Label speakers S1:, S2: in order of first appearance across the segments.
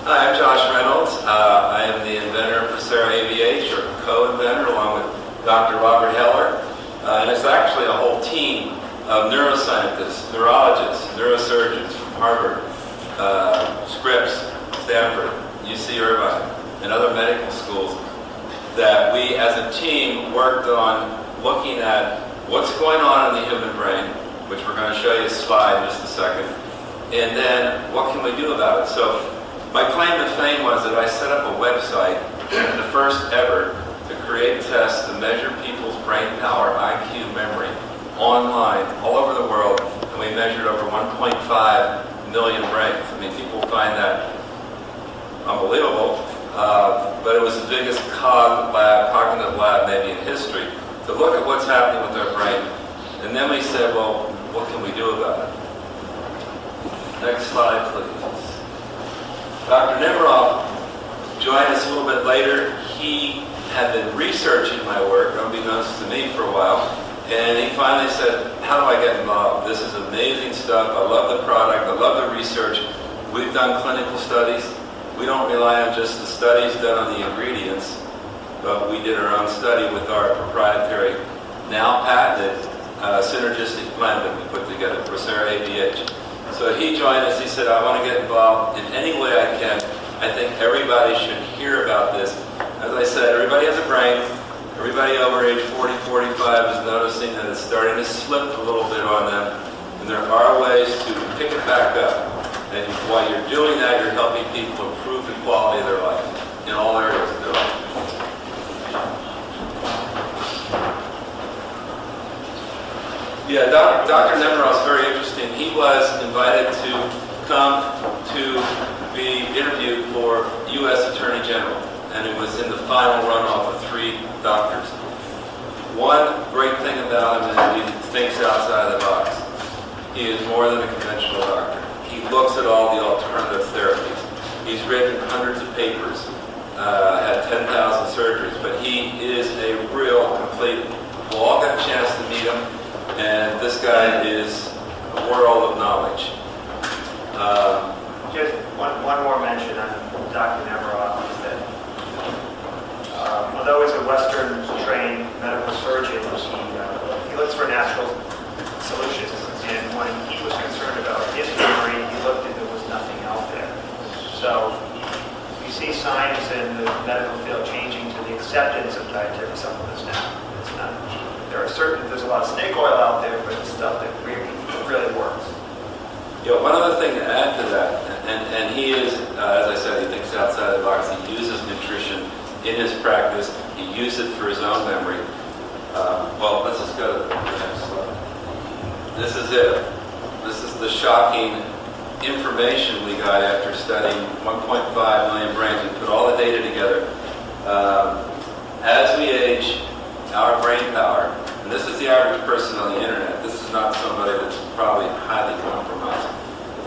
S1: Hi, I'm Josh Reynolds. I am the inventor of Procera AVH, or co-inventor, along with Dr. Robert Heller. And it's actually a whole team of neuroscientists, neurologists, neurosurgeons from Harvard, Scripps, Stanford, UC Irvine, and other medical schools that we as a team worked on looking at what's going on in the human brain, which we're going to show you a slide in just a second, and then what can we do about it. So my claim to fame was that I set up a website, the first ever, to create tests to measure people's brain power, IQ, memory, online, all over the world, and we measured over 1.5 million brains. I mean, people find that unbelievable, but it was the biggest cognitive lab maybe in history to look at what's happening with our brain. And then we said, well, what can we do about it? Next slide, please. Dr. Nemiroff joined us a little bit later. He had been researching my work, unbeknownst to me, for a while, and he finally said, how do I get involved? This is amazing stuff. I love the product. I love the research. We've done clinical studies. We don't rely on just the studies done on the ingredients, but we did our own study with our proprietary, now patented, synergistic blend that we put together, Procera AVH. So he joined us. He said, I want to get involved in any way I can. I think everybody should hear about this. As I said, everybody has a brain. Everybody over age 40, 45 is noticing that it's starting to slip a little bit on them. And there are ways to pick it back up. And while you're doing that, you're helping people improve the quality of their life in all areas of their life. Yeah, Dr. Nemiroff is very interesting. He was invited to come to be interviewed for U.S. Attorney General, and it was in the final runoff of 3 doctors. One great thing about him is he thinks outside the box. He is more than a conventional doctor. He looks at all the alternative therapies. He's written hundreds of papers, had 10,000 surgeries, but he is a real complete. We'll all get a chance to meet him. And this guy is a world of knowledge.
S2: Just one more mention on Dr. Nemiroff is that although he's a Western-trained medical surgeon, he looks for natural solutions. And when he was concerned about his memory, he looked and there was nothing out there. So you see signs in the medical field changing to the acceptance of dietary supplements now. It's not. There's a lot of snake oil out there, but it's stuff that really works.
S1: Yeah, one other thing to add to that, and he is, as I said, he thinks outside the box. He uses nutrition in his practice. He uses it for his own memory. Well, let's just go to the next slide. This is it. This is the shocking information we got after studying 1.5 million brains. We put all the data together. As we age, our brain power, and this is the average person on the internet. This is not somebody that's probably highly compromised.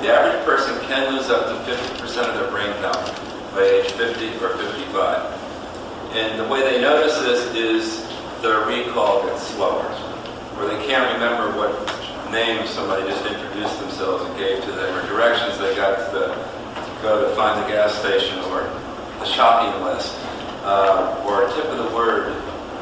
S1: The average person can lose up to 50% of their brain power by age 50 or 55. And the way they notice this is their recall gets slower, or they can't remember what name somebody just introduced themselves and gave to them, or directions they got to go to find the gas station, or the shopping list, or a tip of the word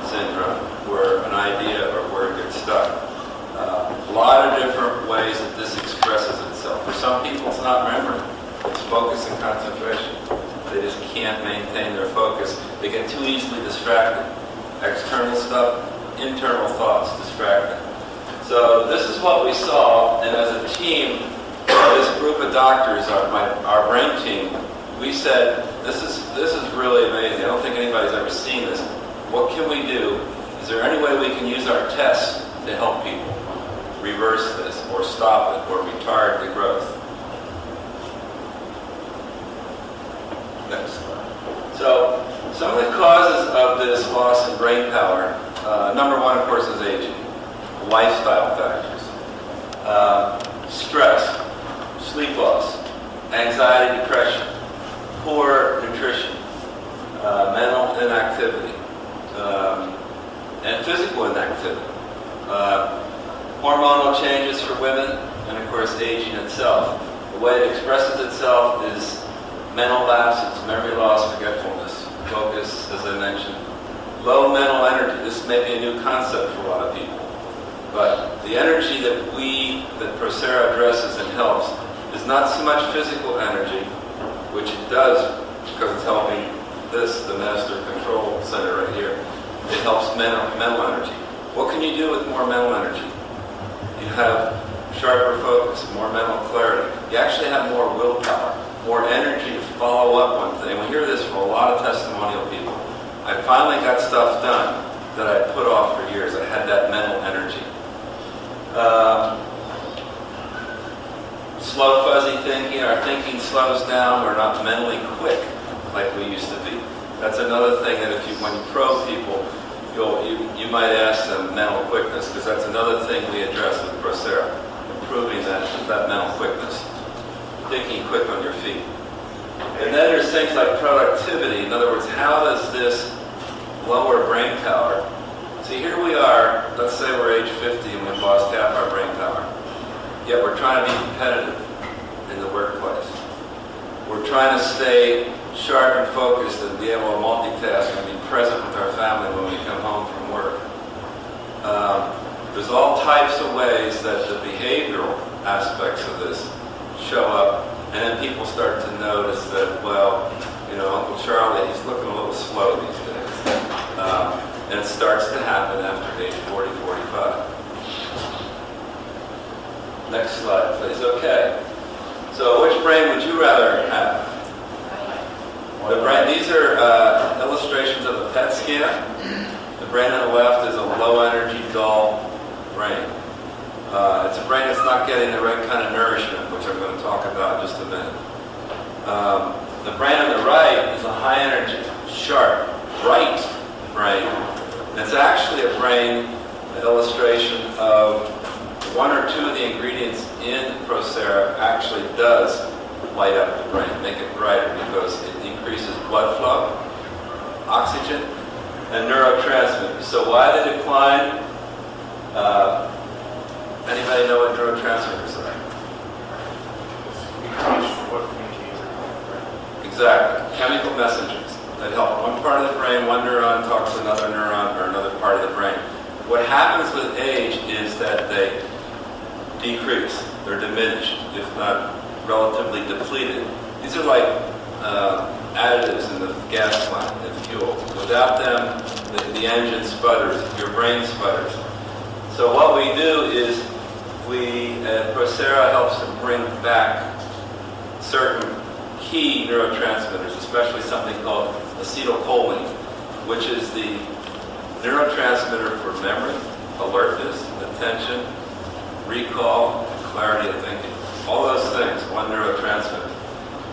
S1: syndrome, where an idea or word gets stuck. A lot of different ways that this expresses itself. For some people, it's not memory. It's focus and concentration. They just can't maintain their focus. They get too easily distracted. External stuff, internal thoughts distract them. So this is what we saw, and as a team, this group of doctors, our brain team, we said, this is really amazing. I don't think anybody's ever seen this. What can we do? Is there any way we can use our tests to help people reverse this, or stop it, or retard the growth? Next slide. So, some of the causes of this loss in brain power, number one, of course, is aging. Lifestyle factors. Stress, sleep loss, anxiety, depression, poor nutrition, mental inactivity, and physical inactivity. Hormonal changes for women, and of course aging itself. The way it expresses itself is mental lapses, memory loss, forgetfulness, focus, as I mentioned. Low mental energy. This may be a new concept for a lot of people. But the energy that Procera addresses and helps is not so much physical energy, which it does because it's helping this, the master control center right here. It helps mental energy. What can you do with more mental energy? You have sharper focus, more mental clarity. You actually have more willpower, more energy to follow up on things. We hear this from a lot of testimonial people. I finally got stuff done that I put off for years. I had that mental energy. Slow, fuzzy thinking. Our thinking slows down. We're not mentally quick like we used to be. That's another thing that when you probe people, you might ask them mental quickness, because that's another thing we address with Procera, improving that mental quickness, thinking quick on your feet. And then there's things like productivity. In other words, how does this lower brain power? See, here we are, let's say we're age 50 and we've lost half our brain power. Yet we're trying to be competitive in the workplace. We're trying to stay sharp and focused and be able to multitask and be present with our family when we come home from work. There's all types of ways that the behavioral aspects of this show up, and then people start to notice that, well, Uncle Charlie, he's looking a little slow these days. And it starts to happen after age 40, 45. Next slide, please. Okay. So which brain would you rather have? The brain, these are illustrations of a PET scan. The brain on the left is a low energy, dull brain. It's a brain that's not getting the right kind of nourishment, which I'm going to talk about in just a minute. The brain on the right is a high energy, sharp, bright brain. And it's actually a brain, an illustration of one or two of the ingredients in Procera actually does light up the brain, make it brighter, because it increases blood flow, oxygen, and neurotransmitters. So why the decline? Anybody know what neurotransmitters are? Exactly. Chemical messengers that help one part of the brain, one neuron talks to another neuron, or another part of the brain. What happens with age is that they decrease, they're diminished, if not relatively depleted. These are like additives in the gas line, in fuel. Without them, the engine sputters, your brain sputters. So what we do is Procera helps to bring back certain key neurotransmitters, especially something called acetylcholine, which is the neurotransmitter for memory, alertness, attention, recall, and clarity of thinking. All those things, one neurotransmitter.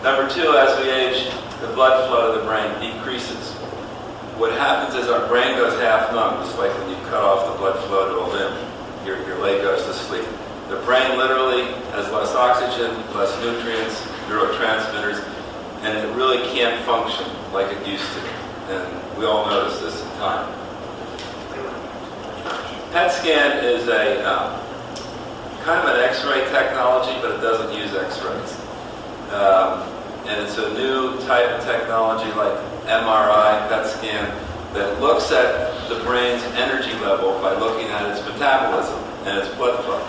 S1: Number two, as we age, the blood flow to the brain decreases. What happens is our brain goes half numb, just like when you cut off the blood flow to a limb, your leg goes to sleep. The brain literally has less oxygen, less nutrients, neurotransmitters, and it really can't function like it used to. And we all notice this in time. PET scan is a kind of an X-ray technology, but it doesn't use X-rays. And it's a new type of technology like MRI, PET scan, that looks at the brain's energy level by looking at its metabolism and its blood flow.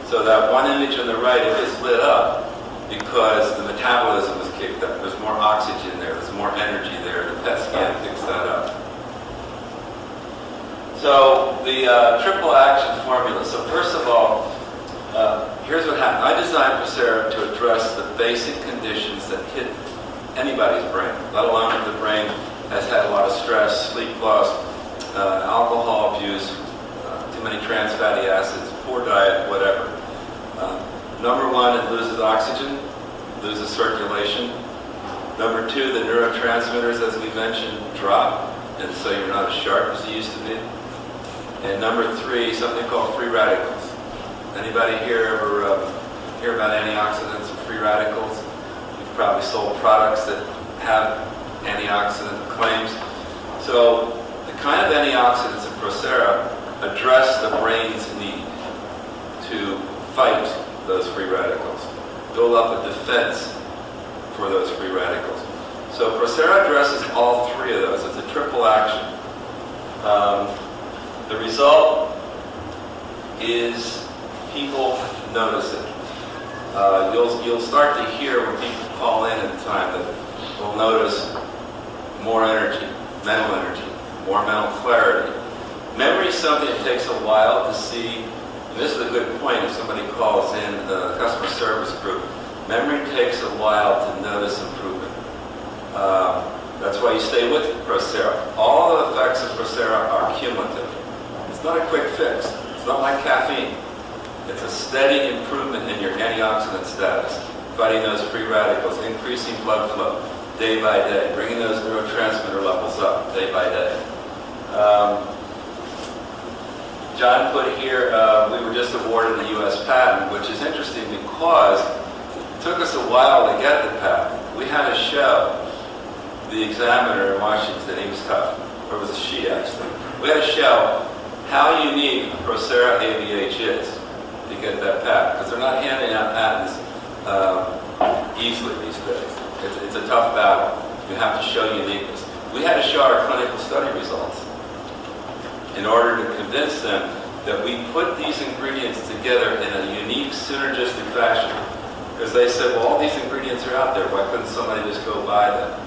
S1: So that one image on the right, it is lit up because the metabolism is kicked up. There's more oxygen there, there's more energy there. The PET scan picks that up. So the triple action formula. So first of all, here's what happened. I designed Procera to address the basic conditions that hit anybody's brain, let alone if the brain has had a lot of stress, sleep loss, alcohol abuse, too many trans fatty acids, poor diet, whatever. Number one, it loses oxygen, loses circulation. Number two, the neurotransmitters, as we mentioned, drop, and so you're not as sharp as you used to be. And number three, something called free radicals. Anybody here ever hear about antioxidants and free radicals? You've probably sold products that have antioxidant claims. So the kind of antioxidants in Procera address the brain's need to fight those free radicals, build up a defense for those free radicals. So Procera addresses all three of those. It's a triple action. The result is people notice it. You'll start to hear when people call in at the time that they'll notice more energy, more mental clarity. Memory is something that takes a while to see, and this is a good point if somebody calls in the customer service group. Memory takes a while to notice improvement. That's why you stay with Procera. All the effects of Procera are cumulative. It's not a quick fix. It's not like caffeine. It's a steady improvement in your antioxidant status, fighting those free radicals, increasing blood flow day by day, bringing those neurotransmitter levels up day by day. John put here, we were just awarded the U.S. patent, which is interesting because it took us a while to get the patent. We had a show. The examiner in Washington, he was tough, or was it she actually? We had to show how unique Procera AVH is to get that patent, because they're not handing out patents easily these days. It's a tough battle. You have to show uniqueness. We had to show our clinical study results in order to convince them that we put these ingredients together in a unique synergistic fashion. Because they said, well, all these ingredients are out there, why couldn't somebody just go buy them?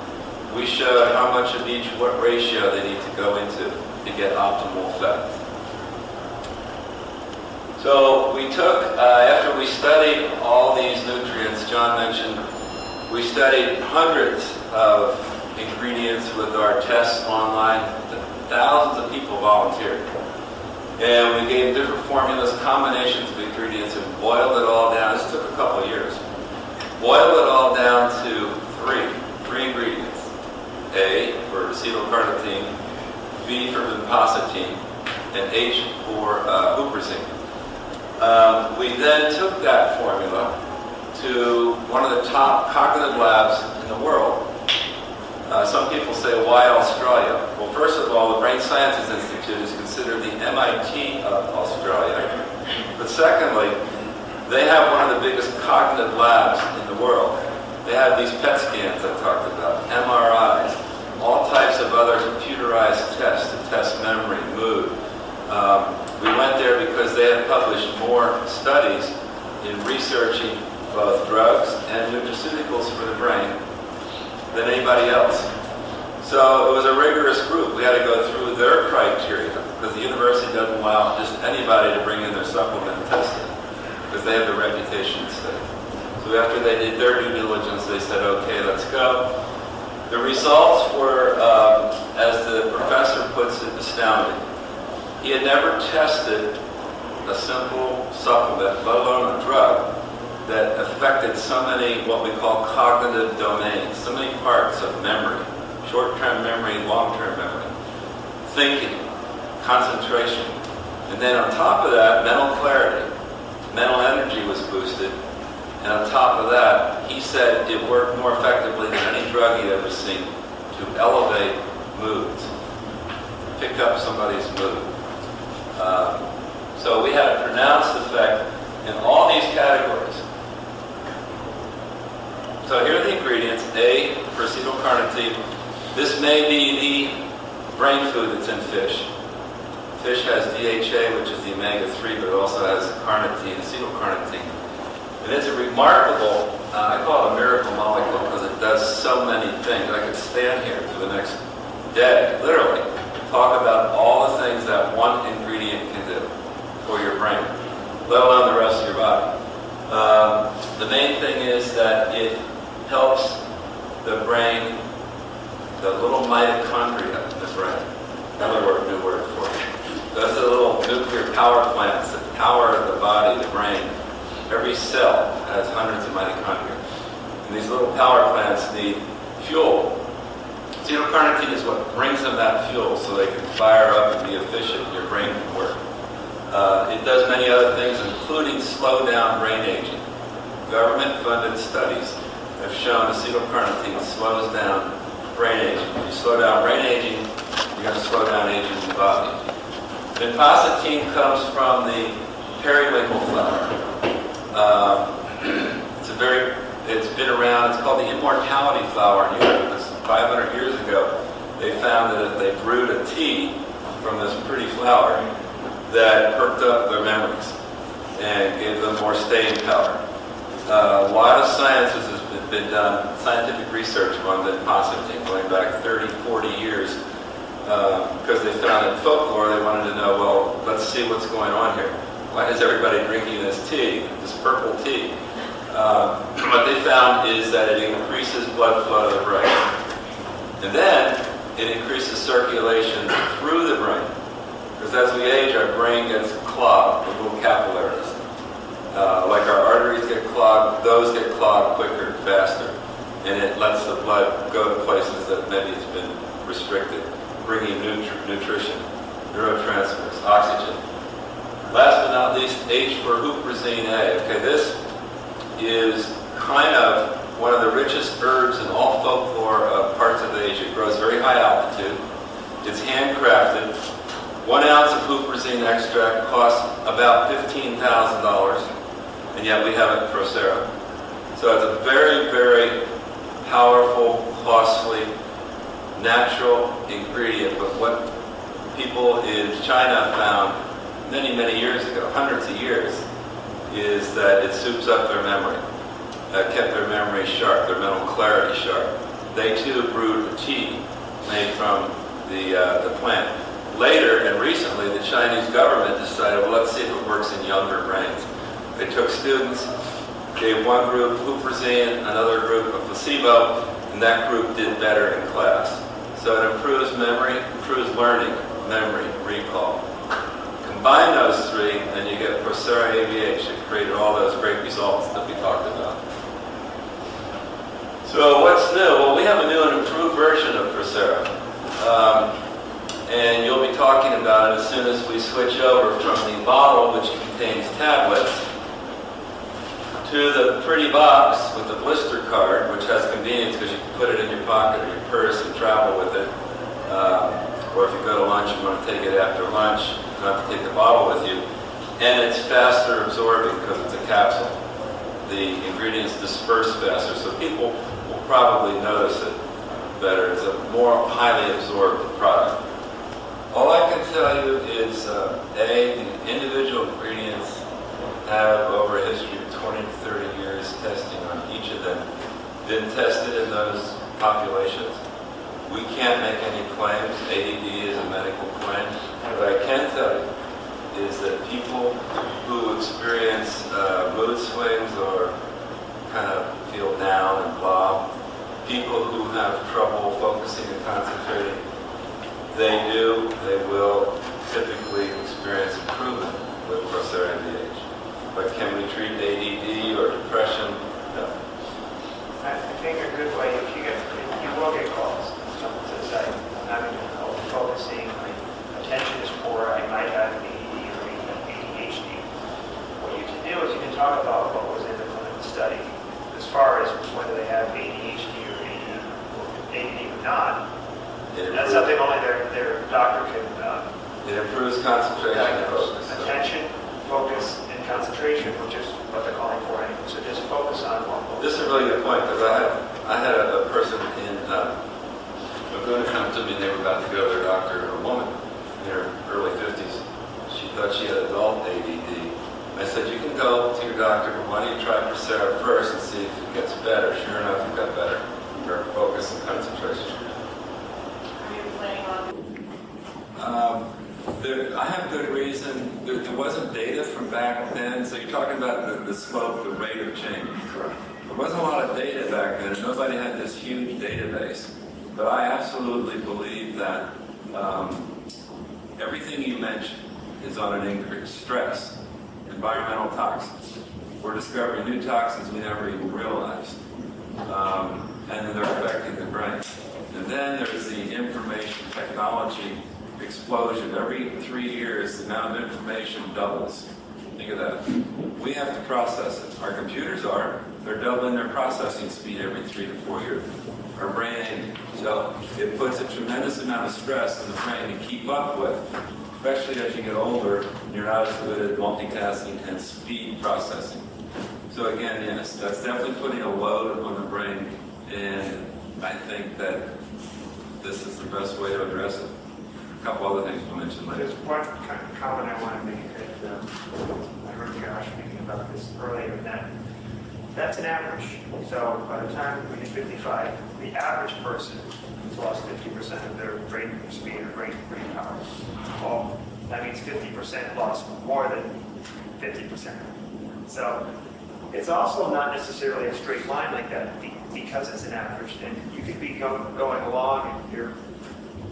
S1: We showed how much of each, what ratio they need to go into to get optimal effect. So we took, after we studied all these nutrients, John mentioned, we studied hundreds of ingredients with our tests online. Thousands of people volunteered. And we gave different formulas, combinations of ingredients, and boiled it all down. This took a couple of years. Boiled it all down to three ingredients. A for acetylcarnitine, V for vinpocetine, and H for huperzine. We then took that formula to one of the top cognitive labs in the world. Some people say, why Australia? Well, first of all, the Brain Sciences Institute is considered the MIT of Australia. But secondly, they have one of the biggest cognitive labs in the world. They have these PET scans I talked about, MRIs, all types of other computerized tests to test memory, mood. We went there because they had published more studies in researching both drugs and nutraceuticals for the brain than anybody else. So it was a rigorous group. We had to go through their criteria because the university doesn't allow just anybody to bring in their supplement and test it because they have the reputation at stake. So after they did their due diligence, they said, okay, let's go. The results were, as the professor puts it, astounding. He had never tested a simple supplement, let alone a drug, that affected so many, what we call cognitive domains, so many parts of memory, short-term memory, long-term memory, thinking, concentration. And then on top of that, mental clarity. Mental energy was boosted. And on top of that, he said it worked more effectively than any drug he'd ever seen to elevate moods, pick up somebody's mood. So we had a pronounced effect in all these categories. So here are the ingredients. A, for acetylcarnitine. This may be the brain food that's in fish. Fish has DHA, which is the omega-3, but it also has carnitine, acetylcarnitine. And it's a remarkable, I call it a miracle molecule because it does so many things. I could stand here for the next day, literally, talk about all the things that one ingredient can do for your brain, let alone the rest of your body. The main thing is that it helps the brain, the little mitochondria in the brain. Another word, new word for it. Those are the little nuclear power plants that power the body, the brain. Every cell has hundreds of mitochondria. And these little power plants need fuel. Acetylcarnitine is what brings them that fuel so they can fire up and be efficient. Your brain can work. It does many other things, including slow down brain aging. Government-funded studies have shown acetylcarnitine slows down brain aging. If you slow down brain aging, you're going to slow down aging in the body. Vinpocetine comes from the periwinkle flower. It's a very It's been around. It's called the immortality flower in Europe. This is 500 years ago. They found that if they brewed a tea from this pretty flower, that perked up their memories and gave them more staying power. A lot of sciences has been done, scientific research on vinpocetine going back 30, 40 years, because they found in folklore they wanted to know, well, let's see what's going on here. Why is everybody drinking this tea, this purple tea? What they found is that it increases blood flow to the brain. And then it increases circulation through the brain. Because as we age, our brain gets clogged with little capillaries. Like our arteries get clogged, those get clogged quicker and faster. And it lets the blood go to places that maybe it's been restricted, bringing nutrition, neurotransmitters, oxygen. Last but not least, H for huperzine A. Okay, this is kind of one of the richest herbs in all folklore parts of Asia. It grows very high altitude. It's handcrafted. 1 ounce of huperzine extract costs about $15,000, and yet we have it in Procera. So it's a very, very powerful, costly, natural ingredient. But what people in China found many, many years ago, hundreds of years, is that it soups up their memory. Kept their memory sharp, their mental clarity sharp. They too brewed a tea made from the plant. Later and recently, the Chinese government decided, well, let's see if it works in younger brains. They took students, gave one group huperzine, another group a placebo, and that group did better in class. So it improves memory, improves learning, memory, recall. Combine those three, and you get Procera AVH. It created all those great results that we talked about. So what's new? Well, we have a new and improved version of Procera. And you'll be talking about it as soon as we switch over from the bottle, which contains tablets, to the pretty box with the blister card, which has convenience because you can put it in your pocket or your purse and travel with it. Or if you go to lunch, you want to take it after lunch, you don't have to take the bottle with you. And it's faster absorbing because it's a capsule. The ingredients disperse faster, so people will probably notice it better. It's a more highly absorbed product. All I can tell you is, A, the individual ingredients have, over a history of 20 to 30 years testing on each of them, been tested in those populations. We can't make any claims. ADD is a medical claim. What I can tell you is that people who experience mood swings or kind of feel down and blah, people who have trouble focusing and concentrating, they will typically experience improvement with Procera AVH. But can we treat ADD or depression? No.
S2: I think a good way, if you will get calls, someone says, I'm having difficulty focusing, my attention is poor, I might have ADD or ADHD. What you can do is you can talk about what was in the clinical study as far as whether they have ADHD or ADD or not. That's something only their doctor can
S1: it improves concentration and focus.
S2: Attention, focus, and concentration, which is what they're calling for anyway. So just focus on one.
S1: This is a really good point, because I had a person in Laguna come to me, and they were about to go to their doctor, a woman in her early 50s. She thought she had adult ADD. I said, you can go to your doctor, but why don't you try Procera first and see if it gets better. Sure enough, it got better. Her focus and concentration. I have good reason. There wasn't data from back then, so you're talking about the slope, the rate of change. Correct. There wasn't a lot of data back then, and nobody had this huge database. But I absolutely believe that everything you mentioned is on an increase. Stress, environmental toxins. We're discovering new toxins we never even realized. And then they're affecting the brain. And then there's the information technology explosion. Every 3 years, the amount of information doubles. Think of that. We have to process it. Our computers they're doubling their processing speed every 3 to 4 years. Our brain, so it puts a tremendous amount of stress on the brain to keep up with, especially as you get older and you're not as good at multitasking and speed processing. So again, yes, that's definitely putting a load on the brain, and I think that this is the best way to address it. A couple other things we'll mention later.
S2: There's one comment I want to make that I heard Josh speaking about this earlier, that's an average. So by the time we get 55, the average person has lost 50% of their brain speed or brain power. Well, that means 50% lost more than 50%. So it's also not necessarily a straight line like that because it's an average. And you could be going along and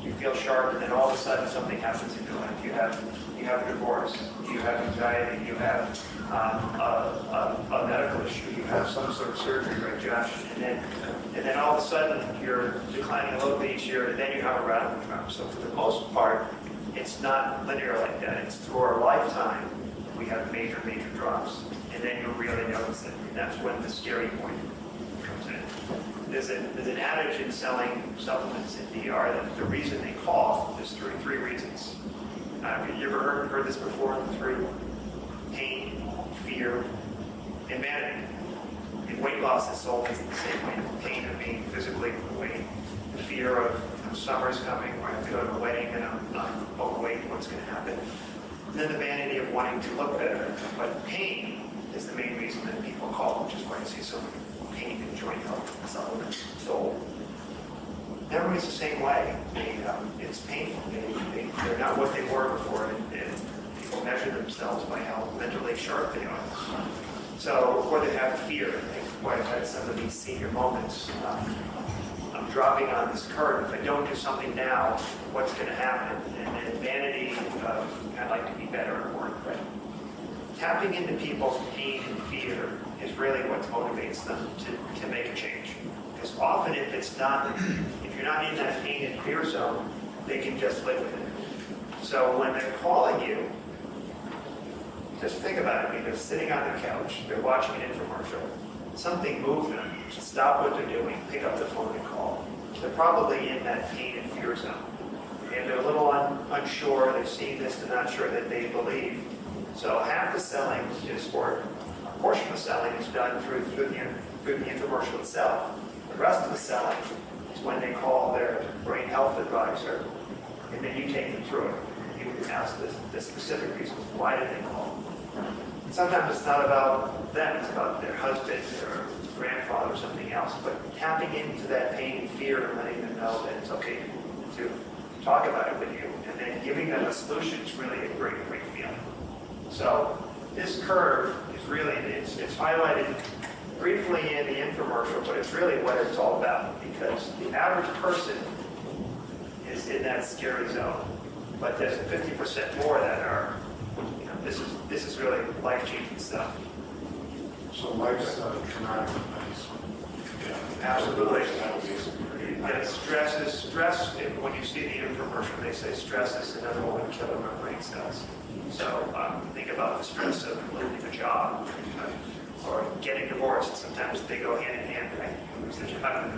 S2: you feel sharp, and then all of a sudden something happens in your life. You have a divorce, you have anxiety, you have a medical issue, you have some sort of surgery, right, Josh? And then all of a sudden you're declining a little bit each year, and then you have a radical drop. So for the most part, it's not linear like that. It's through our lifetime we have major drops, and then you really notice it. And that's when the scary point comes in. There's an adage in selling supplements in DR that the reason they call is through three reasons. Have you ever heard this before? Through pain, fear, and vanity. And weight loss is sold as the same way. The pain of being physically weight, the fear of summer's coming, or I have to go to a wedding and I'm overweight, what's going to happen? And then the vanity of wanting to look better. But pain is the main reason that people call, which is why you see so many pain and joint health supplements sold. Everybody's the same way. It's painful. They're not what they were before, and people measure themselves by how mentally sharp they are. So before they have fear, I think why I've had some of these senior moments. I'm dropping on this curve. If I don't do something now, what's going to happen? And then vanity of I'd like to be better at work. Right? Tapping into people's pain and fear is really what motivates them to make a change. Because often if you're not in that pain and fear zone, they can just live with it. So when they're calling you, just think about it. They're sitting on their couch, they're watching an infomercial, something moves them to stop what they're doing, pick up the phone and call. They're probably in that pain and fear zone. And they're a little unsure, they've seen this, they're not sure that they believe. So half the selling is, or a portion of the selling is done through the infomercial itself. The rest of the selling is when they call their brain health advisor, and then you take them through it. You ask the specific reasons. Why did they call? And sometimes it's not about them, it's about their husband or grandfather or something else. But tapping into that pain and fear and letting them know that it's okay to talk about it with you, and then giving them a solution is really a great feeling. So this curve is really, it's highlighted briefly in the infomercial, but it's really what it's all about, because the average person is in that scary zone. But there's 50% more that are, this is really life-changing stuff.
S3: So life's traumatic.
S2: Absolutely. Yeah, stress, when you see the infomercial, they say stress is the number one killer of brain cells. So think about the stress of losing a job or getting divorced. Sometimes they go hand in hand, right? You lose the job.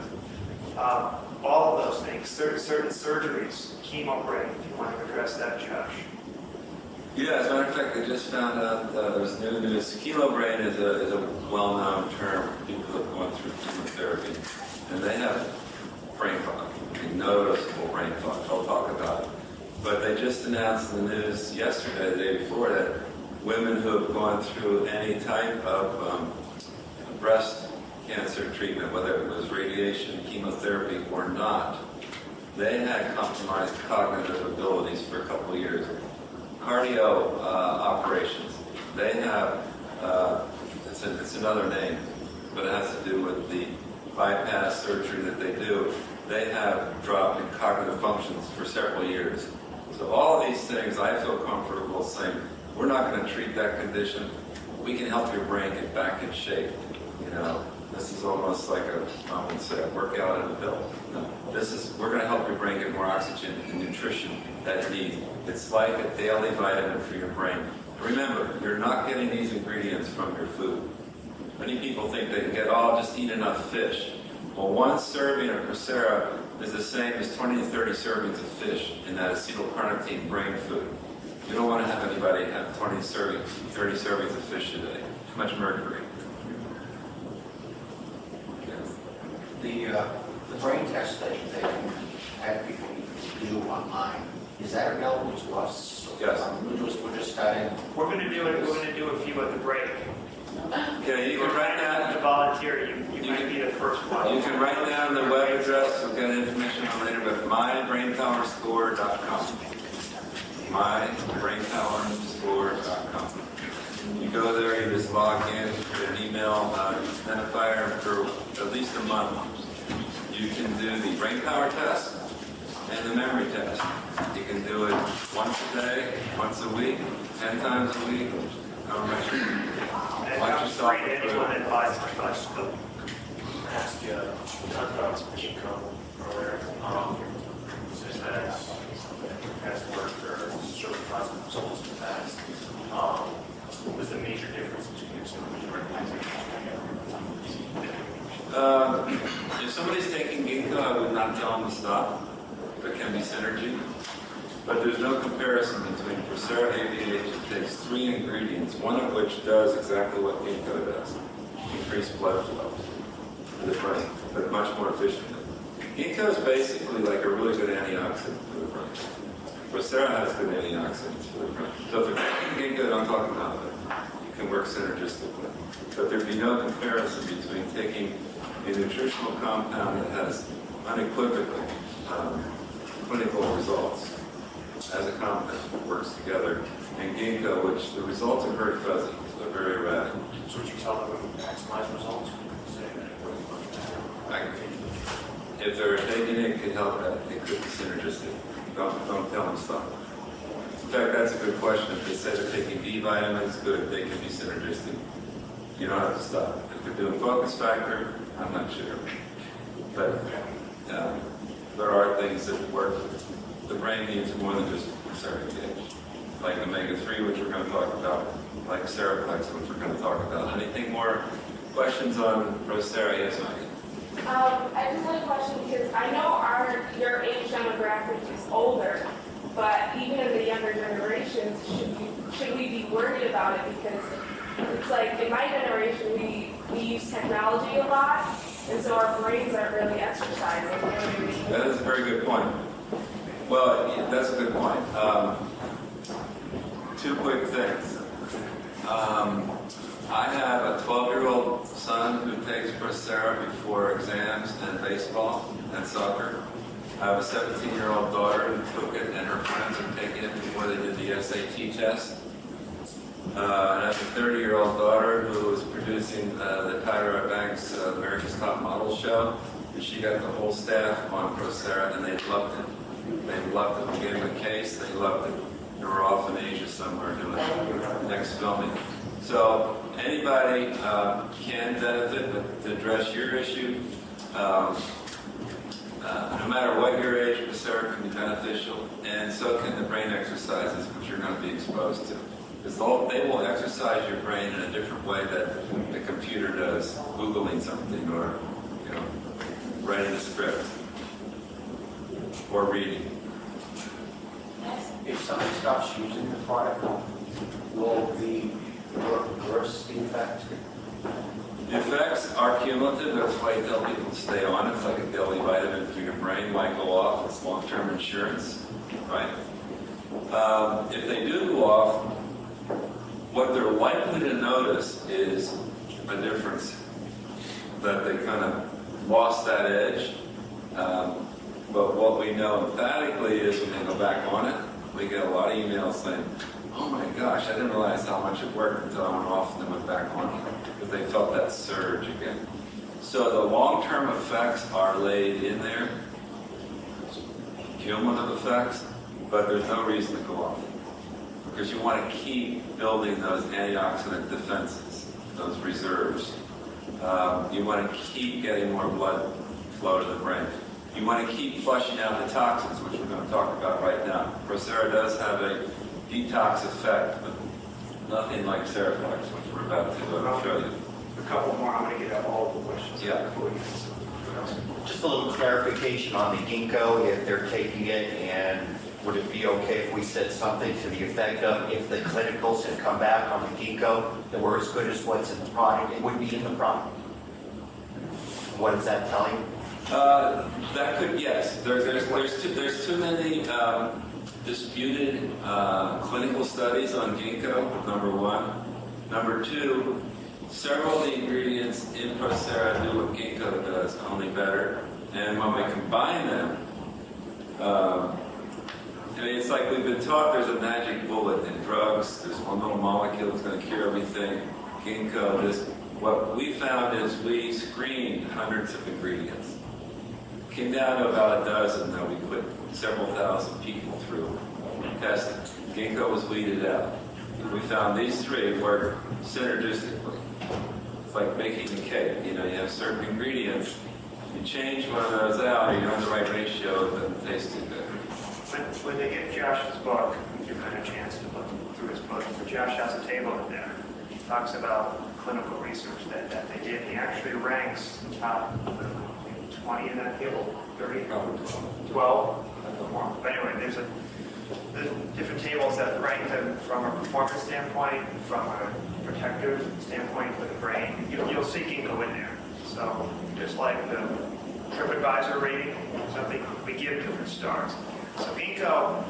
S2: All of those things, certain surgeries, chemo brain, if you want to address that, Josh.
S1: Yeah, as a matter of fact, I just found out there's new news. Chemo brain is a well-known term for people who have gone through chemotherapy. And they have brain fog, noticeable brain fog. I'll talk about it. But they just announced in the news yesterday, the day before, that women who have gone through any type of breast cancer treatment, whether it was radiation, chemotherapy, or not, they had compromised cognitive abilities for a couple of years. Cardio operations, they have, it's another name, but it has to do with the bypass surgery that they do. They have dropped in cognitive functions for several years. So all of these things, I feel comfortable saying, we're not going to treat that condition. We can help your brain get back in shape. This is almost like I would say, a workout and a pill. No, we're going to help your brain get more oxygen and nutrition that it needs. It's like a daily vitamin for your brain. Remember, you're not getting these ingredients from your food. Many people think they can get, just eat enough fish. Well, one serving of Procera is the same as 20 to 30 servings of fish in that acetylcarnitine brain food. You don't want to have anybody have 20 servings, 30 servings of fish a day. Too much mercury.
S4: The brain test that you had people do online, is that available to us?
S1: Yes.
S4: We're just starting.
S2: We're going to do it. We're going to do a few at the break.
S1: Okay, you can write
S2: To
S1: that.
S2: volunteer, you might be the first one.
S1: You can write down the web address. We'll get information on later, but mybrainpowerscore.com. mybrainpowerscore.com. You go there, you just log in, get an email identifier for at least a month. You can do the brain power test and the memory test. You can do it once a day, once a week, 10 times a week, however much you
S2: And
S1: watch
S2: I'm
S1: yourself
S2: free to anyone that buys my bus.
S5: Ask you, talk about Ginkgo earlier. Since that's has worked or showed positive results in the past. What was the major difference between some of the
S1: If somebody's taking ginkgo, I would not tell them to stop. There can be synergy. But there's no comparison between Procera AVH. It takes 3 ingredients, one of which does exactly what ginkgo does. Increase blood flow to the brain, but much more efficiently. Ginkgo is basically like a really good antioxidant for the brain. Procera has good antioxidants for the brain. So if you're taking ginkgo, don't talk about it. You can work synergistically. But there'd be no comparison between taking a nutritional compound that has unequivocally clinical results as a compound that works together, and ginkgo, which the results are very fuzzy, so they're very erratic.
S5: So would you tell them to maximize results? Say that it wouldn't much better.
S1: If they're taking it, it could help that. It could be synergistic. Don't tell them to stop. In fact, that's a good question. If they say they're taking B vitamins, good, they can be synergistic. You don't have to stop. If they're doing focus factor, I'm not sure. But there are things that work. The brain needs more than just Procera AVH. Like omega-3, which we're going to talk about, like Seraplex, which we're going to talk about. Anything more questions on Procera? Yes, Megan.
S6: I just had a question because I know your age demographic is older, but even in the younger generations, should we be worried about it? Because it's like in my generation, we use technology a lot, and so our brains aren't really exercising. You know what I mean?
S1: That is a very good point. Well, yeah, that's a good point. 2 quick things. I have a 12-year-old son who takes Procera before exams and baseball and soccer. I have a 17-year-old daughter who took it, and her friends are taking it before they did the SAT test. And I have a 30-year-old daughter who is producing the Tyra Banks America's Top Model show. And she got the whole staff on Procera, and they loved it. They loved it. We gave them a case. They loved it. They were off in Asia somewhere doing next filming. So anybody can benefit, but to address your issue, no matter what your age, Procera can be beneficial, and so can the brain exercises, which you're going to be exposed to. Because they will exercise your brain in a different way that the computer does, Googling something or writing a script or reading.
S4: If somebody stops using the product, will the reverse the effect?
S1: The effects are cumulative. That's why I tell people to stay on. It's like a daily vitamin for your brain. Might go off. It's long-term insurance, right? If they do go off, what they're likely to notice is a difference, that they kind of lost that edge. But what we know emphatically is when they go back on it, we get a lot of emails saying, oh my gosh, I didn't realize how much it worked until I went off and then went back on it, because they felt that surge again. So the long-term effects are laid in there, cumulative effects, but there's no reason to go off, because you want to keep building those antioxidant defenses, those reserves. You want to keep getting more blood flow to the brain. You want to keep flushing out the toxins, which we're going to talk about right now. Procera does have a detox effect, but nothing like Seraplex, which we're about to show you.
S2: A couple more. I'm going to get out all the questions.
S1: Yeah.
S2: Before we get to
S4: Just a little clarification on the ginkgo, if they're taking it, and would it be okay if we said something to the effect of if the clinicals had come back on the ginkgo that were as good as what's in the product, it would be in the product? what is that telling?
S1: That could, yes. There's too many disputed clinical studies on ginkgo, number one. Number two, several of the ingredients in Procera do what ginkgo does, only better. And when we combine them, I mean, it's like we've been taught there's a magic bullet in drugs. There's one little molecule that's going to cure everything. Ginkgo, what we found is we screened hundreds of ingredients. Came down to about a dozen that we put several thousand people through testing. Ginkgo was weeded out. We found these three work synergistically. It's like making a cake. You know, you have certain ingredients. You change one of those out, or you're on the right ratio, it doesn't taste too good.
S2: When they get Josh's book, if you've had a chance to look through his book, Josh has a table in there. He talks about clinical research that they did. He actually ranks top 20 in that table, 30, 12, more. But anyway, there's different tables that rank them from a performance standpoint, from a protective standpoint for the brain. You'll see ginkgo in there. So just like the TripAdvisor rating, something we give different stars. So ginkgo,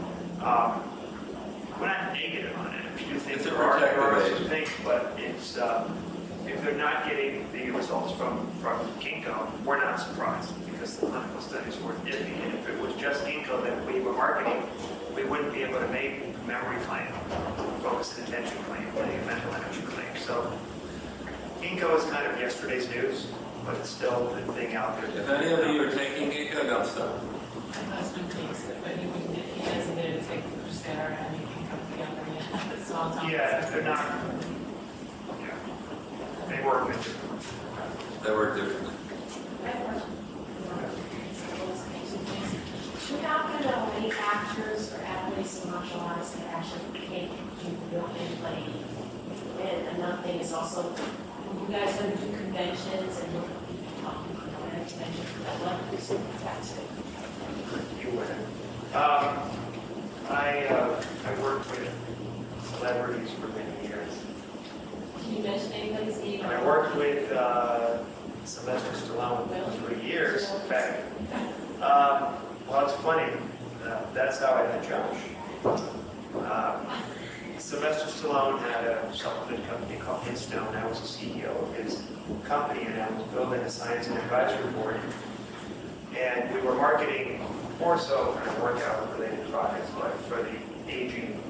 S2: we're not negative on it. We do think
S1: It's a
S2: there are
S1: protective
S2: some
S1: agent.
S2: things, but it's if they're not getting the results from ginkgo, we're not surprised because the clinical studies were iffy. And if it was just ginkgo that we were marketing, we wouldn't be able to make a memory claim, focused attention claim, a mental energy claim. So ginkgo is kind of yesterday's news, but it's still the thing out there.
S1: If any of you are taking ginkgo, don't stop.
S7: My husband takes it, but he doesn't get to take the Procera and anything come together yet. So I'll tell him.
S2: Yeah, they're not. Yeah, they work with
S1: They work differently.
S8: Do you happen to know any actors or athletes in martial arts that actually take ginkgo and play? And another thing is also, when you guys go to do conventions and look at people talking at conventions, I'd love to do some of that too.
S2: You would. I worked with celebrities for many years.
S8: Can you mention anybody's name?
S2: I worked with Sylvester Stallone for years, in fact. Well, it's funny. That's how I met Josh. Sylvester Stallone had a supplement company called Hidstone. I was the CEO of his company, and I was building a science and advisory board. And we were marketing more so kind of workout-related products, but for the aging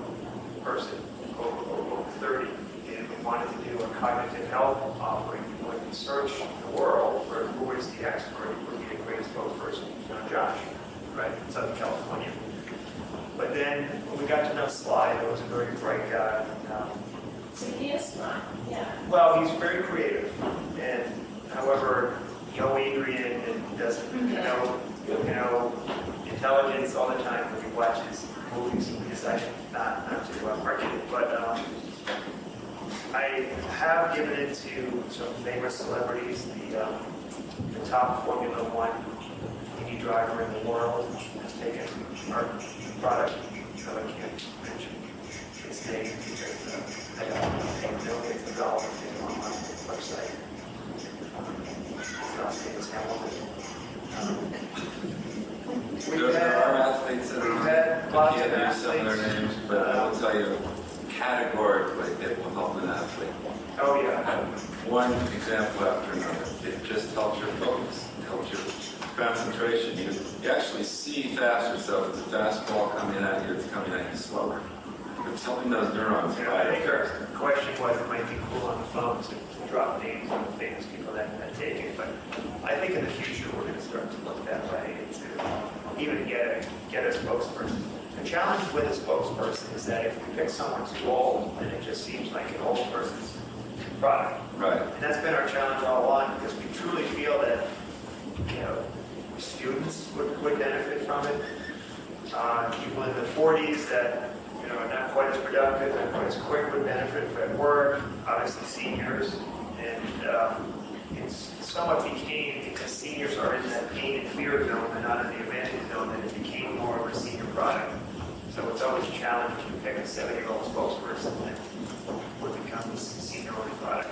S2: person over 30. And we wanted to do a cognitive health offering. We went and searched the world for who is the expert, who would be the great spokesperson. Josh, right, in Southern California. But then when we got to know Sly, that was a very bright guy.
S8: So he is not, yeah.
S2: Well, he's very creative, and however, no Adrian and doesn't know intelligence all the time when he watches movies. He decided not to market it, but I have given it to some famous celebrities. The top Formula One driver in the world has taken our product, so I can't mention his name because I don't pay millions of dollars on my website. His last name is Hamilton.
S1: There are athletes that
S2: we've had lots of
S1: can't use some of their
S2: athletes.
S1: names, but I will tell you categorically it will help an athlete.
S2: Oh yeah.
S1: One example after another. It just helps your focus, it helps your concentration. You actually see faster, so if it's a fastball coming at you, it's coming at you slower. It's helping those neurons
S2: Yeah,
S1: fire.
S2: I think our question was it might be cool on the phone to drop names of the famous people that take it, but I think in the future we're going to start to look that way and to even get a spokesperson. The challenge with a spokesperson is that if you pick someone too old, then it just seems like an old person's product.
S1: Right.
S2: And that's been our challenge all along because we truly feel that, students would benefit from it. People in the 40s that are not quite as productive and quite as quick would benefit from work. Obviously, seniors, and it's somewhat became because seniors are in that pain and fear zone and not in the advantage zone, that it became more of a senior product. So it's always a challenge to pick a 70-year-old spokesperson that would become a senior-only product.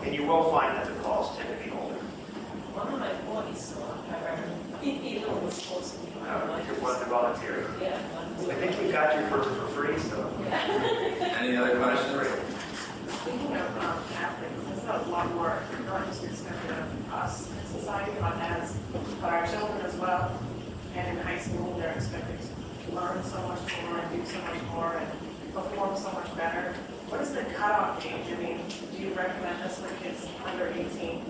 S2: And you will find that the calls tend to be older.
S8: One of my
S2: volunteer.
S7: Yeah.
S2: I think we got you for free, so.
S1: Any other questions?
S9: Speaking of athletes, there's a lot more, not just expected of us in society, but our children as well. And in high school, they're expected to learn so much more and do so much more and perform so much better. What is the cutoff age? I mean, do you recommend this for kids under 18?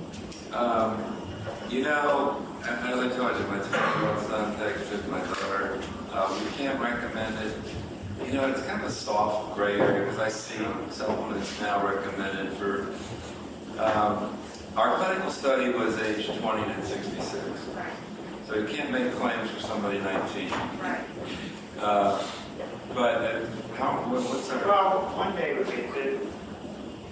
S1: You know, as I told you, my 12-year-old son texted my daughter. We can't recommend it. You know, it's kind of a soft gray area because I see supplements now recommended for. Our clinical study was age 20 to 66.
S9: Right,
S1: So you can't make claims for somebody 19.
S9: right.
S1: But what's our...
S2: Well, one day would be that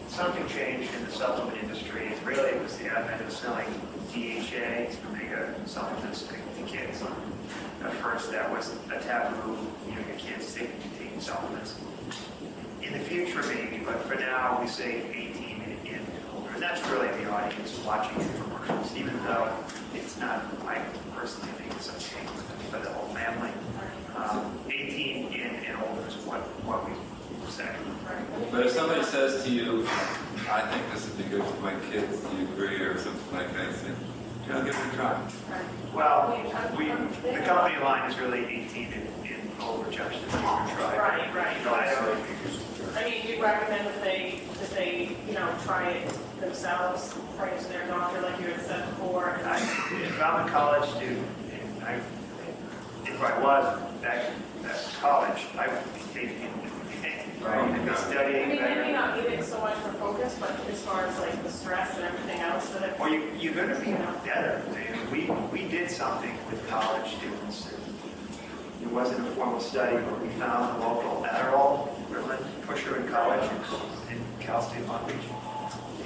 S2: something changed in the supplement industry. And really, it was the advent of selling DHA, omega supplements to kids. At first, that was a taboo. You know, your kids taking supplements. In the future, maybe, but for now, we say 18 and older. And that's really the audience watching the commercials, even though it's not, I personally think it's okay for the whole family. 18 and older is what we say.
S1: But if somebody says to you, I think this would be good for my kids, do you agree, or something like that, say, you know, give it a try.
S2: Well, the company line is really 18 and older, Josh, to try.
S9: Right, right.
S2: No, I don't.
S9: I mean, do you recommend that they, you know, try it themselves, prior to their doctor, like you had said before?
S2: If I'm a college student, and if I was back at college, I would be taking it. I'd be
S9: I
S2: studying
S9: mean, maybe
S2: better.
S9: not giving so much for focus, but as far as like the stress and everything else that it.
S2: Well, you're going to be better. I mean, we did something with college students. It wasn't a formal study, but we found a local Adderall Ritalin pusher in college in Cal State Long Beach.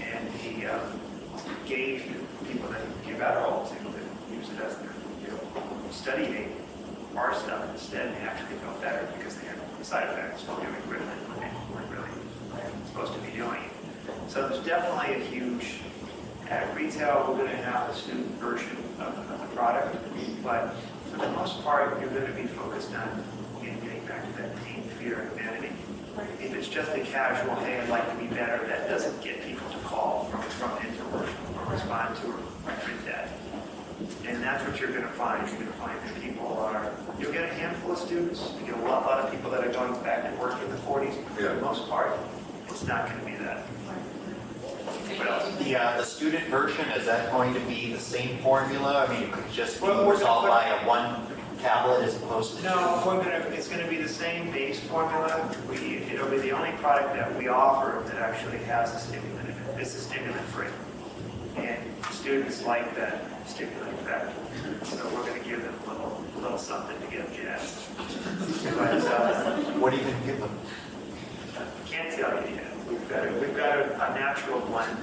S2: And he gave people that give Adderall to use it as their study aid, our stuff instead, and they actually felt better because they had side effects while doing Ritalin when they weren't really supposed to be doing it. So there's definitely a huge, at retail, we're going to have a student version of the product, but for the most part, you're going to be focused on getting back to that pain, fear, and vanity. If it's just a casual, hey, I'd like to be better, that doesn't get people to call from an infomercial or respond to or print that. And that's what you're going to find. You're going to find that people are, you'll get a handful of students, you get a lot of people that are going back to work in the 40s, but for the most part, it's not going to be that. What else?
S4: The student version, is that going to be the same formula? I mean, it could just be
S2: Well, we're
S4: resolved
S2: gonna-
S4: by one tablet as opposed to...
S2: No, it's going to be the same base formula. It'll be the only product that we offer that actually has a stimulant in it. It's a stimulant free. And students like that stimulant effect. So we're going to give them a little something to get them jazzed.
S4: What do you think give them?
S2: Can't tell you yet. We've got a natural blend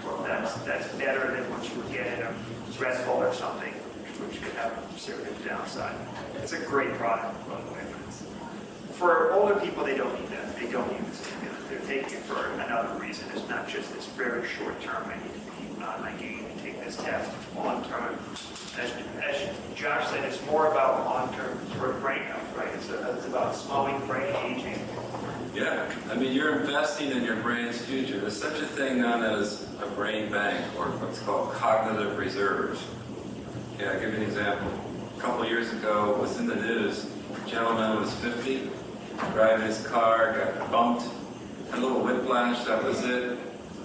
S2: that's better than what you would get in a Red Bull or something, which could have a serious downside. It's a great product, by the way. But for older people, they don't need that. They don't need the stimulant. They're taking it for another reason. It's not just this very short term. I need to keep on my game and take this test. It's long term. As Josh said, it's more about long term sort of brain health, right? It's about slowing brain aging.
S1: Yeah, I mean, you're investing in your brain's future. There's such a thing known as a brain bank, or what's called cognitive reserves. Yeah, I'll give you an example. A couple of years ago, it was in the news, a gentleman was 50, driving his car, got bumped, had a little whiplash, that was it.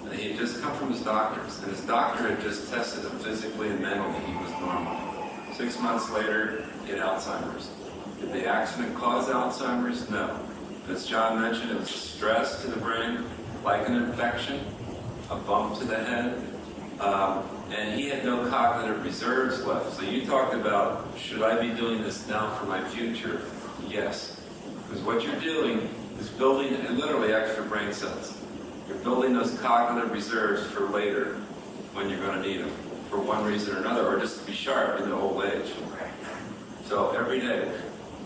S1: And he had just come from his doctor's, and his doctor had just tested him physically and mentally. He was normal. 6 months later, he had Alzheimer's. Did the accident cause Alzheimer's? No. As John mentioned, it was a stress to the brain, like an infection, a bump to the head, and he had no cognitive reserves left. So you talked about, should I be doing this now for my future? Yes. Because what you're doing is building literally extra brain cells. You're building those cognitive reserves for later when you're going to need them, for one reason or another, or just to be sharp in the old age. So every day,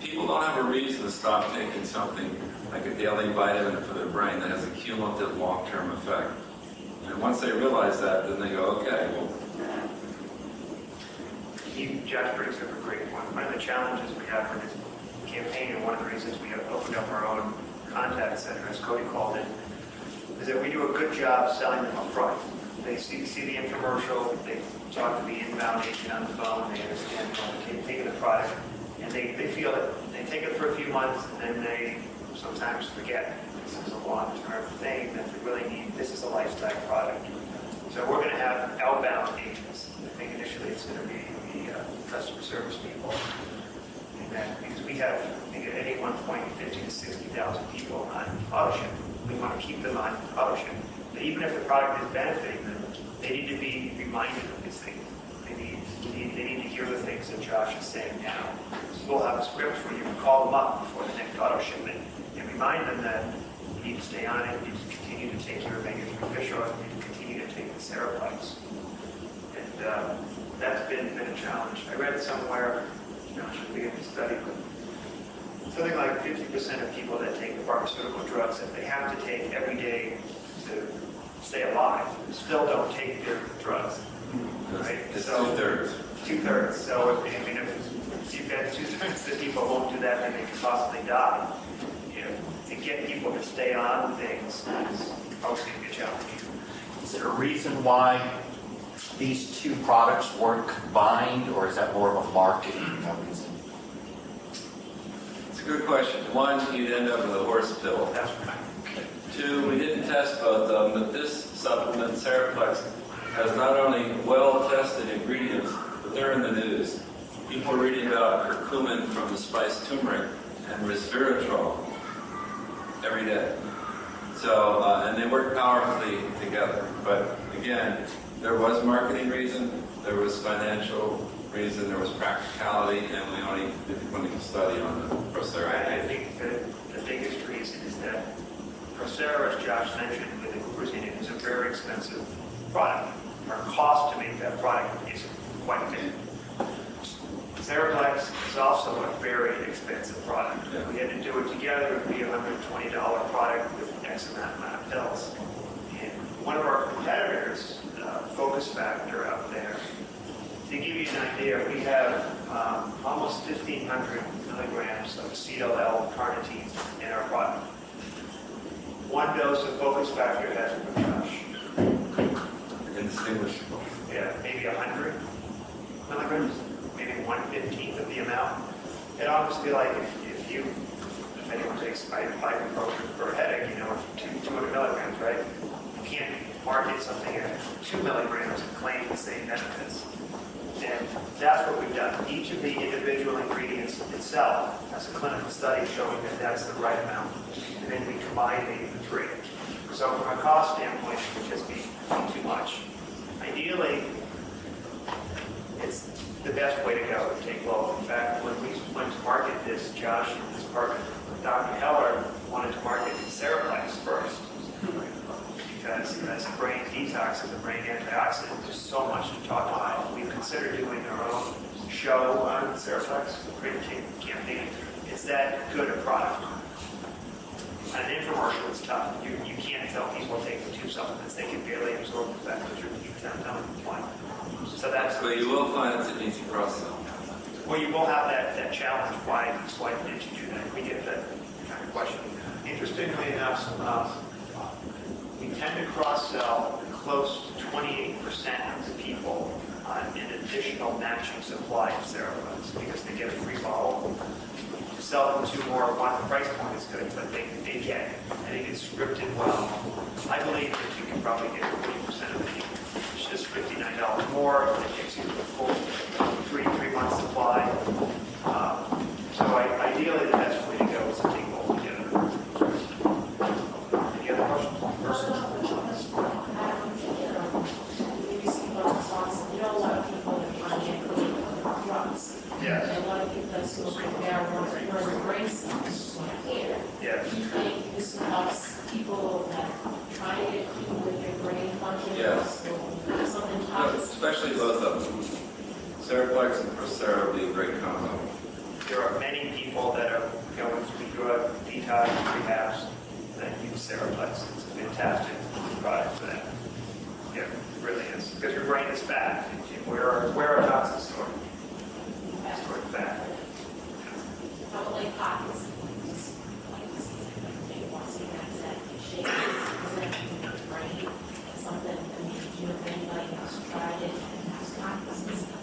S1: people don't have a reason to stop taking something like a daily vitamin for their brain that has a cumulative long-term effect. And once they realize that, then they go, okay, well.
S2: Josh brings up a great point. One of the challenges we have with this campaign, and one of the reasons we have opened up our own contact center, as Cody called it, is that we do a good job selling them up front. They see the infomercial, they talk to the inbound agent on the phone, they understand the campaign of the product, and they feel it. They take it for a few months, and then they sometimes forget this is a long-term thing that they really need. This is a lifestyle product. So we're going to have outbound agents. I think initially it's going to be the customer service people. And that, because we have, I think at any one point, 50 to 60,000 people on AutoShip. We want to keep them on AutoShip. But even if the product is benefiting them, they need to be reminded of these things. They need to hear the things that Josh is saying now. So we'll have a script where you can call them up before the next auto shipment and remind them that you need to stay on it, you need to continue to take your omega-3 fish oil, you need to continue to take the Seraplex. And that's been a challenge. I read somewhere, I should forget the study, but something like 50% of people that take pharmaceutical drugs that they have to take every day to stay alive still don't take their drugs. Right?
S1: It's
S2: So
S1: 2/3.
S2: 2/3. So I mean, if you've got 2/3 of people won't do that, then they can possibly die. You know, to get people to stay on things is always going to be a challenge.
S4: Is there a reason why these two products weren't combined, or is that more of a marketing reason?
S1: It's a good question. One, you'd end up with a horse pill.
S2: That's right.
S1: Two, we didn't test both of them, but this supplement, Seraplex, has not only well-tested ingredients, but they're in the news. People are reading about curcumin from the spice turmeric and resveratrol every day. So, and they work powerfully together. But again, there was marketing reason, there was financial reason, there was practicality, and we only did the clinical study on the Procera.
S2: I think the biggest reason is that Procera, as Josh mentioned, with the glucosamine, is a very expensive product. Our cost to make that product is quite a bit. Seraplex is also a very expensive product. If we had to do it together, it would be a $120 product with X amount of pills. And one of our competitors, Focus Factor out there, to give you an idea, we have almost 1,500 milligrams of acetyl L-carnitine in our product. One dose of Focus Factor has,
S1: Indistinguishable.
S2: yeah, maybe 100 milligrams, maybe 1/15th of the amount. It'd almost be like if anyone takes ibuprofen for a headache, you know, it's 200 milligrams, right? You can't market something at 2 milligrams and claim the same benefits. And that's what we've done. Each of the individual ingredients itself has a clinical study showing that that's the right amount. And then we combine the three. So from a cost standpoint, it would just be too much. Ideally, it's the best way to go to take both. In fact, when we went to market this, Josh and his partner, Dr. Heller, wanted to market Seraplex first. Because as a brain detox, as a brain antioxidant, there's so much to talk about. We've considered doing our own show on Seraplex, great campaign. It's that good a product. On an infomercial, it's tough. You can't tell people take the two supplements. They can barely absorb the fact that you're telling them one. So that's.
S1: But you will find it's an easy cross-sell.
S2: Well, you will have that challenge. Why did you do that? We get that kind of question. Interestingly enough, we tend to cross-sell close to 28% of the people on an additional matching supply of Seraplex because they get a free bottle. To sell them to more, one, the price point is good, but they get it. I think it's scripted well. I believe that you can probably get 40% of the people. It's just $59 more. It gives you the full three month supply. So ideally, the best way to go is to take both together. Any other questions?
S8: You know, a lot of people are on drugs.
S2: Yes.
S8: And a lot of people that smoke marijuana are in brain cells here.
S2: Yes.
S8: Do you think this helps people that try to get clean with their brain function?
S1: Yes.
S8: Or something toxic?
S1: Especially both of them. Seraplex and Procera would be a great combo.
S2: There are many people that are going through drug detox rehabs that use Seraplex. It's a fantastic product for that. Yeah, it really is. Because your brain is fat. Where are toxins stored? Stored fat.
S8: How like pockets, just like this, they want to see that shape, is that the brain, something, I mean, you know, if anybody else tried it and has pockets and stuff.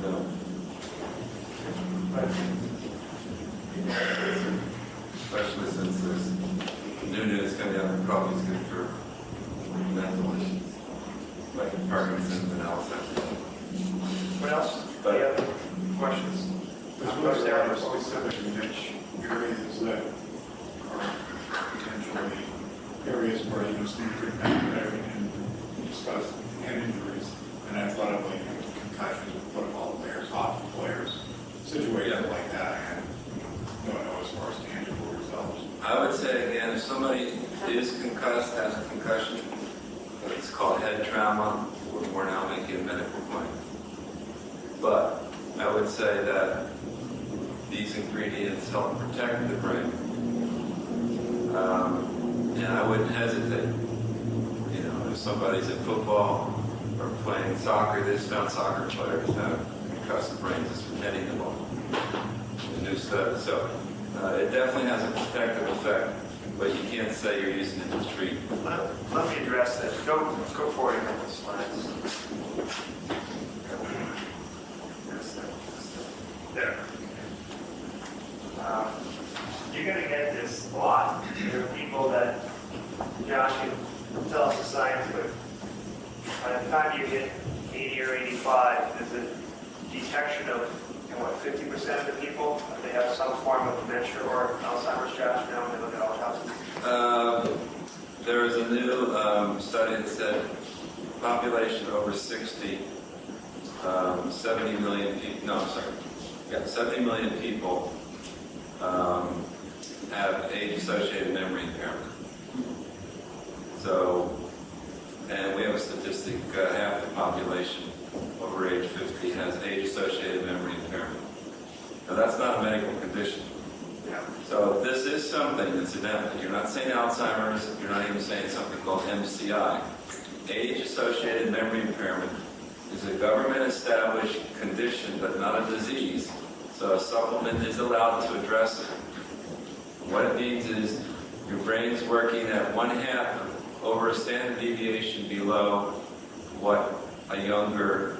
S1: No. Especially since there's new news coming out that coffee is good for mental issues, like Parkinson's and Alzheimer's.
S2: What else? Any other questions?
S3: There's really a lot of specific niche areas that are potentially areas where you just need to and discuss hand injuries and athletically concussions with football players, hockey players, situations like that, and you don't know as far as tangible results.
S1: I would say again, if somebody is concussed, has a concussion, it's called head trauma, we're now making a medical claim. But I would say that these ingredients help protect the brain. And I wouldn't hesitate. You know, if somebody's in football or playing soccer, they just found soccer players have concussive brains just from hitting the ball. The new study. So it definitely has a protective effect, but you can't say you're using it to treat.
S2: Let me address that. Go forward a couple of slides. There. You're going to get this a lot. There are people that Josh can tell us the science, but by the time you hit 80 or 85, there's a detection of, 50% of the people, they have some form of dementia or Alzheimer's. Josh, now when they look at autopsies.
S1: There was a new study that said population over 60, 70 million people, no, I'm sorry, 70 million people have age-associated memory impairment. So, and we have a statistic, half the population over age 50 has age-associated memory impairment. Now that's not a medical condition. So this is something, incidentally, you're not saying Alzheimer's, you're not even saying something called MCI. Age-associated memory impairment is a government-established condition, but not a disease. So a supplement is allowed to address it. What it means is your brain's working at 1/2 over a standard deviation below what a younger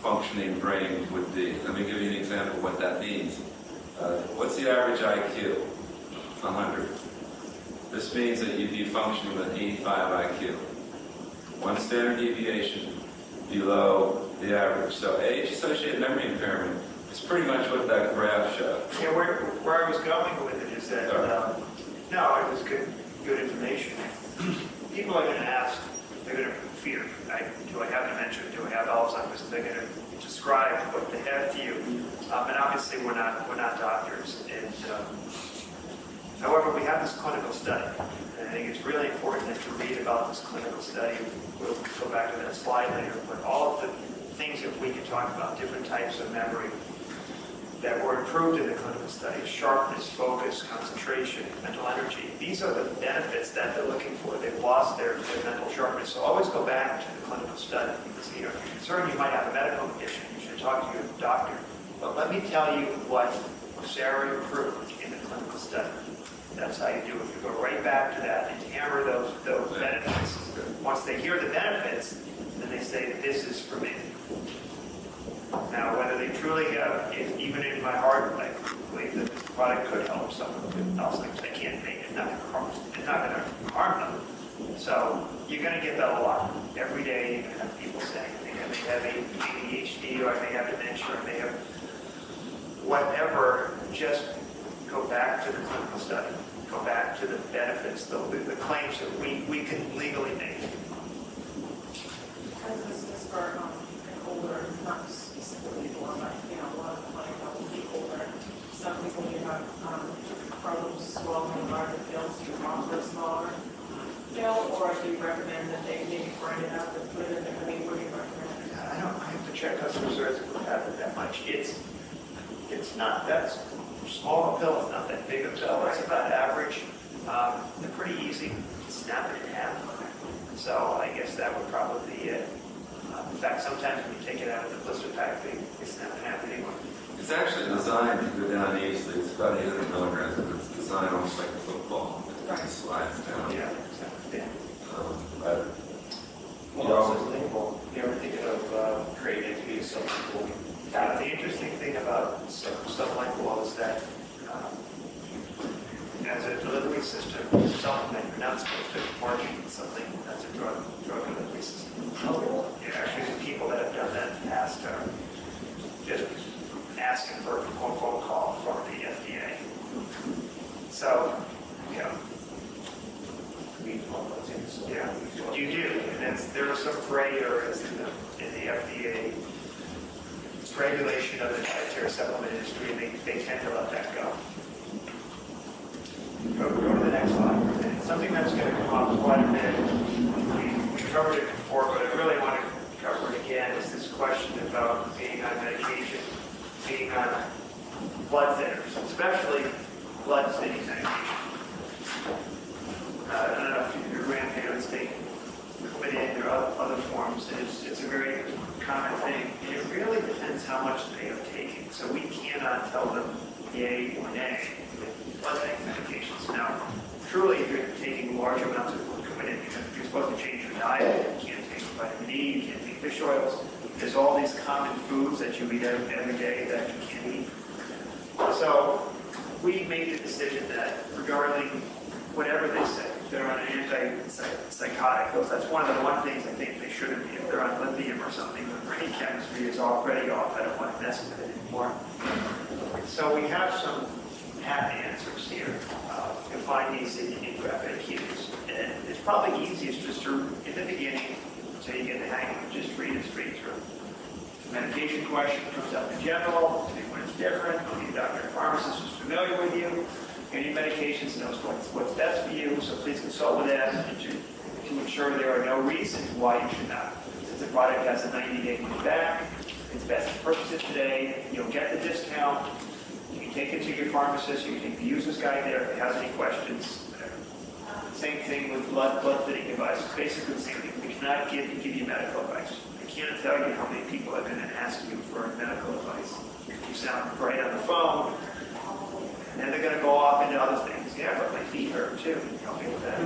S1: functioning brain would be. Let me give you an example of what that means. What's the average IQ? 100. This means that you'd be functioning with 85 IQ. One standard deviation below the average. So age-associated memory impairment is pretty much what that graph showed.
S2: Yeah, where I was going with it is that, no, it was good information. People are going to ask, they're going to fear, right? Do I have dementia? Do I have Alzheimer's? They're going to describe what they have to you. And obviously we're not doctors. And however, we have this clinical study. And I think it's really important that you read about this clinical study. We'll go back to that slide later. But all of the things that we can talk about, different types of memory that were improved in the clinical study, sharpness, focus, concentration, mental energy. These are the benefits that they're looking for. They've lost their mental sharpness. So always go back to the clinical study. Because, if you're concerned you might have a medical condition, you should talk to your doctor. But let me tell you what Sarah improved in the clinical study. That's how you do it. You go right back to that and hammer those benefits. Once they hear the benefits, then they say, this is for me. Now, whether they truly have, even in my heart, I believe that this product could help someone with Alzheimer's. I can't make it. It's not going to harm them. So you're going to get that a lot. Every day you're going to have people saying they have ADHD or they have dementia or they have whatever. Just go back to the clinical study. Go back to the benefits, the claims that we can legally make.
S9: Because this is for older, not specifically for, but, a lot of people older. Some people you have problems swallowing larger pills, your mom for a smaller pill, or do you recommend that they maybe grind it up and put it in their, what do you recommend?
S2: I have to check customer service if we have it that much. It's not that small a pill, it's not that big a pill, it's about average. They're pretty easy to snap it in half. So I guess that would probably be it. In fact, sometimes when you take it out of the blister pack, they snap in half anyway.
S1: It's actually designed to go down easily. It's about 800 milligrams, but it's designed almost like a football. It just slides down.
S2: Yeah.
S1: But,
S5: Well, also label, you ever think of creating it to be so people.
S2: The interesting thing about stuff like Wall is that as a delivery system, supplement, you're not supposed to market something that's a drug delivery system. Yeah, actually, the people that have done that in the past are just asking for a phone call from the FDA. So, yeah. Yeah, you do, and there are some gray areas in the FDA regulation of the dietary supplement industry, and they tend to let that go. Go to the next slide. Something that's going to come up quite a bit, we covered it before, but I really want to cover it again, is this question about being on medication, being on blood thinners, especially blood thinning medication. I don't know if your grandparents take Coumadin or other forms, and it's a very common thing. And it really depends how much they are taking. So we cannot tell them yay or nay with blood thinning medications. Now, truly, if you're taking large amounts of Coumadin, you're supposed to change your diet. You can't take vitamin D, you can't take fish oils. There's all these common foods that you eat every day that you can't eat. So we made the decision that regarding whatever they say, if they're on an antipsychotic, that's one of the things I think they shouldn't be. If they're on lithium or something, the brain chemistry is already off. I don't want to mess with it anymore. So we have some happy answers here. You'll find these in FAQs. And it's probably easiest just to, in the beginning, until you get the hang of it, just read it straight through. The medication question comes up in general, when it's different, the doctor and pharmacist is familiar with you. Any medications knows what's best for you, so please consult with them to ensure there are no reasons why you should not. Since the product has a 90-day money back, it's best to purchase it today. You'll get the discount. You can take it to your pharmacist. You can take the user's guide there if it has any questions. Same thing with blood thinning devices. Basically the same thing. We cannot give you medical advice. I can't tell you how many people are going to ask you for medical advice. You sound great on the phone. And then they're going to go off into other things. Yeah, but my feet hurt too. Help me with that.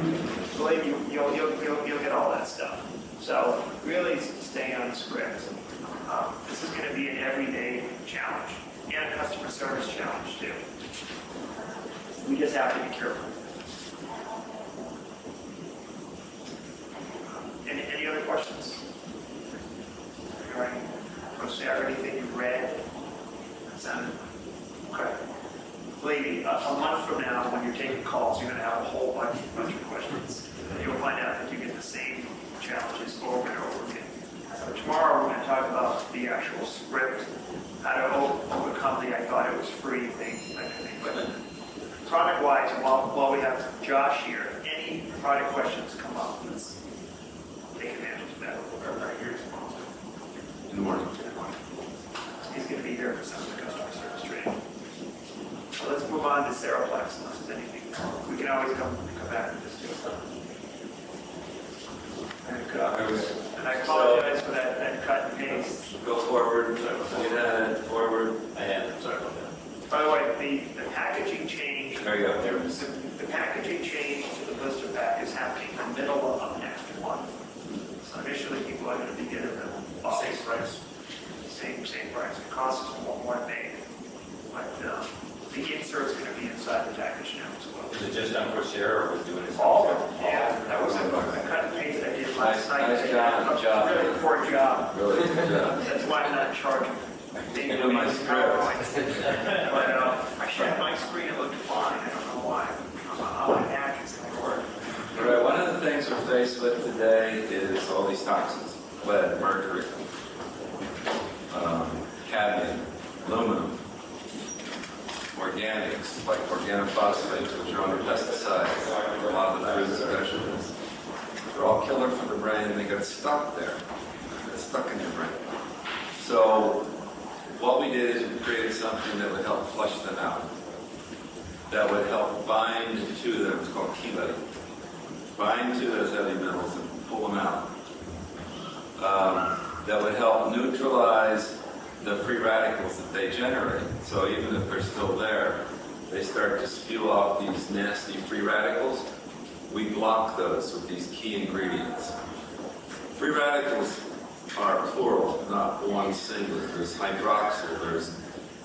S2: Believe you, you'll get all that stuff. So really stay on script. This is going to be an everyday challenge and a customer service challenge too. We just have to be careful. Any other questions? All right. Sarah, anything you read? That sounded okay. Lady, a month from now, when you're taking calls, you're going to have a whole bunch of questions. And you'll find out that you get the same challenges over and over again. So tomorrow, we're going to talk about the actual script, how to overcome the I thought it was free thing. But product-wise, while we have Josh here, any product questions come up, let's take advantage of that.
S1: in the morning.
S2: He's going to be here for some of the customer service training. So let's move on to Seraplex, unless there's anything. We can always come back and just do it. And I apologize for that cut and paste.
S1: Go forward. You had it forward.
S5: I am, sorry about that.
S2: By the way, the packaging change.
S1: There you go.
S2: The packaging change to the blister pack is happening in the middle of next month. So initially, people are going to be getting them off.
S5: Same price.
S2: Same price. It costs us more to make. But the insert's going to be inside the package now as well.
S10: Is it just on Coursera or we're doing it?
S2: All of it. Yeah, that was a cut and paste that I did last night.
S1: Nice job.
S2: Really poor job.
S1: Really good job.
S2: That's why I'm not in charge of
S1: Give me my script.
S2: But I shared my screen, it looked fine. I don't know why. On my Mac, it's going to work.
S1: All right, one of the things we're faced with today is all these toxins: lead, mercury, cadmium, aluminum, organics like organophosphates, which are under pesticides, a lot of the fruits and vegetables. They're all killer for the brain, and they get stuck there. They get stuck in your brain. So what we did is we created something that would help flush them out, that would help bind to them. It's called chelate. Bind to those heavy metals and pull them out. That would help neutralize the free radicals that they generate. So even if they're still there, they start to spew out these nasty free radicals. We block those with these key ingredients. Free radicals are plural, not one single. There's hydroxyl, there's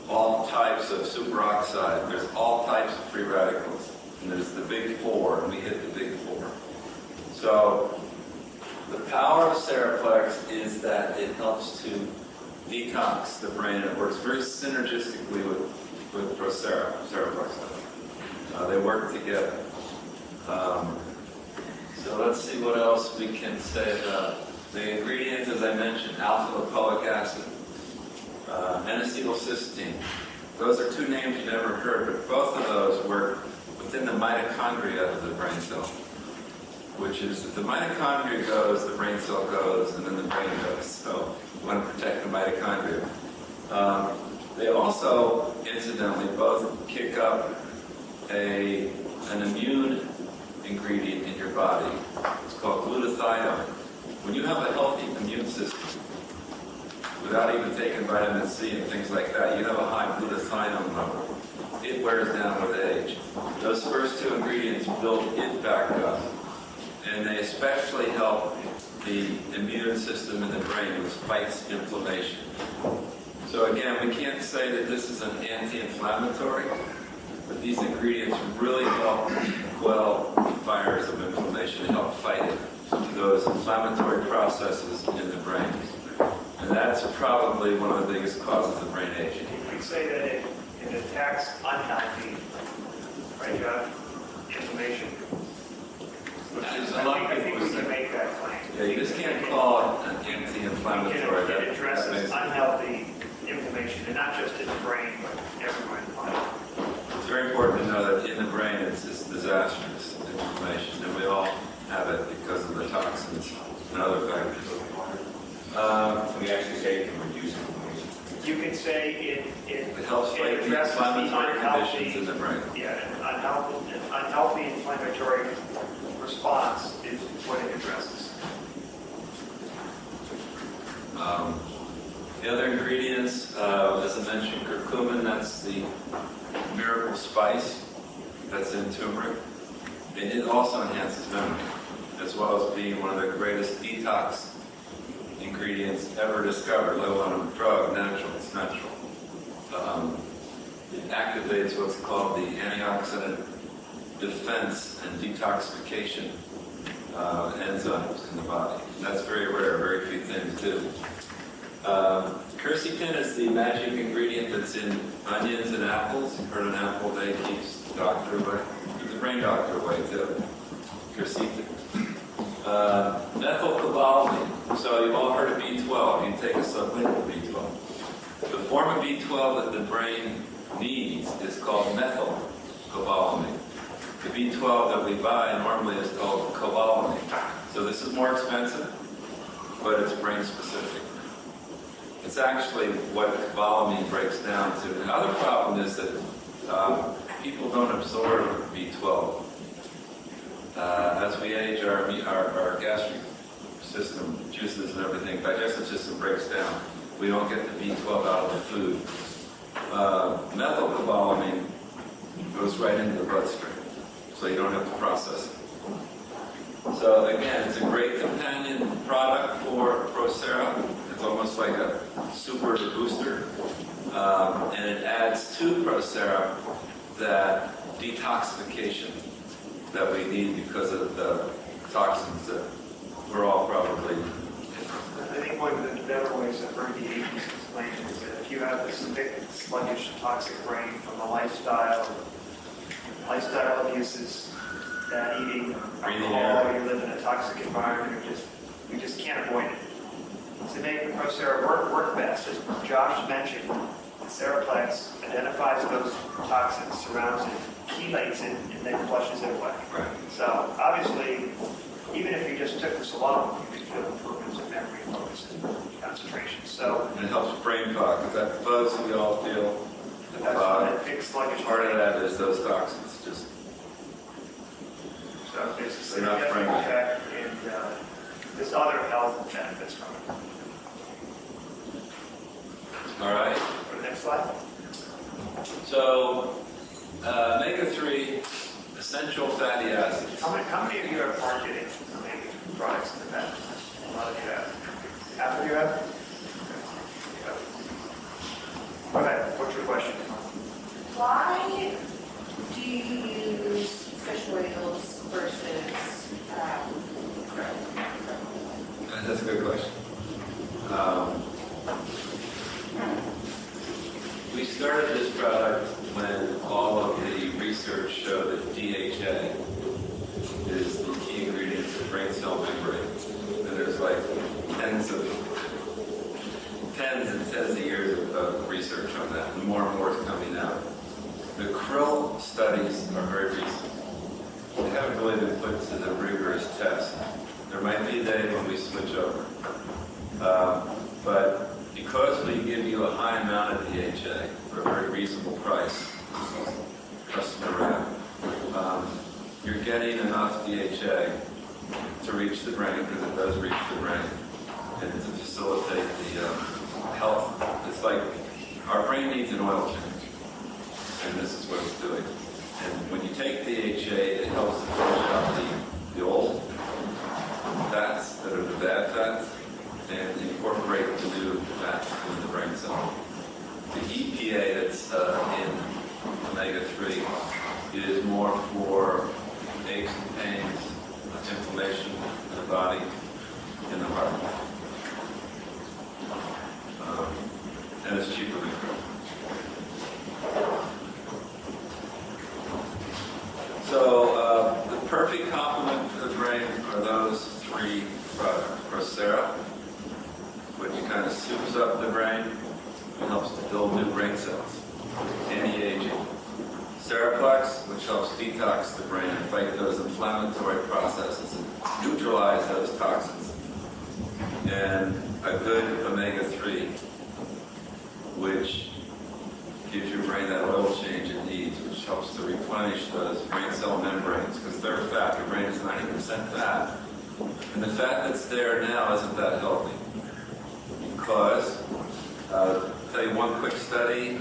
S1: all types of superoxide, there's all types of free radicals. And there's the big four, and we hit the big four. So the power of Seraplex is that it helps to detox the brain. It works very synergistically with Procera, Seraplex. They work together. So let's see what else we can say about the ingredients. As I mentioned, alpha-lipoic acid, N-acetylcysteine. Those are two names you never heard, but both of those work within the mitochondria of the brain cell, which is if the mitochondria goes, the brain cell goes, and then the brain goes. So we want to protect the mitochondria. They also, incidentally, both kick up an immune ingredient in your body. It's called glutathione. When you have a healthy immune system, without even taking vitamin C and things like that, you have a high glutathione level. It wears down with age. Those first two ingredients build it back up. And they especially help the immune system in the brain, which fights inflammation. So again, we can't say that this is an anti-inflammatory, but these ingredients really help quell fires of inflammation, help fight it, those inflammatory processes in the brain. And that's probably one of the biggest causes of brain aging.
S2: We say that it attacks unhealthy, right, John? Inflammation. I think we can make that claim.
S1: Yeah, you just can't call it an anti-inflammatory.
S2: It addresses unhealthy inflammation, and not just in the brain, but everywhere in the body.
S1: It's very important to know that in the brain it's disastrous inflammation, and we all have it because of the toxins and other factors.
S10: We actually say it can reduce inflammation.
S2: You can say
S1: It helps fight the
S2: addresses
S1: inflammatory
S2: unhealthy-
S1: conditions in the brain.
S2: Yeah, an unhealthy inflammatory response is what it addresses.
S1: The other ingredients, as I mentioned, curcumin, that's the miracle spice that's in turmeric. And it also enhances memory, as well as being one of the greatest detox ingredients ever discovered, let alone a drug, natural, it's natural. It activates what's called the antioxidant defense and detoxification enzymes in the body. And that's very rare, very few things do. Quercetin is the magic ingredient that's in onions and apples. You've heard an apple a day keeps the doctor away, keeps the brain doctor away too. Quercetin. Methylcobalamin. So you've all heard of B12. You take a supplement of B12. The form of B12 that the brain needs is called methylcobalamin. The B12 that we buy normally is called cobalamin. So this is more expensive, but it's brain specific. It's actually what cobalamin breaks down to. The other problem is that people don't absorb B12. As we age, our gastric system, juices and everything, digestive system breaks down. We don't get the B12 out of the food. Methylcobalamin goes right into the bloodstream, so you don't have to process it. So again, it's a great companion product for Procera. It's almost like a super booster, and it adds to Procera that detoxification that we need because of the toxins that we're all probably.
S2: I think one of the better ways that Bernie Atkins explained it is that if you have this thick, sluggish, toxic brain from a lifestyle abuses, bad eating, alcohol, or you live in a toxic environment, you just can't avoid it. To make the Procera work best, as Josh mentioned, Seraplex identifies those toxins, surrounds it, chelates it, and then flushes it away.
S1: Right.
S2: So obviously, even if you just took this alone, you could feel improvements in memory, focus, and concentration. So
S1: And it helps brain fog, because that fuzz we all feel.
S2: that's that big sluggish
S1: Part of
S2: brain.
S1: that is those toxins. Just
S2: So there's a
S1: They're not
S2: significant
S1: friendly.
S2: effect, and there's other health benefits from it.
S1: All right.
S2: For the next slide.
S1: So, omega-3 essential fatty acids.
S2: How many of you are marketing omega-3 products in the past? A lot of you have. Half of you have? Go ahead, what's your question?
S9: Why do you use fish oils versus
S1: That's a good question. We started this product when all of the research showed that DHA is the key ingredient of brain cell membrane. And there's like tens and tens of years of research on that, and more is coming out. The krill studies are very recent. They haven't really been put to the rigorous test. There might be a day when we switch over. But because we give you a high amount of DHA for a very reasonable price, customer rep, you're getting enough DHA to reach the brain, because it does reach the brain, and to facilitate the health. It's like our brain needs an oil change, and this is what it's doing. And when you take DHA, it helps to flush out the old fats that are the bad fats, and incorporate the new fats in the brain cell. The EPA that's in omega-3 is more for aches and pains, inflammation in the body, in the heart. And it's cheaper than krill. So the perfect complement for the brain are those three products. Procera, which kind of soups up the brain and helps to build new brain cells. Anti-aging. Seraplex, which helps detox the brain and fight those inflammatory processes and neutralize those toxins. And a good omega-3, which gives your brain that oil change it needs, which helps to replenish those brain cell membranes, because they're fat. Your brain is 90% fat. And the fat that's there now isn't that healthy. Because, I'll tell you one quick study.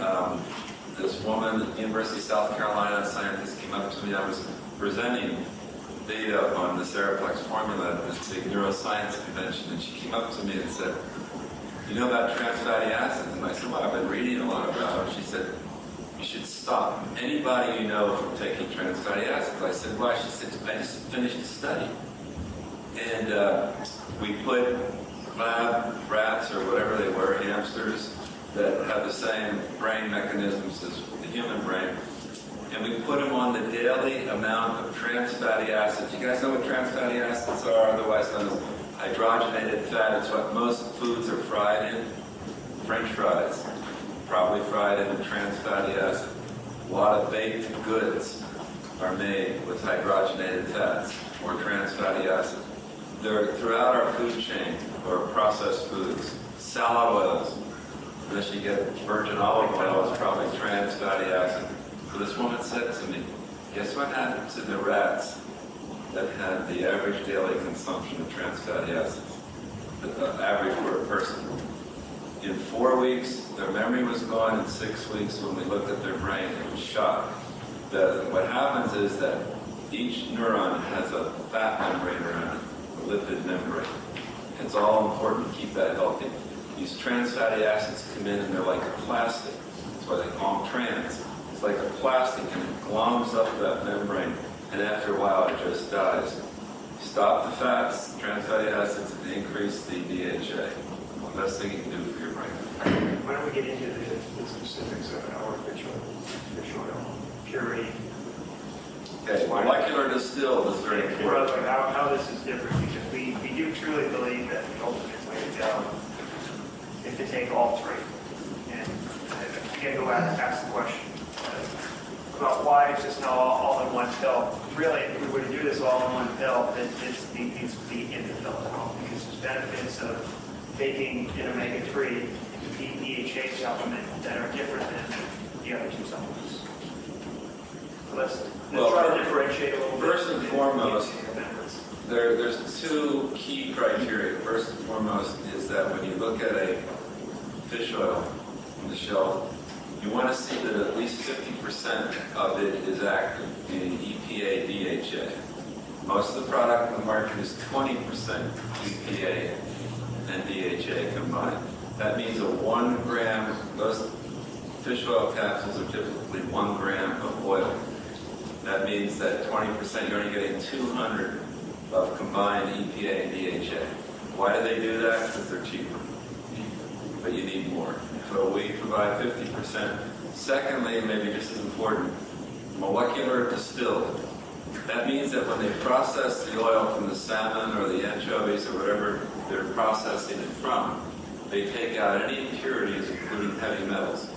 S1: This woman at the University of South Carolina, a scientist, came up to me. I was presenting data on the Seraplex formula at this big neuroscience convention, and she came up to me and said, "You know about trans fatty acids?" And I said, "Well, I've been reading a lot about them." She said, "You should stop anybody you know from taking trans fatty acids." I said, "Why?" She said, "I just finished a study. And we put lab rats or whatever they were, hamsters, that have the same brain mechanisms as the human brain. And we put them on the daily amount of trans fatty acids. You guys know what trans fatty acids are, otherwise known as hydrogenated fat. It's what most foods are fried in. French fries, probably fried in trans fatty acid. A lot of baked goods are made with hydrogenated fats or trans fatty acid. They're throughout our food chain, or processed foods. Salad oils, unless you get virgin olive oil, it's probably trans fatty acid. So this woman said to me, guess what happened to the rats that had the average daily consumption of trans fatty acids? The average for a person. In 4 weeks, their memory was gone. In 6 weeks, when we looked at their brain, it was shot. What happens is that each neuron has a fat membrane around it, a lipid membrane. It's all important to keep that healthy. These trans fatty acids come in and they're like a plastic. That's why they call them trans. It's like a plastic and it gloms up that membrane, and after a while it just dies. Stop the fats, trans fatty acids, and increase the DHA. The best thing you can do for your brain.
S2: Why don't we get into the specifics of our fish oil, purity?
S1: Okay, molecular distilled is very important.
S2: How this is different, because we do truly believe that the ultimate way to go is to take all three. And again, go out and ask the question about why it's just not all in one pill. Really, if we were to do this all in one pill, then it needs to be in the pill at all, because there's benefits of taking an omega-3 DHA supplement that are different than the other two supplements. So let's try to differentiate a little bit.
S1: First and foremost, there's two key criteria. First and foremost is that when you look at a fish oil, the shelf, you want to see that at least 50% of it is active, meaning EPA, DHA. Most of the product in the market is 20% EPA and DHA combined. That means a 1 gram, those fish oil capsules are typically 1 gram of oil. That means that 20%, you're only getting 200 of combined EPA and DHA. Why do they do that? Because they're cheaper. But you need more. So we provide 50%. Secondly, and maybe just as important, molecular distilled. That means that when they process the oil from the salmon or the anchovies or whatever they're processing it from, they take out any impurities, including heavy metals.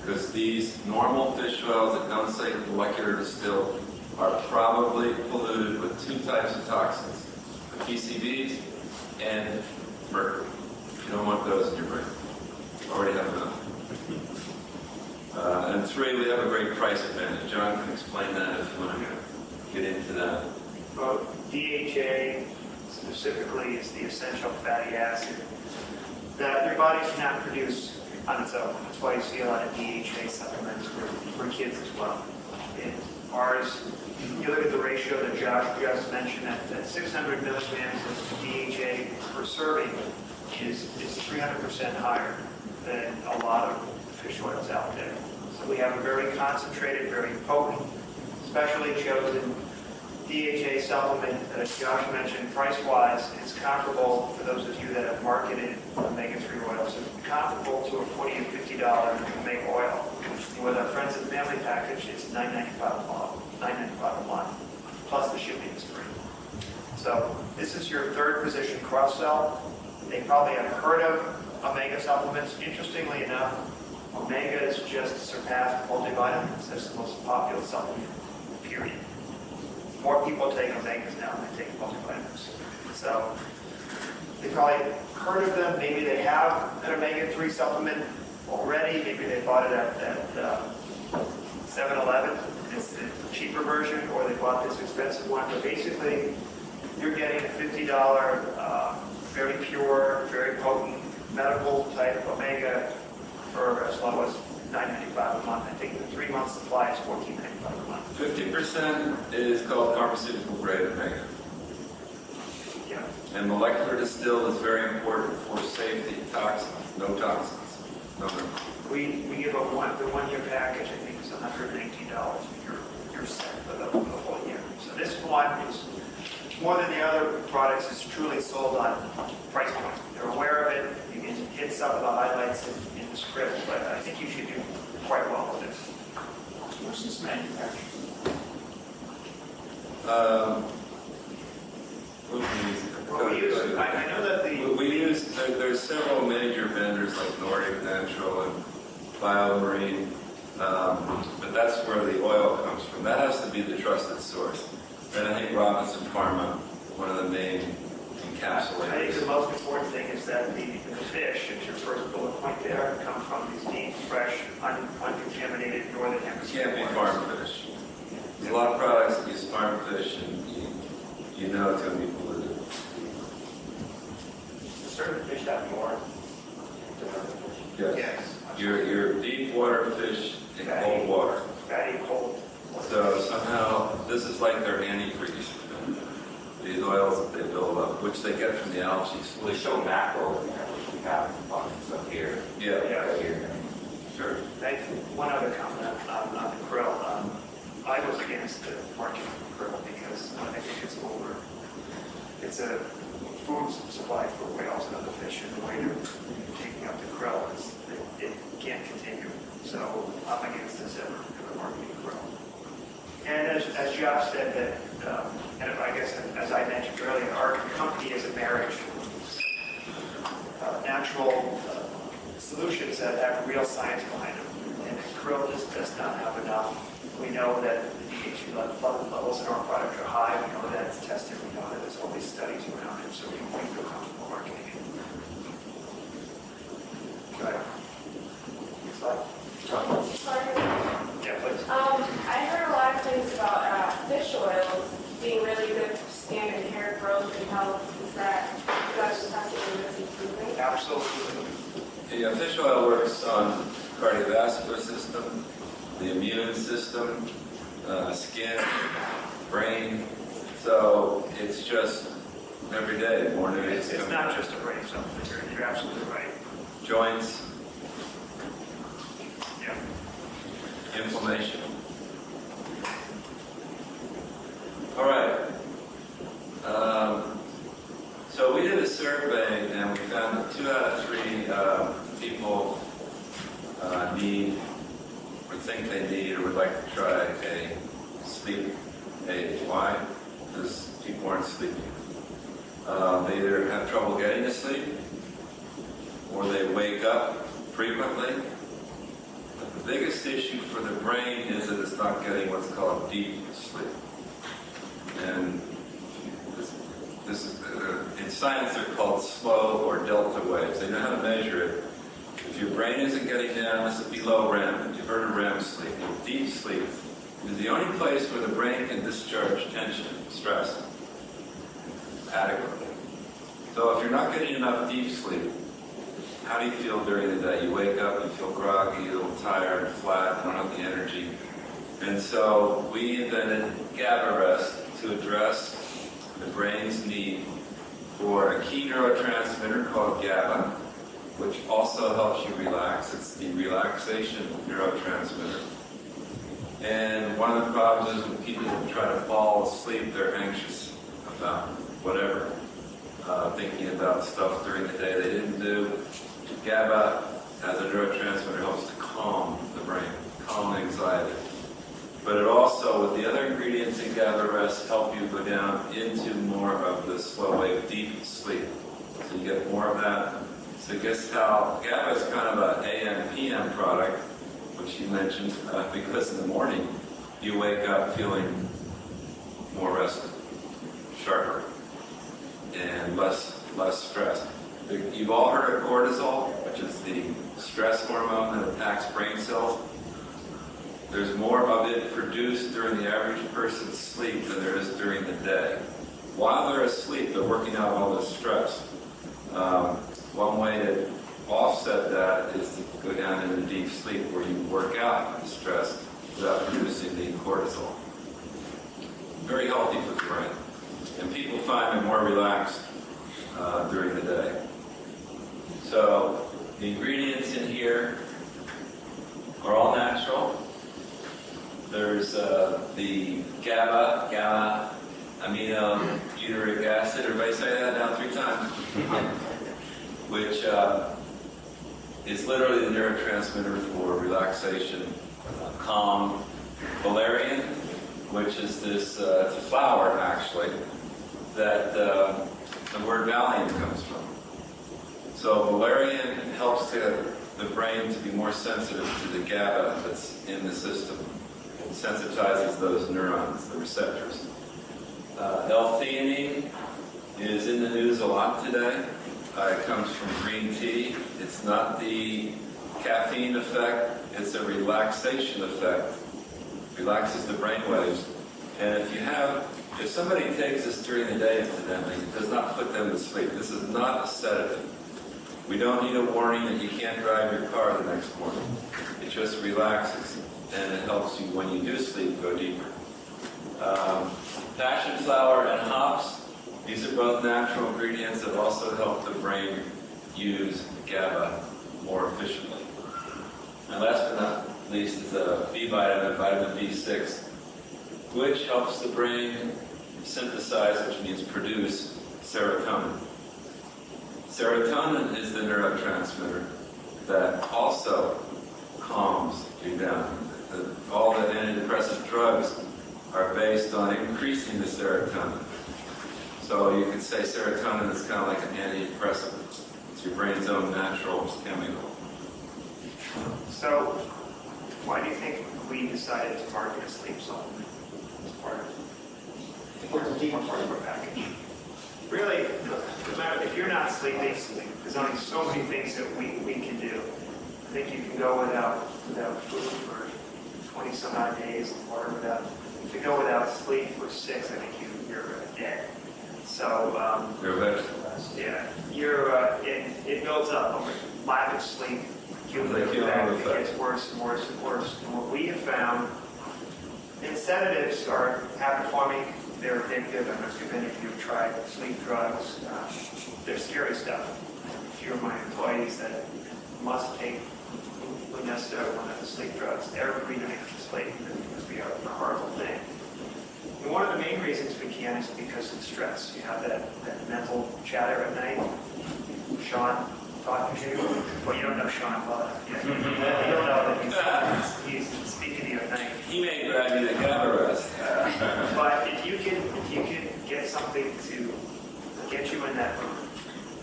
S1: Because these normal fish oils that don't say molecular distilled are probably polluted with 2 types of toxins, the PCBs and mercury. You don't want those in your brain. You already have enough. And 3, we have a great price advantage. John can explain that if you want to get into that.
S2: Well, DHA specifically is the essential fatty acid that your body cannot produce on its own. That's why you see a lot of DHA supplements for kids as well. And ours, you look at the ratio that Josh just mentioned, that 600 milligrams of DHA per serving is 300% higher than a lot of fish oils out there. So we have a very concentrated, very potent, specially chosen DHA supplement that, as Josh mentioned, price-wise, is comparable, for those of you that have marketed omega-3 oils, it's comparable to a $40 and $50 omega oil. And with our Friends and Family package, it's $9.95 a month, plus the shipping is free. So this is your third position cross-sell. They probably have heard of omega supplements. Interestingly enough, omega has just surpassed multivitamins as the most popular supplement, period. More people take omegas now than they take multivitamins. So they probably heard of them. Maybe they have an omega-3 supplement already. Maybe they bought it at 7-Eleven. It's the cheaper version, or they bought this expensive one. But basically, you're getting a $50, very pure, very potent, medical type omega for as low as $9.95 a month. I think the 3-month supply is $14.95 a month.
S1: 50% is called pharmaceutical grade omega.
S2: Yeah.
S1: And molecular distilled is very important for safety, toxins, no toxins. No.
S2: We give the 1 year package, I think, is $118. You're set for the whole year. So this one is more than the other products. Is truly sold on price point. They're aware of it. You can hit some of the highlights in the script, but I think you should do quite well with this.
S3: What's this manufactured?
S2: I know that
S1: there's several major vendors like Nordic Natural and BioMarine, but that's where the oil comes from. That has to be the trusted source. And I think Robinson Pharma, one of the main encapsulators.
S2: I think the most important thing is that the fish, it's your first bullet point there, come from these deep, fresh, uncontaminated northern hemisphere.
S1: Can't be farm fish. There's a lot of products that use farm fish, and you know it's going to be polluted.
S5: Certain fish have more.
S1: Yes. Your deep water fish in cold water.
S2: Fatty, cold.
S1: So somehow this is like their antifreeze. These oils that they build up, which they get from the algae.
S10: Well, they show macro in there, which we have up here.
S1: Yeah.
S10: Right here.
S1: Sure.
S2: One other comment on the krill. I was against the marketing of krill because I think it's over. It's a food supply for whales and other fish, and the way they're taking up the krill, it can't continue. So I'm against this ever marketing krill. And as Josh said, that, and I guess as I mentioned earlier, our company is a marriage. Natural solutions that have real science behind them. And krill just does not have enough. We know that the DHA levels in our product are high. We know that it's tested. We know that there's all these studies around it. So we feel comfortable marketing it. Go ahead. Next slide. Yeah, please.
S6: I heard a lot of things about fish oils being really good for skin and hair growth and health. Is that just something that's improving?
S2: Absolutely.
S1: Yeah, fish oil works on cardiovascular system, the immune system, skin, brain. So it's just every day, more new.
S2: It's not just a brain supplement, you're absolutely right.
S1: Joints,
S2: Yeah.
S1: inflammation. All right. So we did a survey and we found that 2 out of 3 people need or think they need or would like to try a sleep aid. Why? Because people aren't sleeping. They either have trouble getting to sleep or they wake up frequently. But the biggest issue for the brain is that it's not getting what's called deep sleep. And this is, in science they're called slow or delta waves. They know how to measure it. If your brain isn't getting down, this is below REM. You've heard of REM sleep. Deep sleep is the only place where the brain can discharge tension, stress, adequately. So if you're not getting enough deep sleep, how do you feel during the day? You wake up, you feel groggy, a little tired, flat, don't have the energy. And so we invented GABA rest to address the brain's need for a key neurotransmitter called GABA, which also helps you relax. It's the relaxation neurotransmitter. And one of the problems is when people try to fall asleep, they're anxious about whatever, thinking about stuff during the day they didn't do. GABA, as a neurotransmitter, helps to calm the brain, calm anxiety. But it also, with the other ingredients in GABA rest, help you go down into more of the slow wave deep sleep. So you get more of that. So guess how GABA is kind of an AM/PM product, which you mentioned, because in the morning you wake up feeling more rested, sharper, and less stressed. You've all heard of cortisol, which is the stress hormone that attacks brain cells. There's more of it produced during the average person's sleep than there is during the day. While they're asleep, they're working out all this stress. One way to offset that is to go down into deep sleep where you work out the stress without producing the cortisol. Very healthy for the brain. And people find them more relaxed during the day. So the ingredients in here are all natural. There's the GABA amino butyric acid. Everybody say that now 3 times. Which is literally the neurotransmitter for relaxation, calm. Valerian, which is this, it's a flower actually, that the word Valiant comes from. So valerian helps the brain to be more sensitive to the GABA that's in the system. It sensitizes those neurons, the receptors. L-theanine is in the news a lot today. It comes from green tea. It's not the caffeine effect, it's a relaxation effect. Relaxes the brain waves. And if somebody takes this during the day incidentally, it does not put them to sleep. This is not a sedative. We don't need a warning that you can't drive your car the next morning. It just relaxes, and it helps you, when you do sleep, go deeper. Passion flower and hops, these are both natural ingredients that also help the brain use GABA more efficiently. And last but not least is a B vitamin, vitamin B6, which helps the brain synthesize, which means produce, serotonin. Serotonin is the neurotransmitter that also calms you down. All the antidepressant drugs are based on increasing the serotonin. So you could say serotonin is kind of like an antidepressant. It's your brain's own natural chemical.
S2: So, why do you think we decided to market a sleep supplement as part of our package? Really, no matter if you're not sleeping, there's only so many things that we can do. I think you can go without food for 20 some odd days, or if you go without sleep for 6, I think you're dead. So
S1: You're a vegetable.
S2: yeah, it builds up over lack of sleep cumulative effect, it gets worse and worse and worse. And what we have found, and sedatives are habit-forming, they're addictive. I'm not sure if any of you have tried sleep drugs. They're scary stuff. A few of my employees that must take Lunesta, one of the sleep drugs, every night to sleep. It must be a horrible thing. And one of the main reasons we can is because of stress. You have that mental chatter at night. Sean talking to you. Well, you don't know Sean well enough yet. You don't know that he's speaking to you at night.
S1: He may grab you to Gabarest.
S2: But if you can get something to get you in that mood,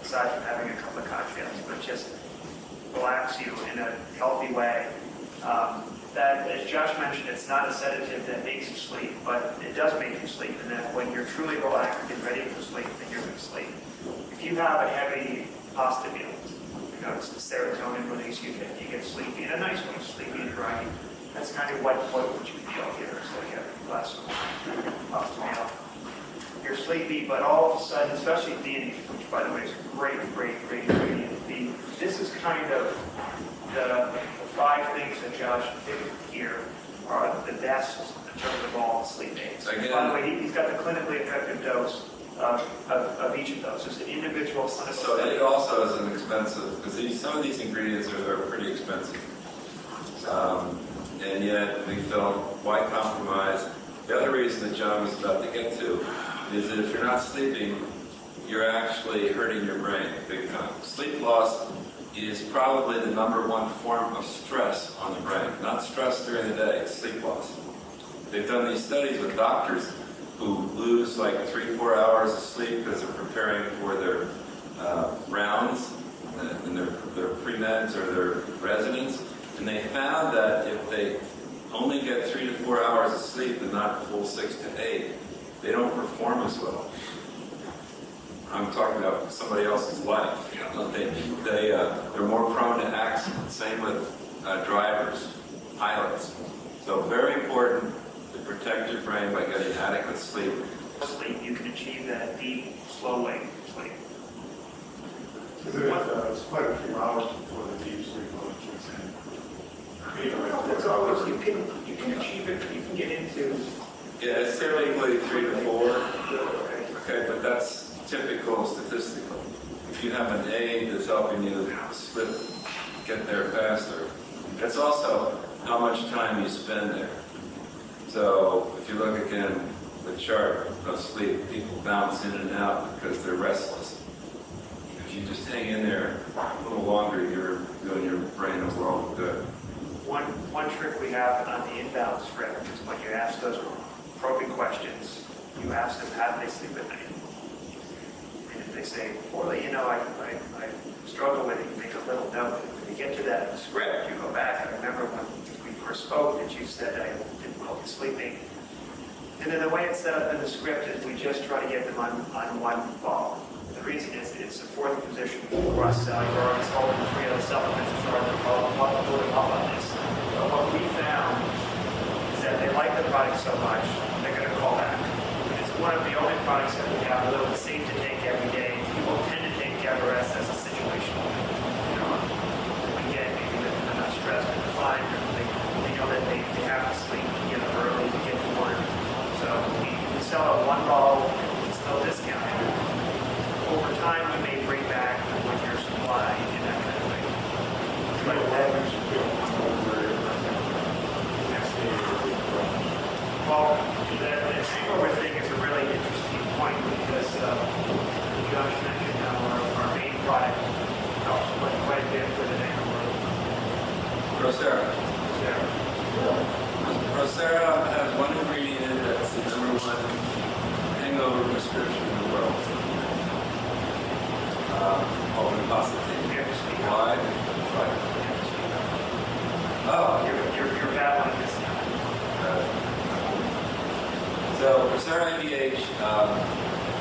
S2: aside from having a couple of cocktails, but just relax you in a healthy way. That, as Josh mentioned, it's not a sedative that makes you sleep, but it does make you sleep, and that when you're truly relaxed and ready for sleep, then you're going to sleep. If you have a heavy pasta meal, you know, it's the serotonin release, you get sleepy, in a nice way, sleepy and groggy. That's kind of what you feel here. It's like a glass of pasta meal. You're sleepy, but all of a sudden, especially theanine, which by the way is a great ingredient. This is kind of the 5 things that Josh picked here are the best in terms of all sleep aids.
S1: Again,
S2: by the way, he's got the clinically effective dose of each of those. It's an individual clinical
S1: So
S2: study.
S1: it also is an expensive, because some of these ingredients are pretty expensive. And yet we felt why compromise. The other reason that John was about to get to is that if you're not sleeping, you're actually hurting your brain big time. Sleep loss is probably the #1 form of stress on the brain. Not stress during the day, it's sleep loss. They've done these studies with doctors who lose like 3-4 hours of sleep because they're preparing for their rounds and their pre-meds or their residence. And they found that if they only get 3 to 4 hours of sleep and not full 6 to 8, they don't perform as well. I'm talking about somebody else's life. You know, they're more prone to accidents. Same with drivers, pilots. So very important to protect your brain by getting adequate sleep.
S2: Sleep, you can achieve that deep, slow wake sleep.
S3: It's quite a few hours before the deep sleep really kicks in.
S2: It's always, you can achieve it, you can get into.
S1: Yeah, it's typically 3 to 4. Okay, but that's typical statistical. If you have an aid that's helping you get there faster, that's also how much time you spend there. So if you look again, the chart of sleep, people bounce in and out because they're restless. If you just hang in there a little longer, you're doing your brain a world of good.
S2: One trick we have on the inbound script is when you ask those probing questions, you ask them how do they sleep at night. And if they say, poorly, you know, I struggle with it, you make a little note. When you get to that script, you go back. I remember when we first spoke that you said I had difficulty sleeping. And then the way it's set up in the script is we just try to get them on one ball. The reason is it's the 4th position across cellular, it's all the 3 other supplements as far as they're building up on this. But what we found is that they like the product so much, they're going to call back. It's one of the only products that we have, although it's safe to take every day. People tend to take Gabarest as a situational. You know, again, maybe they're not stressed and fine, they know that they have to sleep, get up early to get to work. So we sell a 1 bottle, it's still discounted. Over time, we may bring back with your supply and that kind of thing.
S3: But what makes you feel over next day?
S2: Well, the hangover thing is a really interesting point because Josh mentioned how our main product helps quite a bit with the hangover.
S1: Procera. Procera has one ingredient in it that's the #1 hangover prescription in the world. Called Nipacetine. Why? Right. Oh,
S2: You're battling this now.
S1: So Procera ABH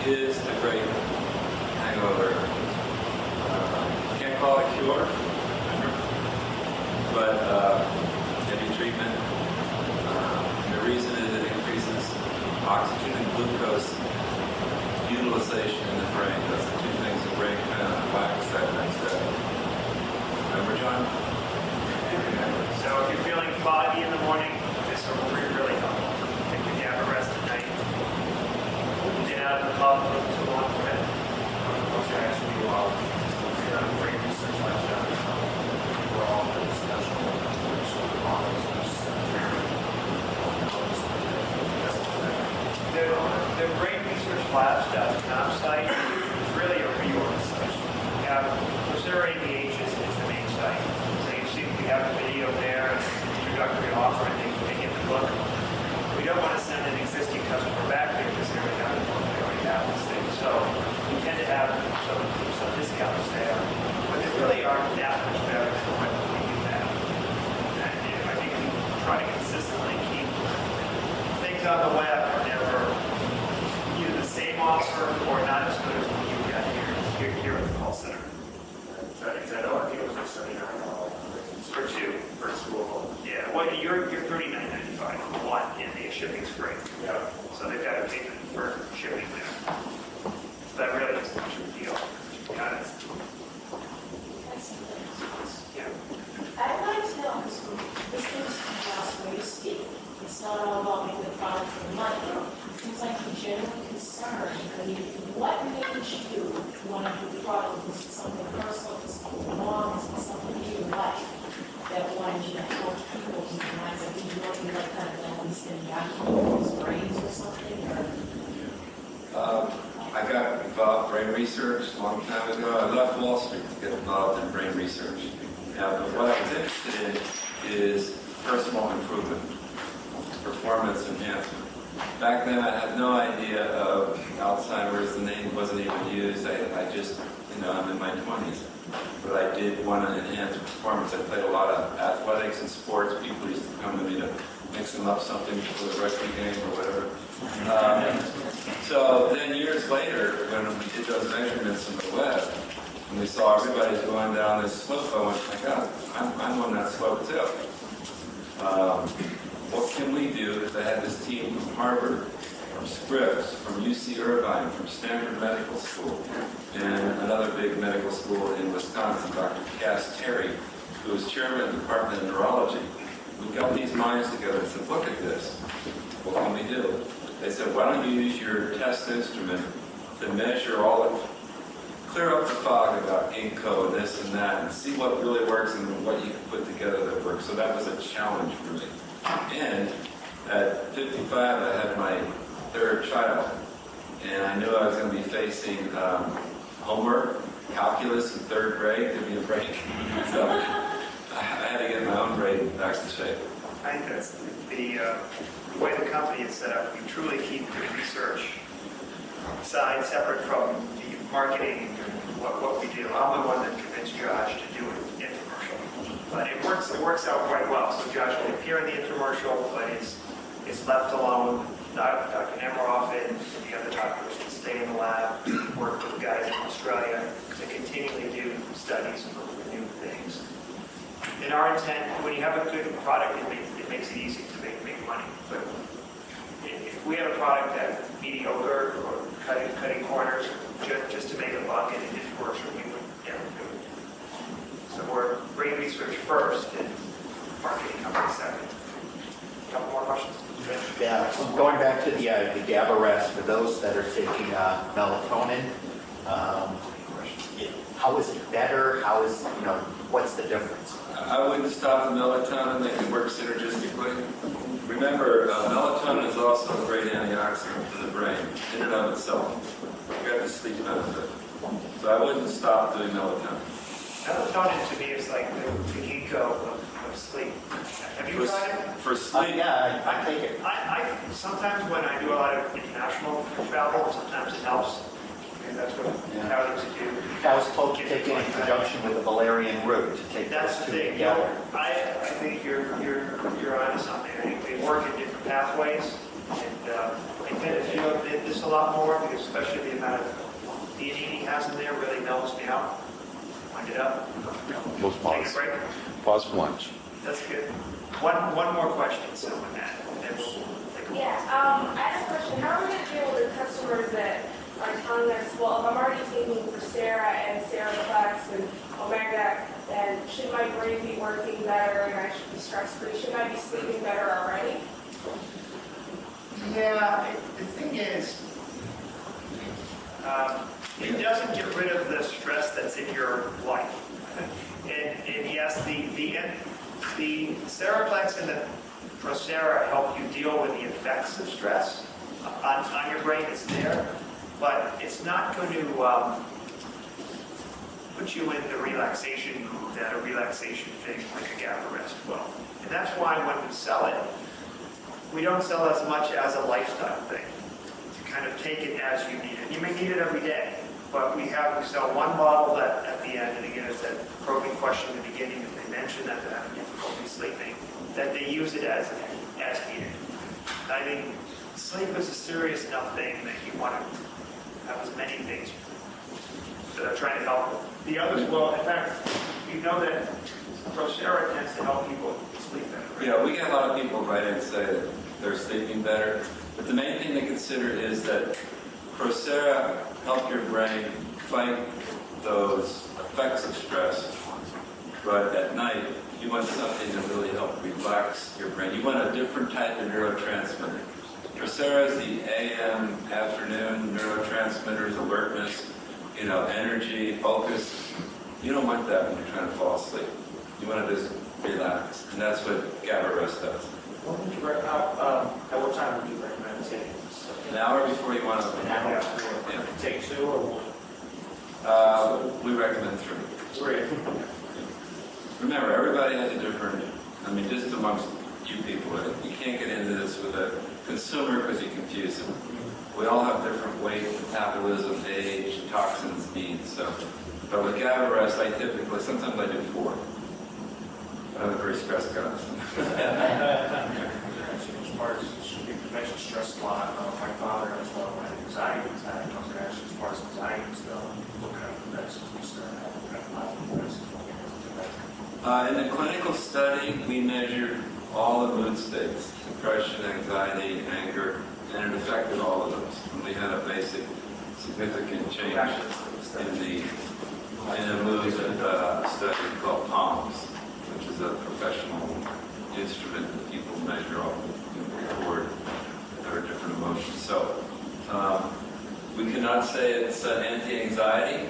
S1: is a great hangover. Can't call it a cure, but heavy treatment. The reason is it increases oxygen and glucose utilization in the brain. That's the 2 things the brain kind of lacks that next day. Remember, John?
S2: the Brain Research Labs.com site is really a reorg site. We have Coursera ABH is the main site. So you see we have a video there, and it's an introductory offer, and they get the book. We don't want to send an existing customer back there because they already have the book, they already have this thing. So we tend to have some discounts there, but they really aren't that much better than what we do have. And I think we try to consistently keep things on the web are never either the same offer or not as good as what you get here at the call center.
S5: Is that all? I think it was like $79
S2: For two.
S5: for school.
S2: Yeah, well, you're $39.95 for one, and the shipping's free.
S5: Yeah.
S2: So they've got to pay for shipping there. So that really is much of a deal, to be honest. Yeah.
S8: I'd like to know, because this is just where you speak, it's not all about making the product for the money. It seems like a genuine concern. I mean, what made you want to do the product? Was it something personal, was it wrong, was it something in your life that wanted you to help people in their lives? Like, did you want to be like kind of like these people's brains or something? Or?
S1: I got involved in brain research a long time ago. I left Wall Street to get involved in brain research. Now, what I was interested in is personal improvement, performance enhancement. Back then, I had no idea of Alzheimer's. The name wasn't even used. I just, I'm in my 20s. But I did want to enhance performance. I played a lot of athletics and sports. People used to come to me to mix them up something for the rugby game or whatever. So then years later, when we did those measurements on the web, and we saw everybody's going down this slope, I went, my God, I'm on that slope too. What can we do? I had this team from Harvard, from Scripps, from UC Irvine, from Stanford Medical School, and another big medical school in Wisconsin, Dr. Cass Terry, who was chairman of the Department of Neurology. We got these minds together and said, look at this. What can we do? They said, why don't you use your test instrument to measure clear up the fog about ginkgo and this and that, and see what really works and what you can put together that works. So that was a challenge for me. And at 55, I had my third child, and I knew I was going to be facing homework, calculus in third grade. Give me a break. So I had to get my own brain back to shape.
S2: I think that's the way the company is set up. We truly keep the research side separate from the marketing and what we do. I'm the one that convinced Josh to do an infomercial. But it works out quite well. So Josh will appear in the infomercial, but it's left alone. Dr. Nemiroff and the other doctors can stay in the lab, work with guys in Australia to continually do studies and look for new things. In our intent, when you have a good product, it makes it easy to make money. But if we have a product that's mediocre or cutting corners just to make a buck and it didn't work, we would never do it. So we're brain research first and marketing company second. A couple more questions?
S4: Yeah, so going back to the GABA rest, for those that are taking melatonin, how is it better? How is, what's the difference?
S1: I wouldn't stop the melatonin. They can work synergistically. Remember, melatonin is also a great antioxidant for the brain in and of itself. You got the sleep benefit. So I wouldn't stop doing melatonin.
S2: Melatonin to me is like the ginkgo of sleep. Have you tried it?
S1: For sleep?
S4: Yeah, I take it.
S2: I sometimes when I do a lot of international travel, sometimes it helps. And that's what cows do.
S4: I was told to take it in conjunction with the valerian root to take
S2: That's
S4: those
S2: the
S4: two
S2: thing.
S4: together.
S2: I think you're onto something. I think they work in different pathways, and I tend to feel this a lot more because especially the amount of DNA he has in there really mellows me out. Wind it up.
S11: We'll
S2: Take
S11: pause.
S2: a break.
S11: Pause for lunch.
S2: That's good. One more question, so on that, and then we'll take a
S6: Yeah, I have a question. How are we going to deal with the customers that are telling us, well, if I'm already taking Coursera and Seraplex and Omega, then should my brain be working better and I should be stress-free? Should I be sleeping better already?
S2: Yeah, the thing is, it doesn't get rid of the stress that's in your life. And yes, the Seraplex and the Procera help you deal with the effects of stress, on your brain. It's there, but it's not going to put you in the relaxation mood that a relaxation thing like a GABA rest will. And that's why when we sell it, we don't sell as much as a lifestyle thing. To kind of take it as you need it. You may need it every day, but we sell one bottle that at the end, and again, it's that probing question in the beginning, if they mention that they're having difficulty sleeping, that they use it as needed. I mean, sleep is a serious enough thing that you want to have as many things that are trying to help. The others will, in fact, you know that Procera tends to help people sleep better. Right?
S1: Yeah, we get a lot of people write in and say that they're sleeping better. But the main thing to consider is that Procera helps your brain fight those effects of stress. But at night, you want something to really help relax your brain. You want a different type of neurotransmitter. Procera is the AM, afternoon neurotransmitters, alertness, energy, focus. You don't want that when you're trying to fall asleep. You want to just relax, and that's what GABA rest does.
S5: At what time would you recommend taking this?
S1: An hour before you want to.
S5: An hour before.
S1: Yeah.
S5: Take 2 or 1?
S1: We recommend 3.
S5: 3.
S1: Remember, everybody has a different. Just amongst you people, you can't get into this with a consumer because you confuse them. We all have different weight, metabolism, age, toxins, needs. So, but with GABA rest, sometimes I do 4. I'm a very stressed guy.
S5: As far as you mentioned stress a lot, my father as well, when anxiety was diagnosed, and actually as far as anxiety was looking at the medicines we started having
S1: in the clinical study, we measured all the mood states, depression, anxiety, anger, and it affected all of those. And we had a basic, significant change in a mood study called PALMS, which is a professional instrument that people measure all and record their different emotions. So we cannot say it's anti-anxiety,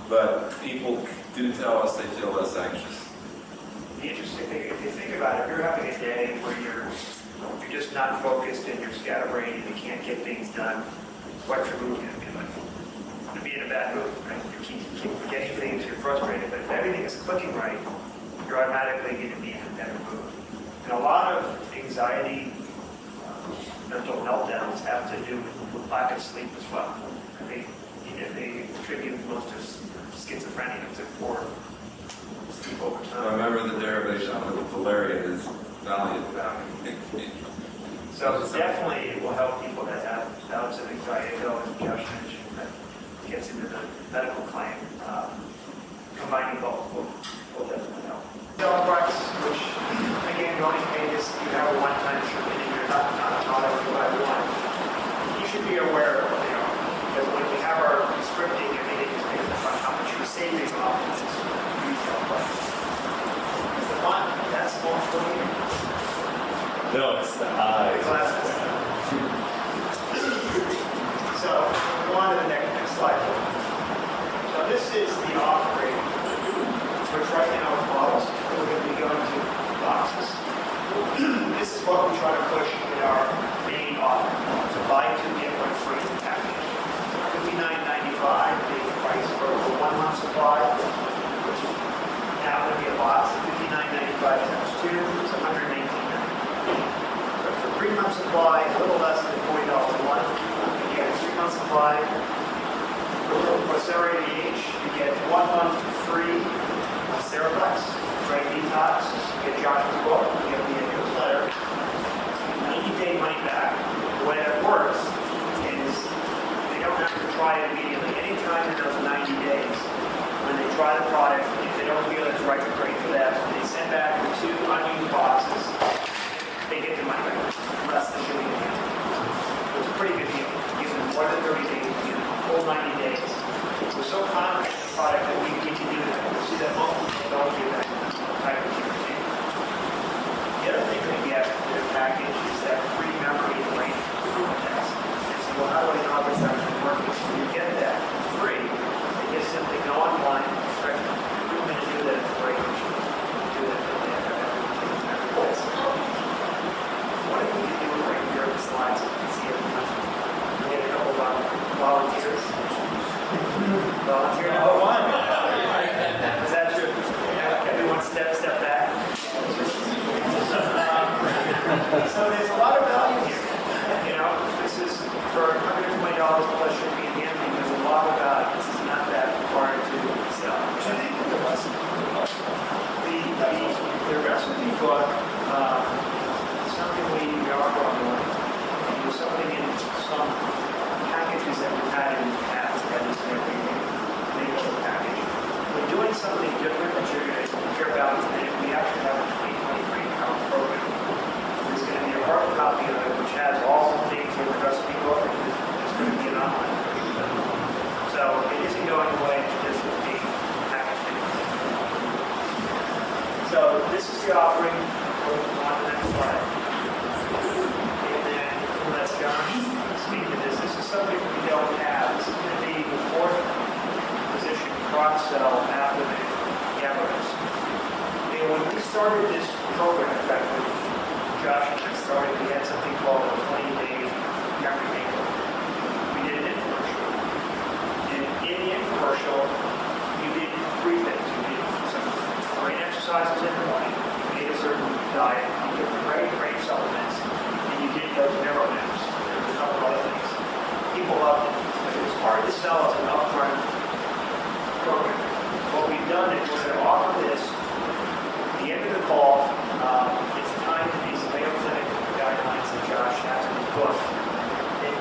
S1: but people do tell us they feel less anxious.
S2: The interesting thing, if you think about it, if you're having a day where you're just not focused and you're scatterbrained and you can't get things done, what's your mood going to be like? You're going to be in a bad mood, right? You keep forgetting things, you're frustrated, but if everything is clicking right, you're automatically going to be in a better mood. And a lot of anxiety, mental meltdowns have to do with lack of sleep as well. They attribute most of schizophrenia to poor sleep over
S1: I
S2: time.
S1: remember the derivation of the Valerian is valiant.
S2: So definitely it will help people that have bouts of anxiety, though, as Josh mentioned, that gets into the medical claim. Combining both will definitely help. Celebrex, which again, you only pay this, you have a one-time shipment and you're not every one. You should be aware of, that when we have our scripting, everything is based on how much you're saving off of this retail price. Is the font that small for you?
S5: No, it's the eyes.
S2: Glasses. So, go on to the next slide. So this is the offering, which right now is bottles. We're going to be going to boxes. This is what we try to push in our main offering. To buy 2, get 1 free package. $59.95 the price for a 1-month supply, which is now going to be a box of $59.95 times 2, it's $118.95. But for 3-month supply, a little less than $40 a month. You get a 3-month supply. For Procera ADH, you get 1 month free of Ceraplex, Brain Detox, you get Josh's book, you get the newsletter, 90-day money back. The way that works is they don't have to try it immediately. Anytime in those 90 days, when they try the product, if they don't feel it's right, great for them, they send back the 2 unused boxes. They get the money back, less than $1 million. It's a pretty good deal. Give them more than 30 days, give them a full 90 days. We're so confident in the product that we can do that. We'll see that most people don't do that type of routine. The other thing they get in the package is that free memory and brain improvement test. And so, well, how do I know if it's actually working? So you get that for free. They just simply go online, start improvement and do that brain. Do that. What if we could do it right here in the slides? You can see it started this program, in fact, with Josh and I started, we had something called a 20-day memory makeover. We did an infomercial. And in the infomercial, you did three things. You did some brain exercises in the morning, you ate a certain diet, you took brain supplements, and you did those neuro naps. There was a couple other things. People loved it. But it was hard to sell as an upfront program. What we've done is we're going to offer this at the end of the call. It's tied to these Mayo Clinic guidelines that Josh has in his book. It's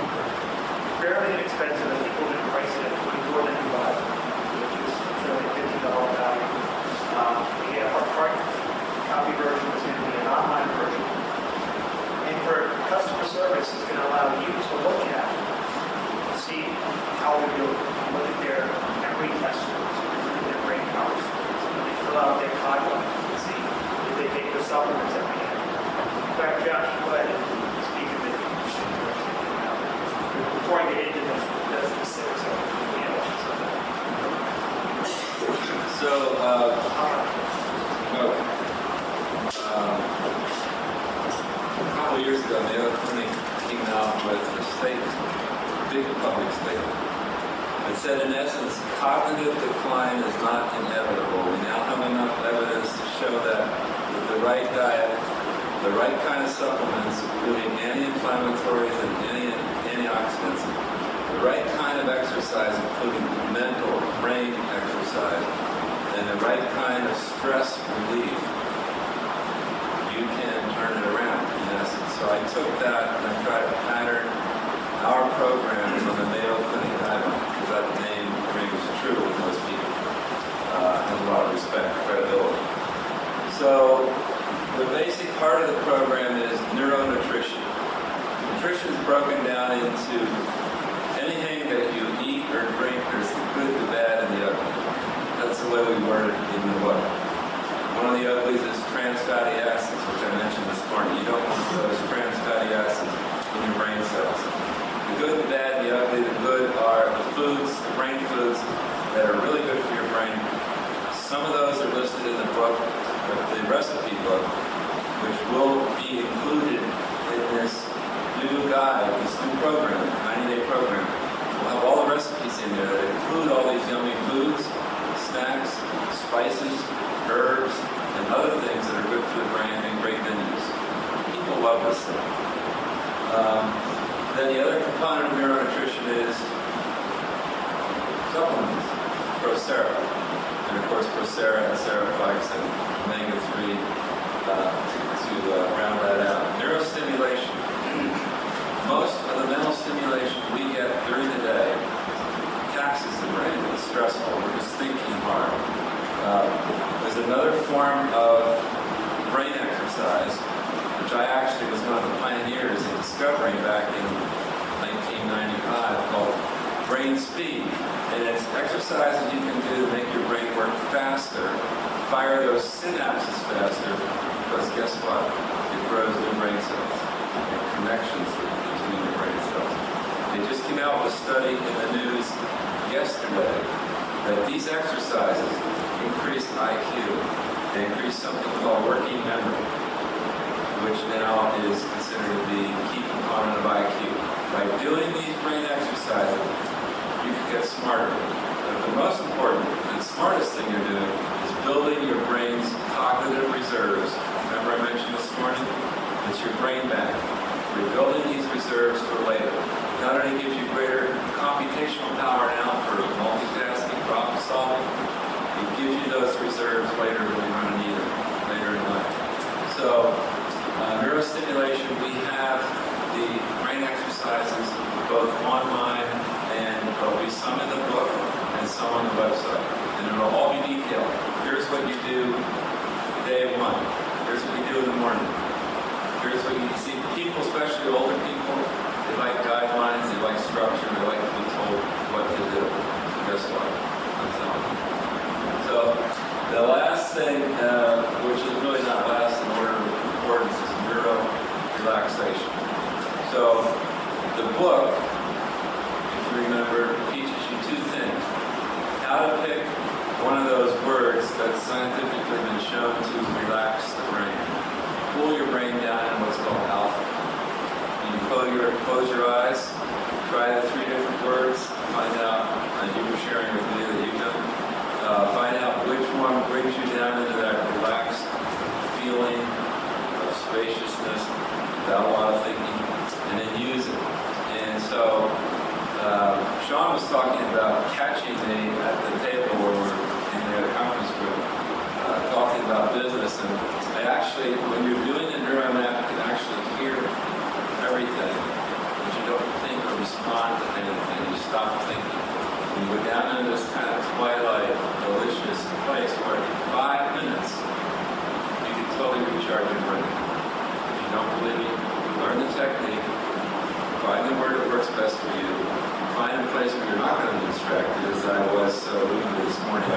S2: fairly inexpensive. I think we're going to price it at $24.95, which is really $50 value. You get a hard copy version, is going to be an online version. And for customer service, it's going to allow you to look at and see how they're doing. Look at their memory test scores, look at their brain power scores, and they fill out their guidelines and see if they take the supplements every day. In fact, Josh, go ahead and speak of it. Before I get into the specifics of the analysis of that.
S1: So, a couple of years ago, Mayo Clinic came out with a statement, a big public statement. It said, in essence, cognitive decline is not inevitable. We now have enough evidence to show that with the right diet, the right kind of supplements, including anti-inflammatories and antioxidants, the right kind of exercise, including mental, brain exercise, and the right kind of stress relief, you can turn it around, in essence. So I took that and I tried to pattern our programs on the Mayo Clinic guidelines, because that name rings true with most people. Has a lot of respect, credibility. So the basic part of the program is neuronutrition. Nutrition is broken down into anything that you eat or drink. There's the good, the bad, and the ugly. That's the way we word it in the book. One of the uglies is trans fatty acids, which I mentioned this morning. You don't want those trans fatty acids in your brain cells. The good, the bad, the ugly. The good are the foods, the brain foods that are really good for your brain. Some of those are listed in the book, the recipe book, which will be included in this new guide, this new program, 90-day program. We'll have all the recipes in there that include all these yummy foods, snacks, spices, herbs, and other things that are good for the brain and great venues. People love this stuff. Then the other component of neuronutrition is supplements, Procera. And of course, Procera and Seraplex and omega-3 to round that out. Neurostimulation. Most of the mental stimulation we get during the day taxes the brain. It's stressful. We're just thinking hard. There's another form of brain exercise, which I actually was one of the pioneers in discovering back in 1995, called brain speed. And it's exercises you can do to make your brain work faster, fire those synapses faster, because guess what? It grows new brain cells and connections between the brain cells. They just came out with a study in the news yesterday that these exercises increase IQ. They increase something called working memory, which now is considered to be a key component of IQ. By doing these brain exercises, you can get smarter. But the most important, the smartest thing you're doing is building your brain's cognitive reserves. Remember I mentioned this morning? It's your brain bank. You're building these reserves for later. Not only gives you greater computational power now for multitasking, problem solving, it gives you those reserves later when you're going to need them later in life. So, neurostimulation, we have the brain exercises both online, and there'll be some in the book and some on the website. And it'll all be detailed. Here's what you do day one. Here's what you do in the morning. Here's what you see. People, especially older people, they like guidelines, they like structure, they like to be told what to do. So guess what? I'm telling you. So the last thing, which is really not last in order of importance, is neuro relaxation. So the book, if you remember, teaches you two things. How to pick one of of those words that's scientifically been shown to relax the brain. Cool your brain down in what's called alpha. You can close your eyes, try the 3 different words, find out, as you were sharing with me that you've done, find out which one brings you down into that relaxed feeling of spaciousness without a lot of thinking, and then use it. And so, Sean was talking about catching me at the table where we're in the conference room, talking about business. And I actually, when you're doing a neuro nap, you can actually hear everything, but you don't think or respond to anything. You stop thinking. And you go down into this kind of twilight, delicious place where in 5 minutes, you can totally recharge your brain. If you don't believe me, learn the technique, find the word that works best for you, find a place where you're not going to be distracted, as I was so rudely this morning.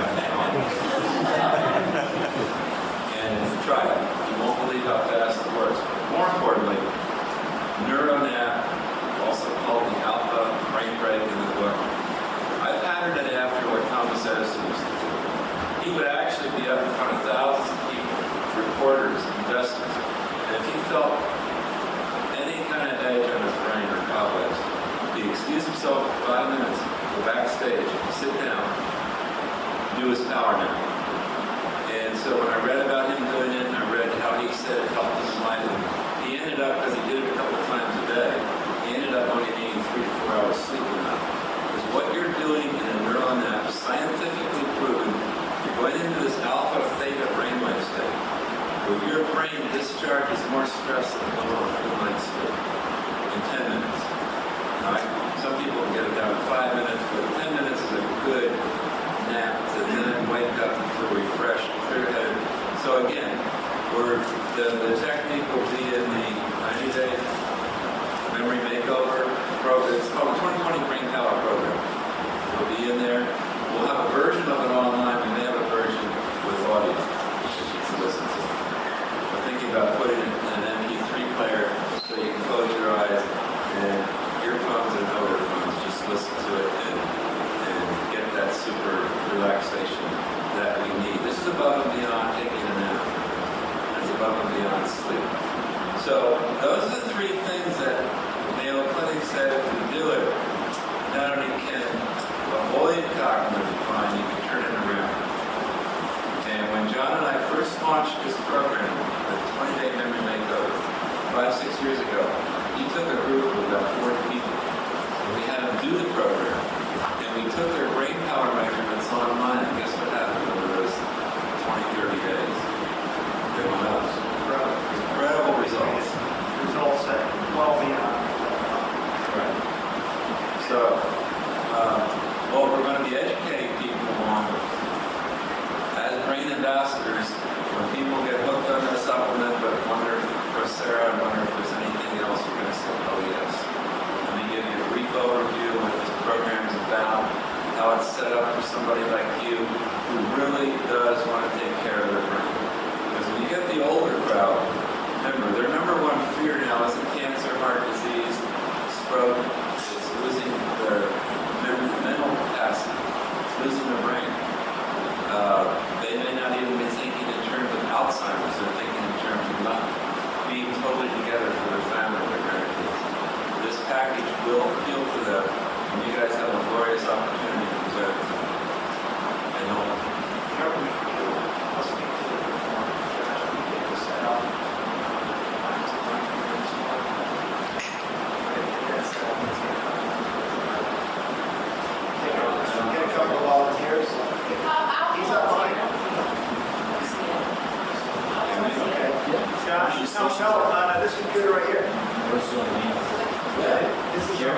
S1: And try it. You won't believe how fast it works. More importantly, NeuroNap, also called the Alpha Brain Break in the book, I patterned it after what Thomas Edison used to do. He would actually be up in front of thousands of people, reporters, investors, and if he felt any kind of edge on his brain or cobwebs, he'd excuse himself for 5 minutes, go backstage, sit down, do his power nap. And so when I read about him doing it, and I read how he said it helped his life, and he ended up, because he did it a couple of times a day, he ended up only needing 3 to 4 hours sleep a night. Because what you're doing in a neural nap, scientifically proven, you're going into this alpha theta brainwave state, where your brain discharges more stress than a little full night's sleep in 10 minutes. Right? Some people can get it down in 5 minutes, but 10 minutes is a good nap to then wake up and feel refreshed, clear-headed. So again, the technique will be in the 90-day memory makeover program. It's called the 2020 Brain Power Program. It'll be in there. We'll have a version of it online. We may have a version with audio that you can listen to. We're thinking about putting it in an MP3 player so you can close your eyes and earphones and no earphones, just listen to it and get that super relaxation that we need. This is above and beyond taking a nap. It's above and beyond sleep. So those are the 3 things that Mayo Clinic said if we do it, not only can avoid cognitive decline, you can turn it around. And when John and I first launched this program, the 20-day memory makeover, 5-6 years ago, he took a group of about 40 people, and we had them do the program, and we took their brain power measurements online, and guess what happened over those 20, 30 days? They went up. Incredible results.
S2: Results that well beyond.
S1: Right. So, what we're going to be educating people on as brain ambassadors, when people get hooked on a supplement but wonder if Coursera and wonder if there's anything else, we're going to say, oh yes. Let me give you a brief overview of what this program is about, how it's set up for somebody like you who really does want to take care of their brain. Because when you get the older crowd, remember, their number 1 fear now isn't cancer, heart disease, stroke, it's losing their mental capacity, it's losing their brain. They may not even be thinking in terms of Alzheimer's, they're thinking in terms of not being totally together for their family and their grandkids. This package will appeal to them, and you guys have a glorious opportunity to present it. And
S2: I'll speak to the set up. Get a couple of volunteers. He's online. Okay. Josh, no, this computer right here. This is your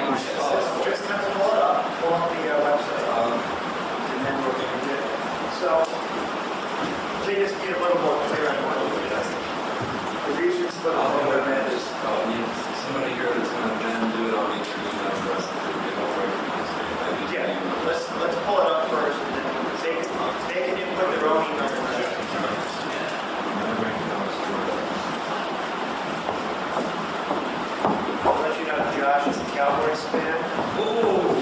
S2: just kind of pull up the website. And then we're going to do it. So, they just get a little more clear on what it does. The research for the program is
S1: somebody here that's going to then do it on each email for us to get over it.
S2: yeah. Let's pull it up first, and then they can input their own email address. I'll let you know Josh is a Cowboys fan.
S1: Ooh!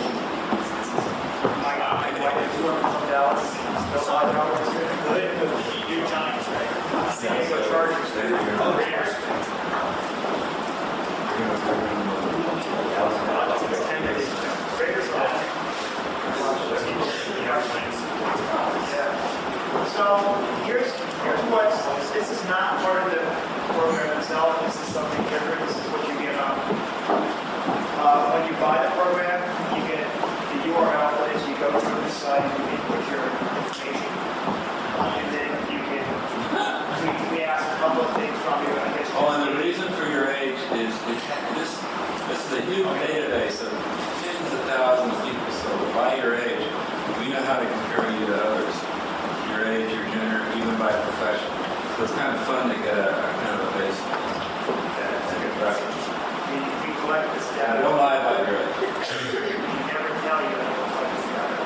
S2: My wife two of them from Dallas. Still not good. You Giants, right? San Diego Chargers. Raiders. Raiders are on. Yeah. So here's what, this is not part of the program itself, this is something different, this is what you get on. When you buy the program, you get the URL that is, you go to the site, you input your information, and then you can, we ask a couple of things from you, I guess.
S1: Oh, and the reason for your age is this is a huge database of tens of thousands of people, so by your age, we know how to compare you to others. Your age, your gender, even by profession. So it's kind of fun to get a kind of a base. That's a good reference.
S2: We collect this data.
S1: Don't lie about your age.
S2: We never tell you that we'll collect this data.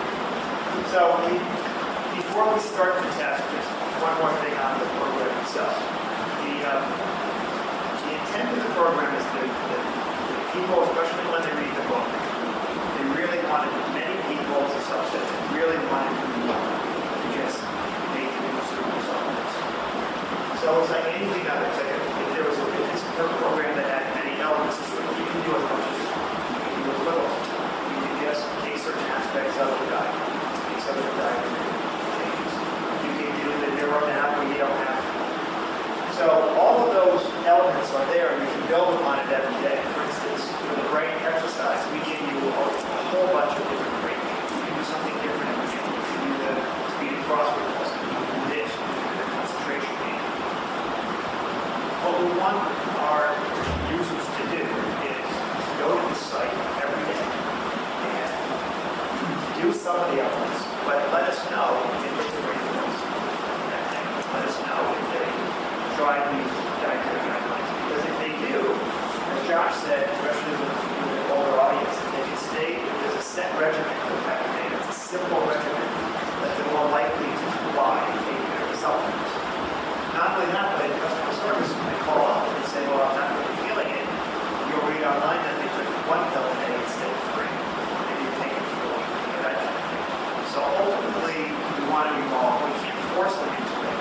S2: So before we start the test, just one more thing on the program itself. The intent of the program is that people, especially when they read the book, they really wanted, many people, as a subset, really wanted to just make new super supplements. So it's like anything other. It's like if there was a fitness program that had many elements to it, you can do as much as you can do as little. You can just take certain aspects of the diet, take some of the diet changes. You can do the neuro nap or keto nap. So all of those elements are there, and you can build upon it every day. For instance, for the brain exercise, we give you a whole bunch of different brain games. You can do something different every day. You can do the speed and crossword puzzle. You can do this. You can do the concentration game. What we want our users to do is go to the site every day and do some of the elements, but let us know if they get the right ones. Let us know if they drive these dietary guidelines. Because if they do, as Josh said, especially with an older audience, if they can stay, if there's a set regimen for that day, it's a simple regimen that they're more likely to buy and take their supplements. Not only that, but in customer service, when they call up and say, well, I'm not really feeling it, you'll read online that they took one pill a day instead of 3. Maybe you're taking 4, that kind of thing. So ultimately, we want to evolve. We can't force them into it.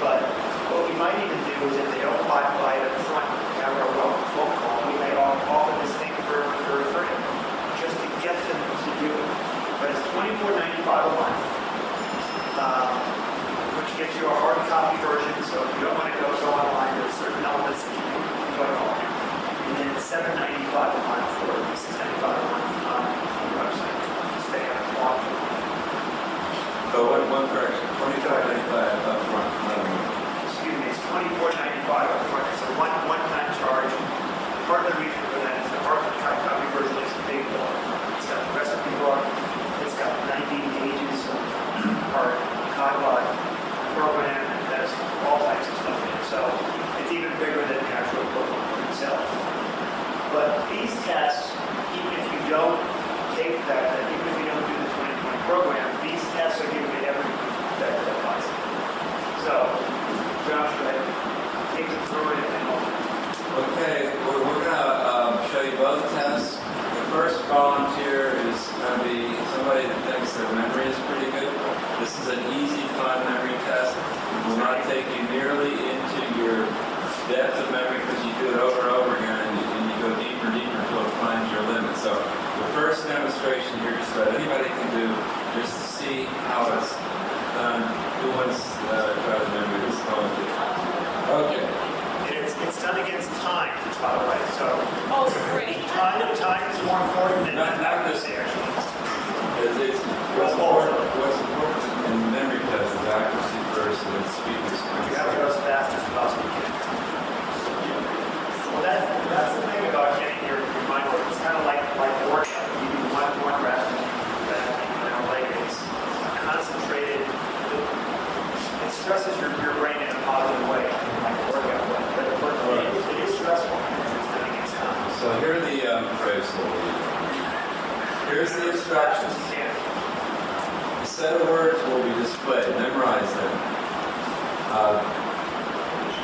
S2: But what we might even do is if they don't buy it up front, have a welcome phone call, we may offer this thing for free, just to get them to do it. But it's $24.95 a month, which gives you a hard copy version, so if you don't want to go online, there's certain elements that you can put on. And then it's $7.95 a month or $6.95 a month on the website to stay on the blog.
S1: So one correction, $25.95 up front.
S2: Excuse me, it's $24.95 up front. It's a one-time charge. Part of the reason for that is the hard copy version is a big book. It's got the recipe book. It's got 90 pages of our Kanban program that has all types of stuff in it. So it's even bigger than the actual book itself. But these tests, even if you don't take that, even if you don't do the 2020 program, these tests are given to everyone that applies. So, Josh, go ahead. Take them through it and
S1: Okay, we're going to show you both tests. The first volunteer is going to be somebody that thinks their memory is pretty good. This is an easy, fun memory test. It will not take you nearly into your depth of memory because you do it over and over again and you go deeper and deeper until it finds your limit. So the first demonstration here, just about anybody can do, just to see how it's done. Who wants to try the memory? This volunteer. Okay.
S2: It's done against time, by the way, so.
S7: Oh, great.
S2: Time is more important than
S1: Not this
S2: actually.
S1: It's what's important in memory test is accuracy first and then speed is
S2: You have to go as fast as possible. Well, that's the thing about getting your mind working. It's kind of like workout. You do one rep, like it's concentrated. It stresses your brain in a positive way, like a workout. But it is stressful. It's doing its time.
S1: So here are the here's the instructions. A set of words will be displayed. Memorize them.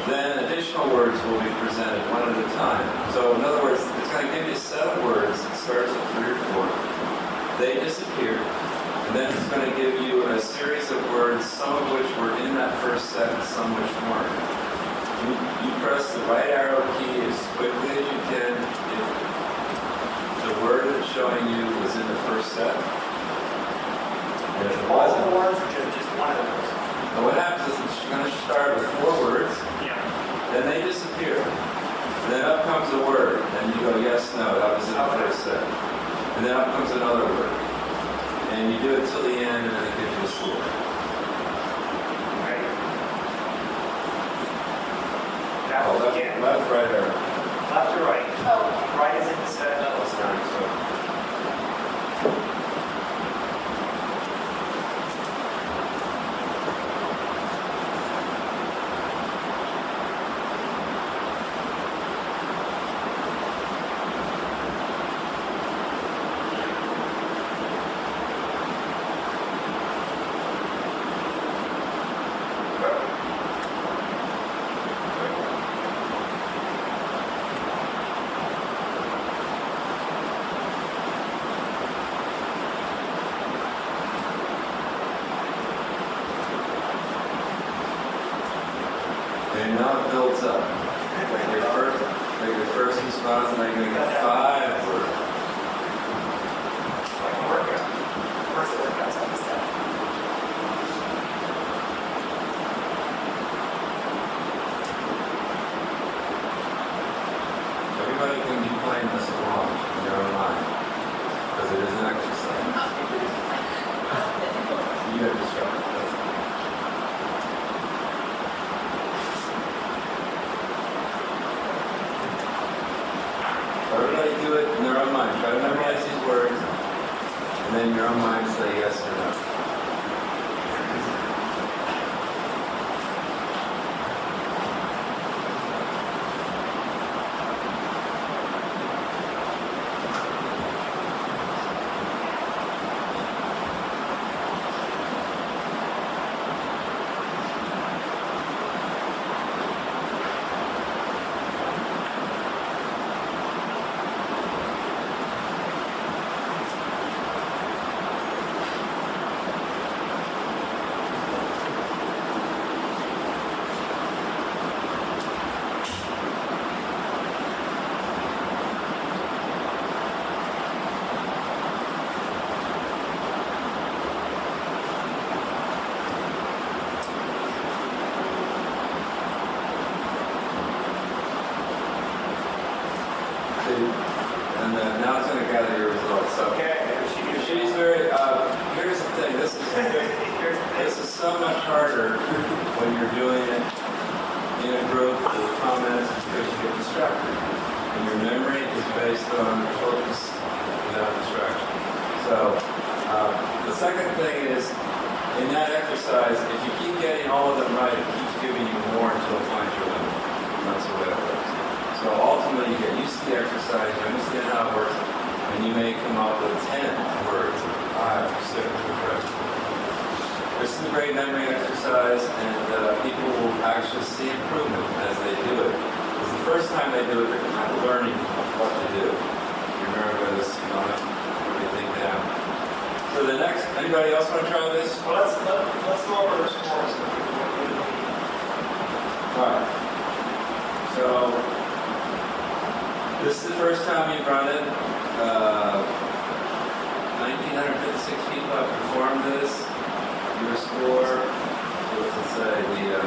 S1: Then additional words will be presented one at a time. So in other words, it's going to give you a set of words that starts with 3 or 4. They disappear. And then it's going first set and so much more. You press the right arrow key as quickly as you can if the word it's showing you was in the first set. And if it
S2: All
S1: wasn't,
S2: the words or just one of those?
S1: well, what happens is it's going to start with 4 words,
S2: Yeah.
S1: then they disappear. Then up comes a word, and you go, yes, no, that was in the first set. And then up comes another word. And you do it till the end, and then it gives you a score.
S2: Right. That
S1: Oh,
S2: was
S1: left,
S2: again.
S1: left, right, arrow.
S2: Left or right?
S8: Oh,
S2: Right is in the set.
S1: Oh, sorry, so. And now it builds up. Like your first response, and then you're going to get 5 words.
S2: Like a workout. First workout's on the step.
S1: Everybody can be playing this along in their own mind, because it is an exercise. You have to start. Everybody do it in their own mind. Try to memorize these words, and then in your own mind say yes or no. And now it's going to gather your results. So
S2: Okay.
S1: she's very. Here's the thing. This is so much harder when you're doing it in a group with comments because you get distracted. And your memory is based on focus without distraction. So the second thing is, in that exercise, if you keep getting all of them right, it keeps giving you more until it finds your limit. That's the way it works. So ultimately, you get used to the exercise, you understand how it works, and you may come up with 10 words, 5, 6, whatever. This is a great memory exercise, and people will actually see improvement as they do it. Because the first time they do it, they're kind of learning what to do. You remember this, you don't have to really think down. So the next, anybody else want to try this?
S2: Well, let's go over the scores.
S1: All right. So, this is the first time you've run it. 1,956 people have performed this. Your score, what does it say? The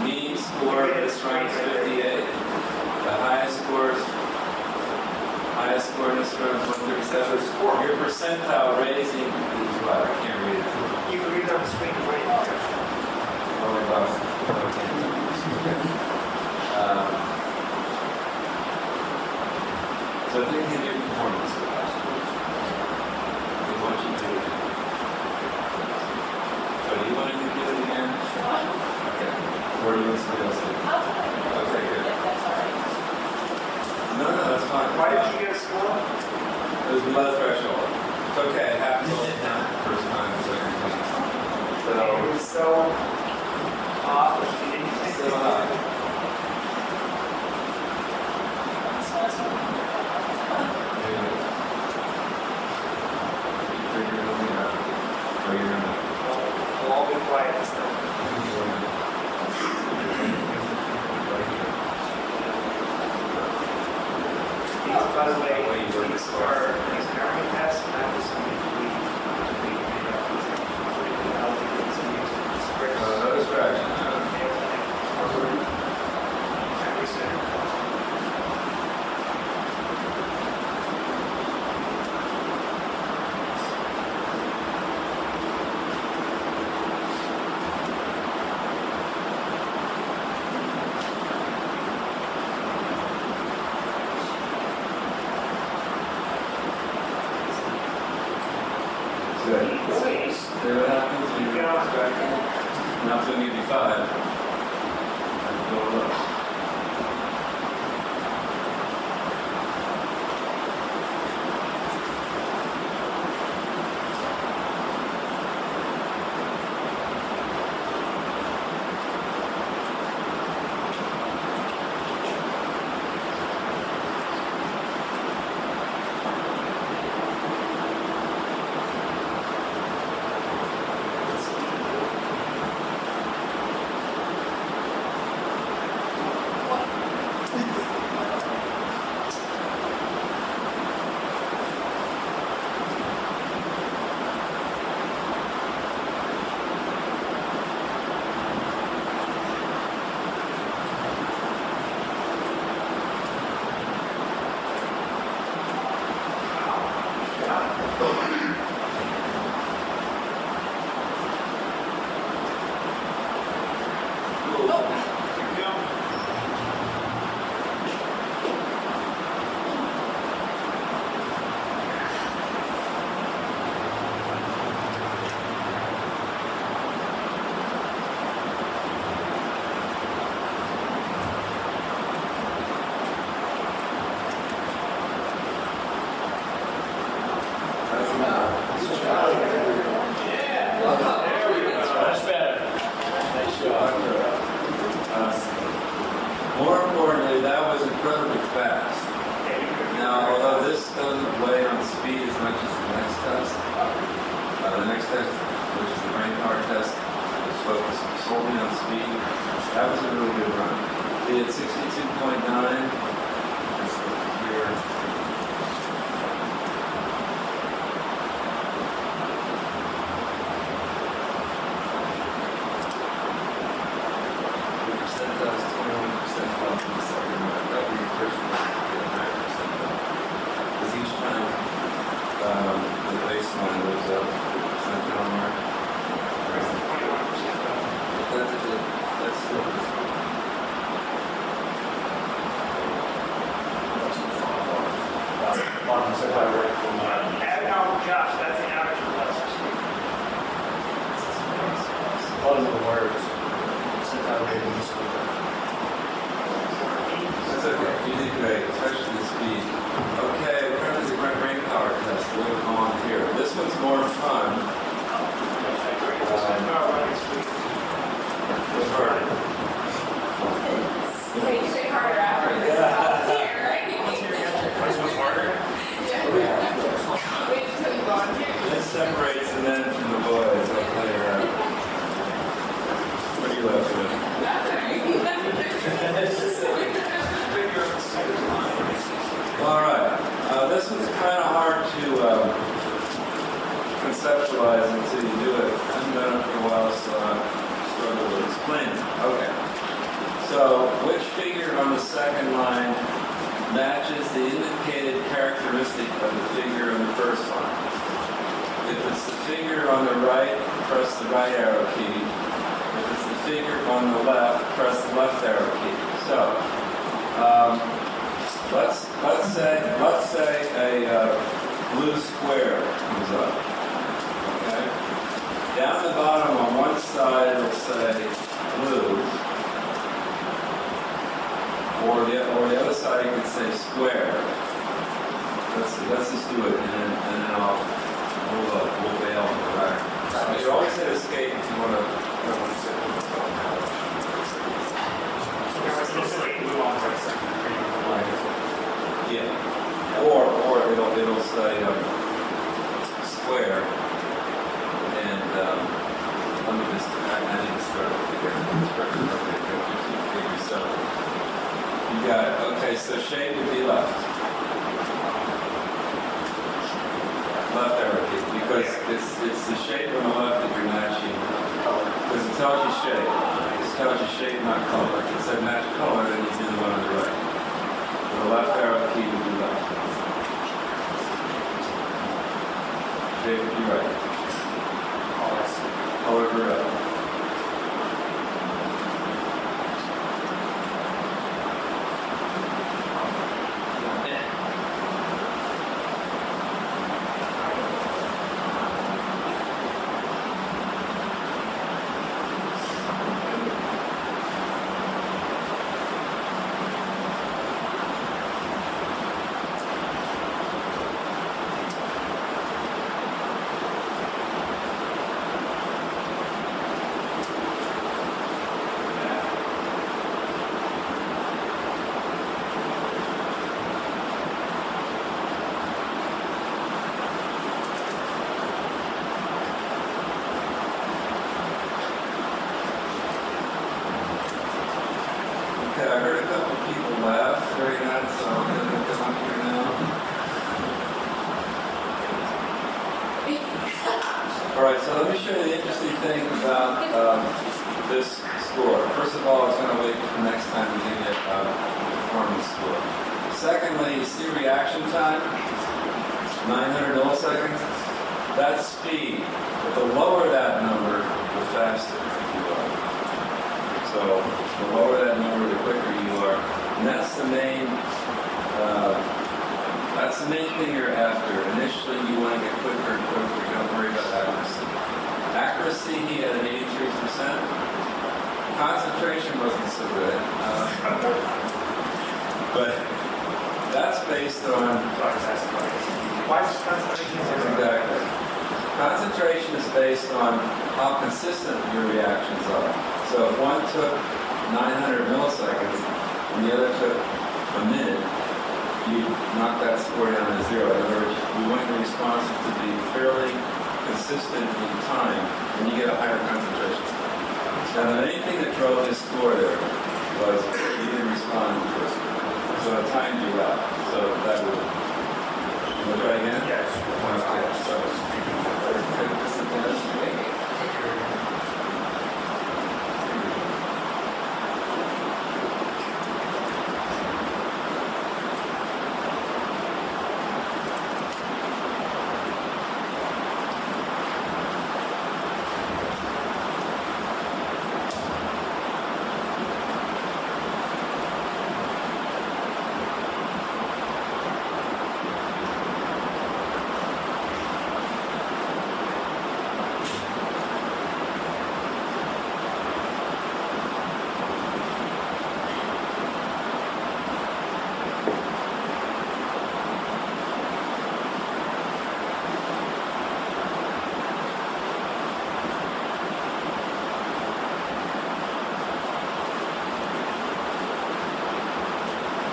S1: mean score for this run is 58. The highest score in this run is 137. Your percentile raising is what? I can't read it.
S2: You can read it on the screen. Right?
S1: Oh, my gosh. So I think in your performance, we want you to do it. So do you want to do it again? Okay. Or do you want somebody else to do it? Okay, good. No, that's fine.
S2: Why did you get a score?
S1: It was below threshold. It's okay, it happens all the time. First time, second time.
S2: It was so off.
S1: So high.
S2: We'll all be quiet this time. by the way, these are American tests, not just something we made up.
S1: Another fraction. See what happens when you're distracted? Now it's going to give you 5. And go low. More importantly, that was incredibly fast. Now, although this doesn't weigh on speed as much as the next test, which is the brain power test, is focused solely on speed. That was a really good run. He had 62.9. Here.
S2: Josh, that's the average for us.
S5: One of the words. Sent out rating this week.
S1: That's okay. You did great, especially the speed. Okay, we're going to do my brain power test. We're going to go on here. This one's more fun. What's harder?
S6: Okay, you say harder after this. Here, right?
S5: This one's harder?
S6: Wait until you go on here.
S1: This separates the men from the boys. I'll tell you that. What are you left with? All right. This one's kind of hard to conceptualize until you do it. I haven't done it for a while, so I struggle to explain it. Okay. So, which figure on the second line matches the indicated characteristic of the figure in the first line? If it's the figure on the right, press the right arrow key. If it's the figure on the left, press the left arrow key. So, let's say a blue square comes up. Okay. Down the bottom on one side it'll say blue, or the other side you can say square. Let's just do it, and then we'll bail on the back. You always hit escape if you want to. Yeah. Or it'll say square, and let me just. I need to start figure. So you got okay. So shape would be left. It's the shape on the left that you're matching. Because it tells you shape. It tells you shape, not color. If it said match color, then you do the one on the right. With the left arrow key would be left. Shape would be right. Color would be right. Okay, I heard a couple of people laugh during that, so I'm going to come up here now. All right, so let me show you the interesting thing about this score. First of all, it's going to wait for the next time we get a performance score. Secondly, you see reaction time, 900 milliseconds. That's speed. But the lower that number, the faster you are. So the lower that number, the quicker you are. And that's the main thing you're after. Initially, you want to get quicker and quicker. You don't worry about accuracy. Accuracy, he had an 83%. Concentration wasn't so good. But that's based on...
S2: Why is concentration so good?
S1: Exactly. Concentration is based on how consistent your reactions are. So if one took 900 milliseconds and the other took a minute, you knock that score down to 0. In other words, you want your responses to be fairly consistent in time, and you get a higher concentration. Now, anything that drove this score there was you didn't respond first. So it timed you out. So that would... You want to try again?
S2: Yes.
S1: Okay, so...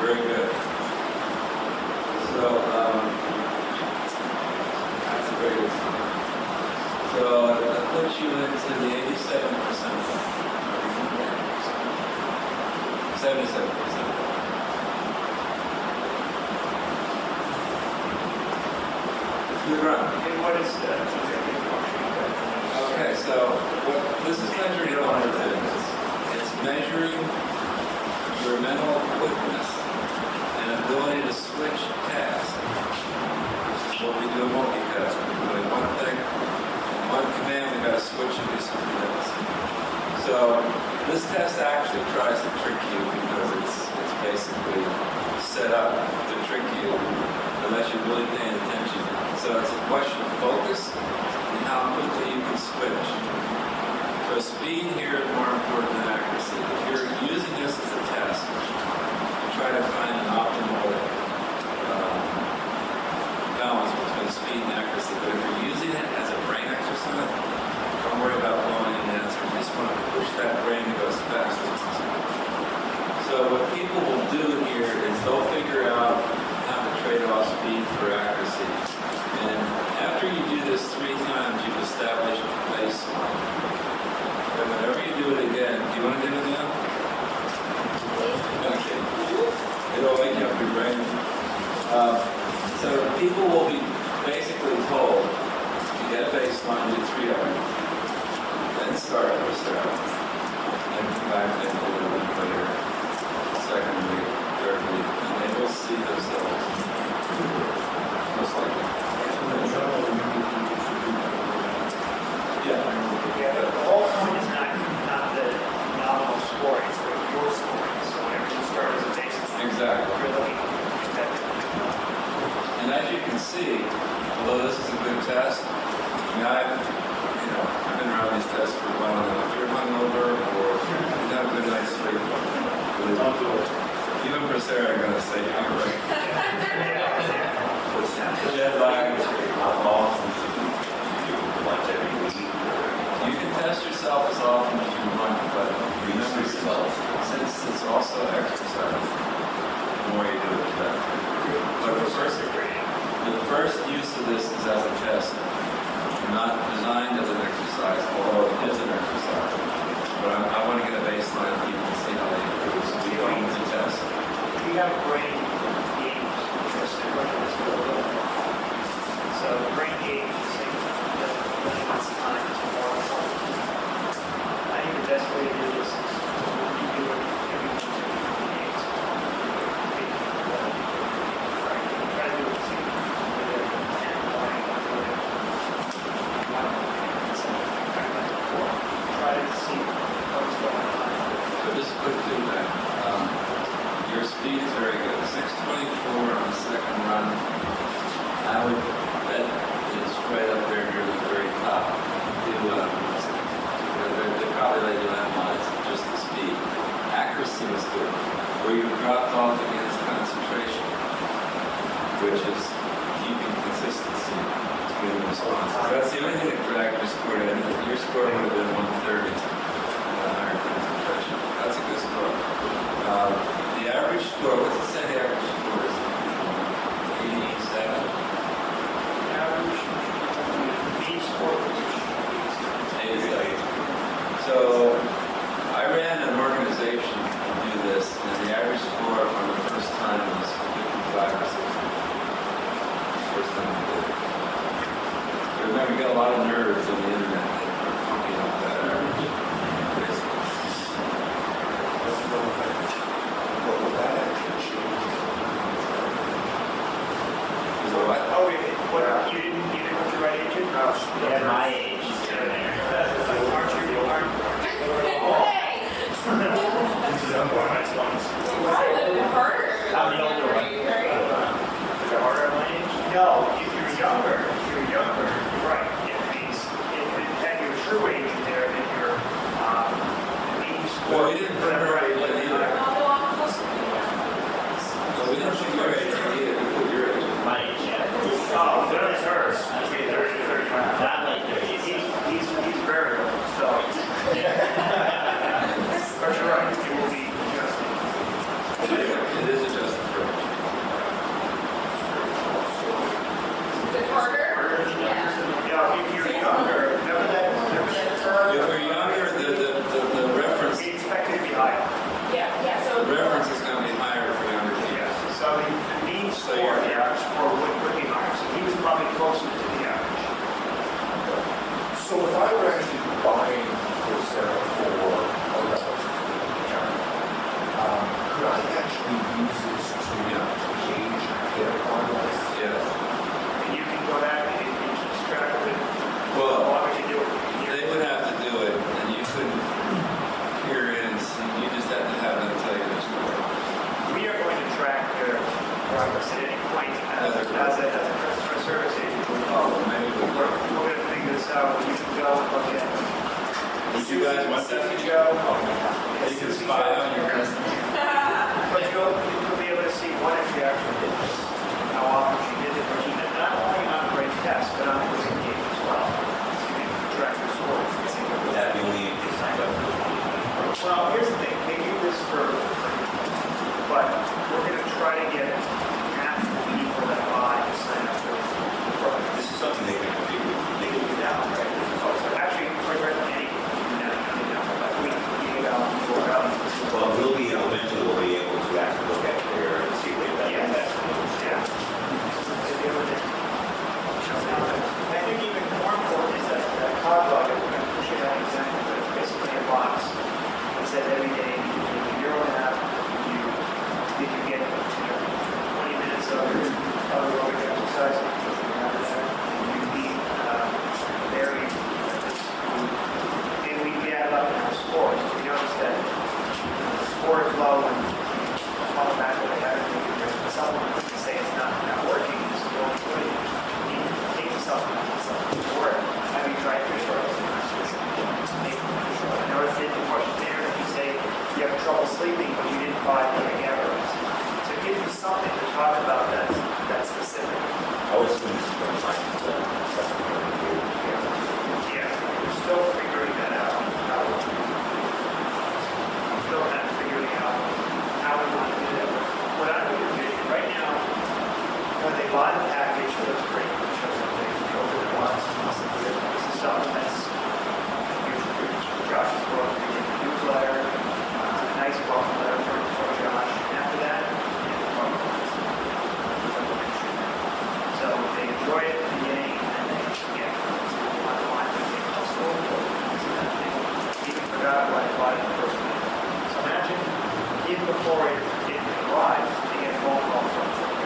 S1: Very good. So, that's a very good score. So, that puts you into the 87%. 77%. Good run.
S2: And what is the executive function?
S1: Okay, so what this is measuring a lot of things. It's measuring your mental quickness and ability to switch tasks. This is what we do in multitasking. We're doing one thing, one command, we got to switch and do something else. So this test actually tries to trick you because it's basically set up to trick you unless you're really paying attention. So it's a question of focus and how quickly you can switch. So speed here is more important than accuracy. If you're using this as a test, you try to find an optimal balance between speed and accuracy. But if you're using it as a brain exercise, don't worry about blowing an answer. You just want to push that brain to go as fast as possible. So what people will do here is they'll figure out how to trade off speed for accuracy. And after you do this 3 times, you've established a baseline. And whenever you do it again, do you want to do it again? Okay. It'll wake up your brain. So people will be basically told, get a baseline, do 3 of them. Then start with Sarah. Then come back and do it a week later, second week, third week, and they will see those levels. Most likely. Yeah.
S2: Yeah, the whole point is not the nominal score, it's what you're scoring. So whenever you start as a basis,
S1: Exactly.
S2: you're looking at
S1: And as you can see, although this is a good test, I mean, I've been around these tests for a while now. If you're hungover or you have a good night's sleep, don't do it. Even for Sarah, I'm going to say you're right. Jet lag. You can test yourself as often as you want, but remember, since it's also exercise, the more you do it, the better. But the first use of this is as a test, not designed as an exercise, although it is an exercise. But I want to get a baseline of people and see how they improve, so we don't use a test.
S2: we have brain games, just to run this a little bit. So the brain games, really wants time to more. I think the best way to do this is you do it every 2 days. Try to do it too. Try to see what's going on.
S1: So just quick feedback. Your speed is very good. 6:24 on the second run. I would bet it's right up there near the very top. They probably let you analyze just the speed. Accuracy was good. Where you dropped off against concentration, which is keeping consistency to get a response. That's the only thing that dragged your score down. Your score would have been 130 at a higher concentration. That's a good score. The average score, what's it say the average score is? 87?
S2: Average mean score.
S1: 88. So I ran an organization to do this, and the average score on the first time was 55 or 60. First time we did it. Remember, we got a lot of nerds on the internet that are pumping up that average. What?
S2: Oh, what, you didn't put your right age in? No.
S4: Yeah, my age.
S2: Aren't you, aren't
S6: Hey! I live in harder.
S4: I'm the older one.
S2: Is it harder at my age? No, if you're younger, right. If it had your true age in there, then your mean score.
S1: Well, we didn't put our age in either.
S7: Although I'm close to you.
S1: No, we didn't put your age in either. We put your age in.
S4: My age, yeah.
S2: Oh, there's hers. Okay, there's
S4: Not like this.
S2: He's very old, so. But you're right, it will be adjusted.
S1: It is adjusted for age.
S6: Is it harder? Yeah.
S2: Yeah, if you're younger, remember that term?
S1: If we're younger, the reference,
S2: We expect it to be higher.
S6: Yeah, so.
S1: the reference is going to be higher for younger people.
S2: Yes, so the mean score, the average score would be higher, so he was probably closer to the average.
S12: So if I were actually buying Coursera for a relative parent, could I actually use this to gauge their progress?
S1: Yes.
S2: And you can go back and you can keep track of it, as
S1: Well,
S2: long as you do it.
S1: they would have to do it, and you couldn't peer in and see. You just have to have them tell you their score.
S2: We are going to track their progress at any point as a customer service agent.
S1: Oh, well, maybe we
S2: We're going to figure this out. You can go and look at.
S1: Would you guys want that?
S2: Susie Joe.
S1: You can spy on your customers.
S2: But you'll be able to see what if she actually did this, how often she did it, or she did not only on the great test, but on the quizzing game as well. So you can track your scores.
S10: Would that be only if they signed up for the
S2: Well, here's the thing, they do this for free, but we're going to try to get half the people that buy to sign up for the program.
S10: This is something they can do now, right? This is also
S2: Actually, quite frankly, any, but we buy the package, it looks great. It shows up there, you open it once, this is supplements. Josh's book, we get the newsletter, a nice welcome letter for Josh. And after that, the program. So they enjoy it at the beginning, and then they get on the line when they go to school. Even forgot what I bought in the first week. So imagine, even before it arrives, they get a phone call from them.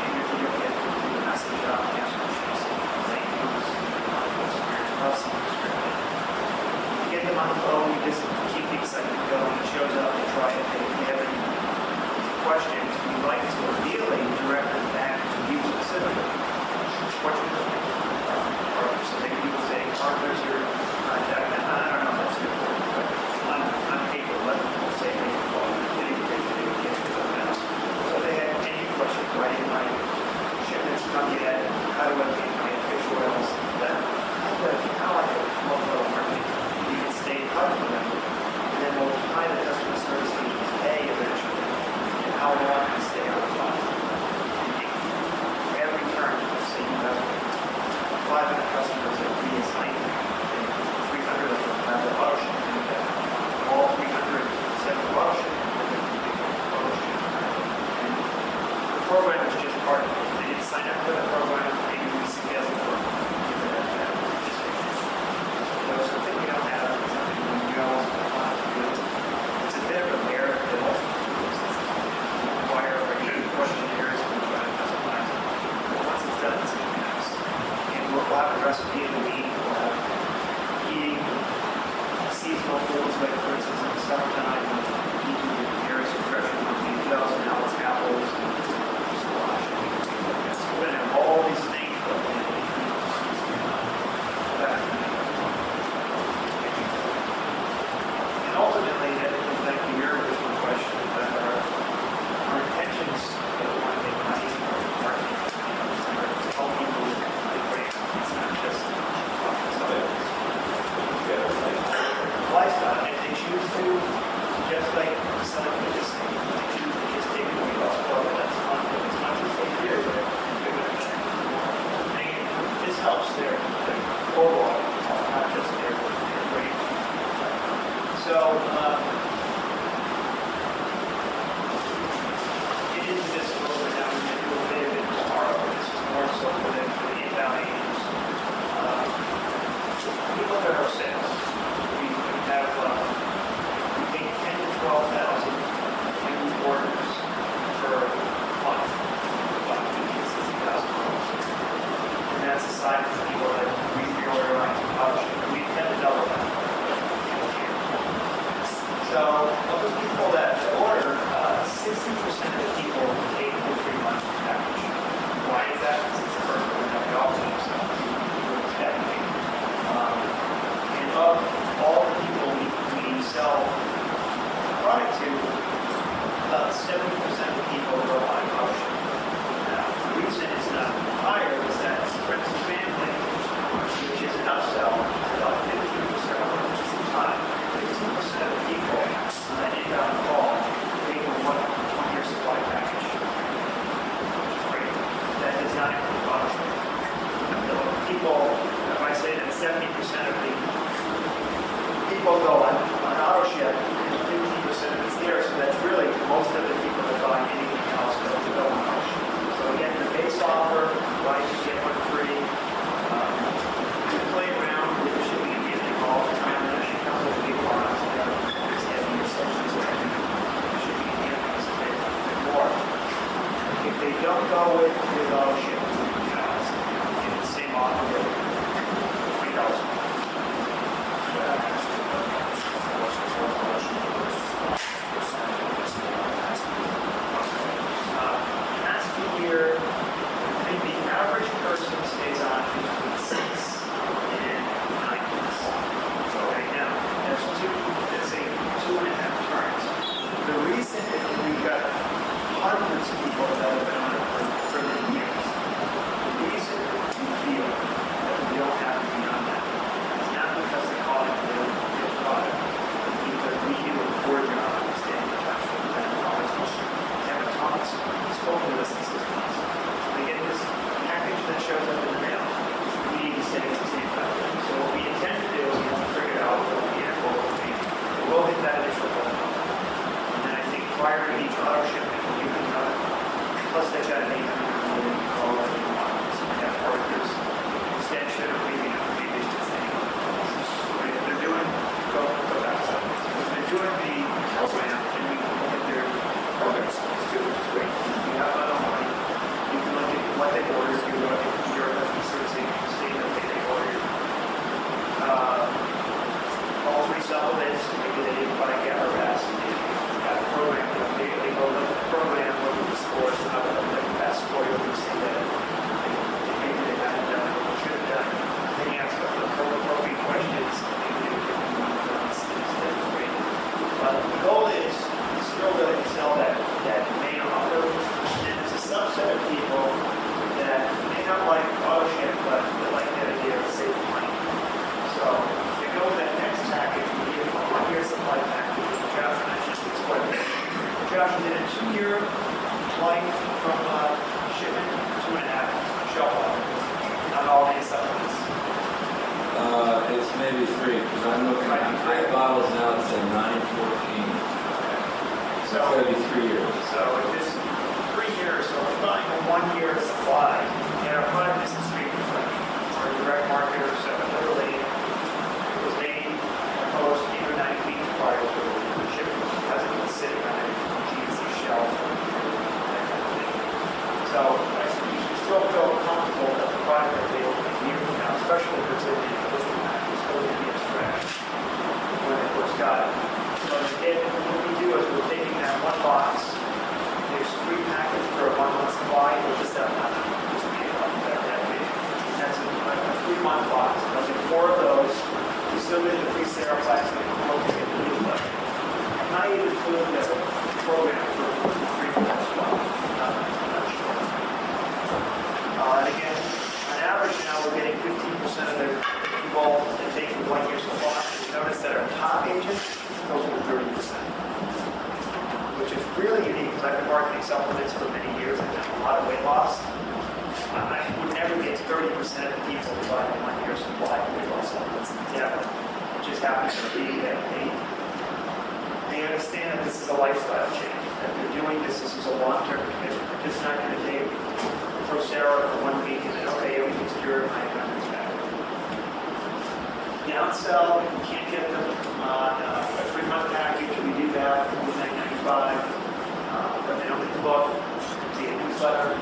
S2: Even if you don't get the message on the answer machines, thank you, experience, love some experience. You get them on the phone, you just keep the excitement going, it shows up, they try it, if they have any questions, we like to ideally direct them back to you specifically. What you do. Or so maybe people say, Arthur's your contact, and I don't know, that's good. But on paper, let them say they can call you, they can get to them now. So if they have any questions, why didn't my shipments come yet? How do I get my fish oils? Then, how I can come up with a market, you can stay in touch with them. And then we'll find the customer service agents pay eventually, and how long they stay on the phone. Every turn, let's say you have 500 customers that reassign, and 300 of them have the auto ship, and all 300 send the auto ship, and then you get the auto ship. And the program is just part of it. If they didn't sign up for the program, maybe we suggest the program. Something we don't have, something we don't want to do. It's a bit of a bear that also require regular questionnaires and try to customize it. But once it's done, it's going to be nice. And we'll have a recipe in the week. We'll have eating seasonal foods, like for instance in the summertime, eat various refreshing potatoes, and now it's apples and squash. So we're going to have all these things, but we're going to and ultimately, that comes back to your original question, that our intentions that we want to make money are marketing, to help people with the great. It's not just lifestyle. If they choose to, just like selling this thing, if they choose to just take the weight loss program, that's fun. As much as they do, this helps their overall, not just their weight. So, it is this a little bit now, we can do a bit of it tomorrow, this is more so for the inbound agents. We look at our sales. We have, we take 10 to 12,000 new orders per month, about 50,000 to 60,000 calls. And that's aside from people that we reorder on publishing. We tend to double that.
S1: going to be 3 years.
S2: So if this 3 years, so if we're buying a 1 year supply, and our product isn't street fresh, our direct marketers literally it was made almost 8 or 9 weeks prior to the shipping. It hasn't been sitting on a GNC shelf or that kind of thing. So I still feel comfortable that the product that they will be here from now, especially if it's in the blister pack, is still going to be as fresh when they first got it. So instead, what we do is we're taking that one box, there's 3 packets for a 1 month supply, we'll just have one, just be that big. That's a 3-month box, there'll be 4 of those, we still get the pre-sterile plastic, and we'll get the new one. I'm not even including the program for 3 months as well. Not sure. And again, on average now, we're getting 15% of the people that take the 1 year supply. You notice that our top agent goes with 30%, which is really unique because I've been marketing supplements for many years and done a lot of weight loss. I would never get 30% of the people who buy the 1 year supply of weight loss supplements. Never. It just happens to be that they understand that this is a lifestyle change, that they're doing this is a long-term commitment. They're just not going to take Procera for 1 week and then, okay, everything's cured, my economy's back. Downsell, if we can't get them on a 3-month package, we do that for $9.95. But they don't get the book, the newsletter.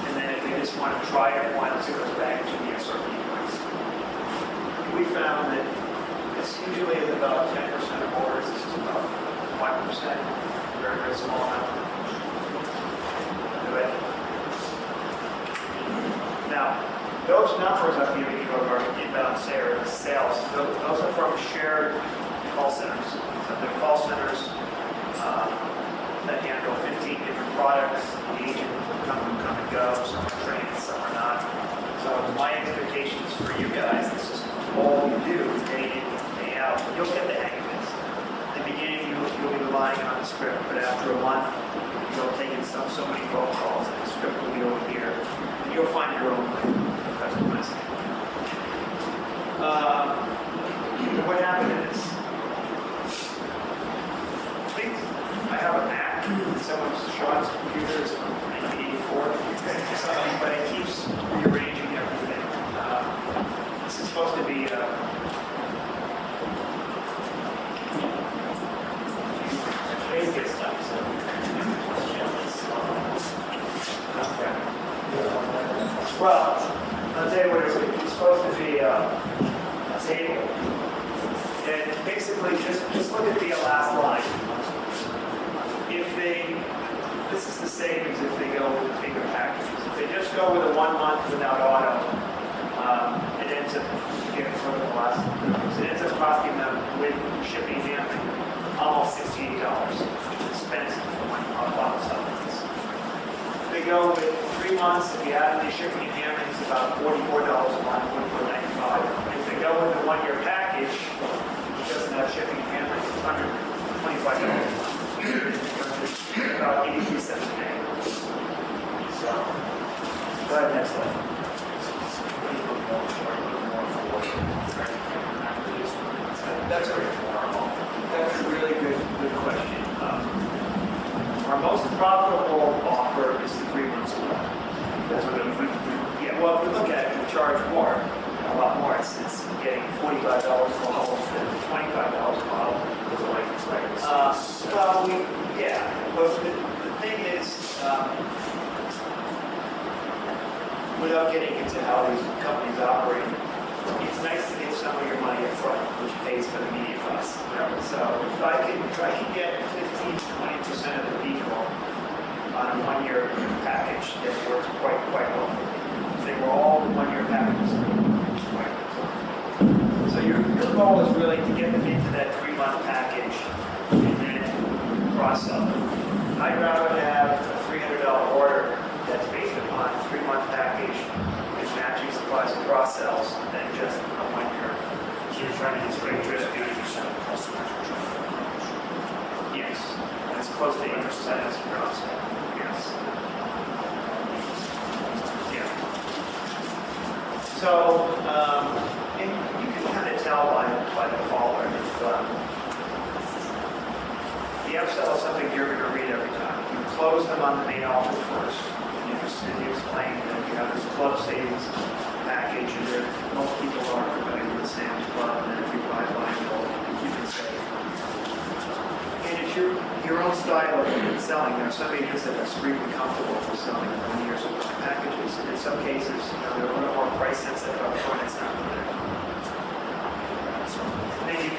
S2: And then if they just want to try it once, it goes back to the SRP price. We found that this usually is about 10% of orders. This is about 5%, very, very small amount. Now, those numbers I'm giving you are inbound sales. Those are from shared call centers. So they're call centers that handle 15 different products. The agent will come and go. Some are trained, some are not. So my expectations for you guys, this is all you do day in, day out. You'll get the hang of this. In the beginning, you'll be relying on the script, but after a month, you'll take in so many phone calls, and the script will be over here. And you'll find your own way to customize it. What happened is, I think I have a Mac. Someone's Sean's computer is from 1984. But it keeps rearranging everything. This is supposed to be basic stuff. So. Okay. Well, I'll tell you what it is. It's supposed to be a table. And basically, just look at the last line. This is the savings if they go with the bigger packages. If they just go with a 1 month without auto, it ends up, again, sort of the last, it ends up costing them with shipping and handling almost $68. It's expensive for one bottle of supplements. If they go with 3 months, if you add in the shipping and handling, it's about $44 a month, $44.95. If they go with a 1 year package, it doesn't have shipping and handling, it's $125 a month. About 83 cents a day. So, go ahead, next slide. That's a really good question. Our most profitable offer is the 3 months supply. That's what well, if we look at it, we charge more, a lot more. It's getting $45 a bottle instead of $25 a bottle with a life expectancy. Well, but the thing is, without getting into how these companies operate, it's nice to get some of your money up front, which pays for the media costs. So if I can get 15 to 20% of the people on a 1 year package, that works quite well for me. If they were all 1 year packages, it's quite well. So your goal is really to get them into that 3 month package and then cross-sell them. I'd rather have a $300 order that's based upon a 3 month package with matching supplies and cross-sells than just a 1 year.
S5: So you're trying to get straight to 80% of the customers you're trying to approach.
S2: Yes, it's close to 80% as a cross-sell. Yes. Yeah. So, and you can kind of tell by the caller if the upsell is something you're going to read every time. You close them on the main offer first. You explain that you have this club savings package, and most people are familiar with the Sam's Club, and if you buy gold, you can save. And it's your own style of selling. There are some agents that are extremely comfortable with selling 1 year's worth of packages. And in some cases, they're a little more price sensitive up front. It's not there. So then you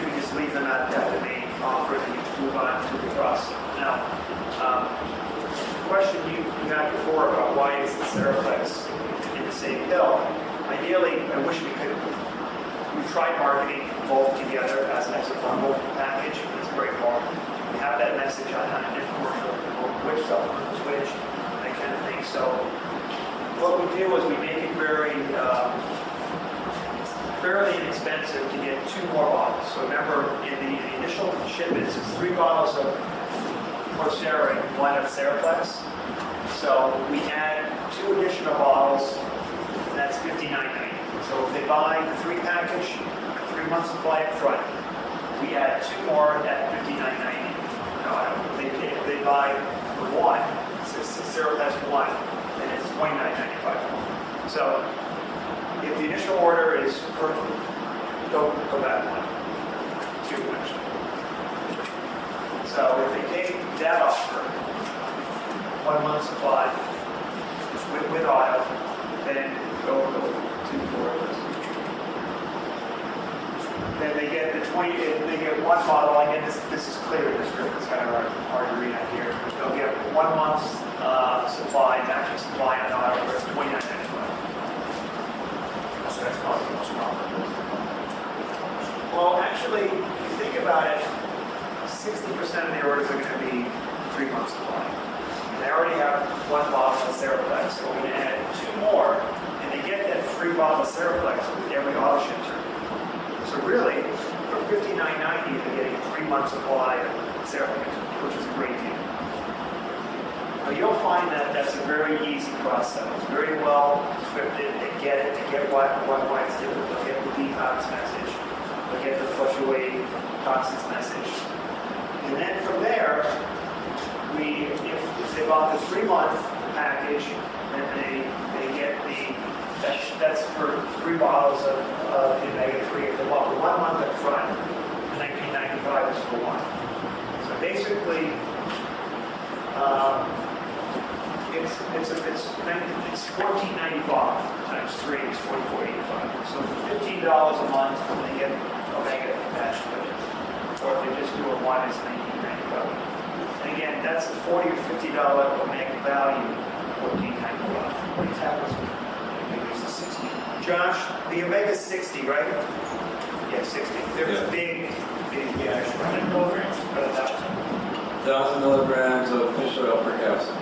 S2: can just leave them at the main offer, and you can move on to the cross. Now, the question you had before about why is the Seraplex in the same bill? Ideally, I wish we could. We've tried marketing both together as a bundle package. It's very hard. We have that message on a different commercial, which supplements which, that kind of thing. So what we do is we make it fairly inexpensive to get 2 more bottles. So remember, in the initial shipments, it's 3 bottles of Coursera and 1 of Seraplex. So we add 2 additional bottles, and that's $59.90. So if they buy the 3 package, 3 months supply up front, we add 2 more at $59.90. If they buy the 1, Seraplex 1, then it's $29.95. So if the initial order is go back 1, 2 actually. So if they take that offer, 1 month supply with auto, then go 2 orders. Then they get the 20. They get 1 bottle. Again, this is clear in the script. It's kind of hard to read out here. They'll get 1 month's supply, matching supply on auto for $29.95. So that's probably the most profitable. Well, actually, if you think about it, 60% of the orders are going to be 3 months supply. And they already have 1 bottle of Seraplex, so we're going to add 2 more, and they get that free bottle of Seraplex with every auto ship turn. So really, for $59.90, they're getting 3 months supply of Seraplex, which is a great deal. Now you'll find that that's a very easy cross-sell. It's very well scripted. They get it. They get why it's different. They'll get the detox message. They'll get the flush away toxins message. And then from there, if they bought the 3-month package, then they get that's for 3 bottles of omega-3. If they bought the 1 month up front, the $19.95 is for 1. So basically, it's $14.95 times 3 is $44.85. So for $15 a month, they get omega attached to it. Or if they just do a 1, it's $19.95. And again, that's a $40 or $50 omega value, $14.95. What happens with omega 60? Josh, the omega 60, right? Yeah, 60. There's big, actually. How many milligrams?
S1: 1,000 milligrams of fish oil per capsule.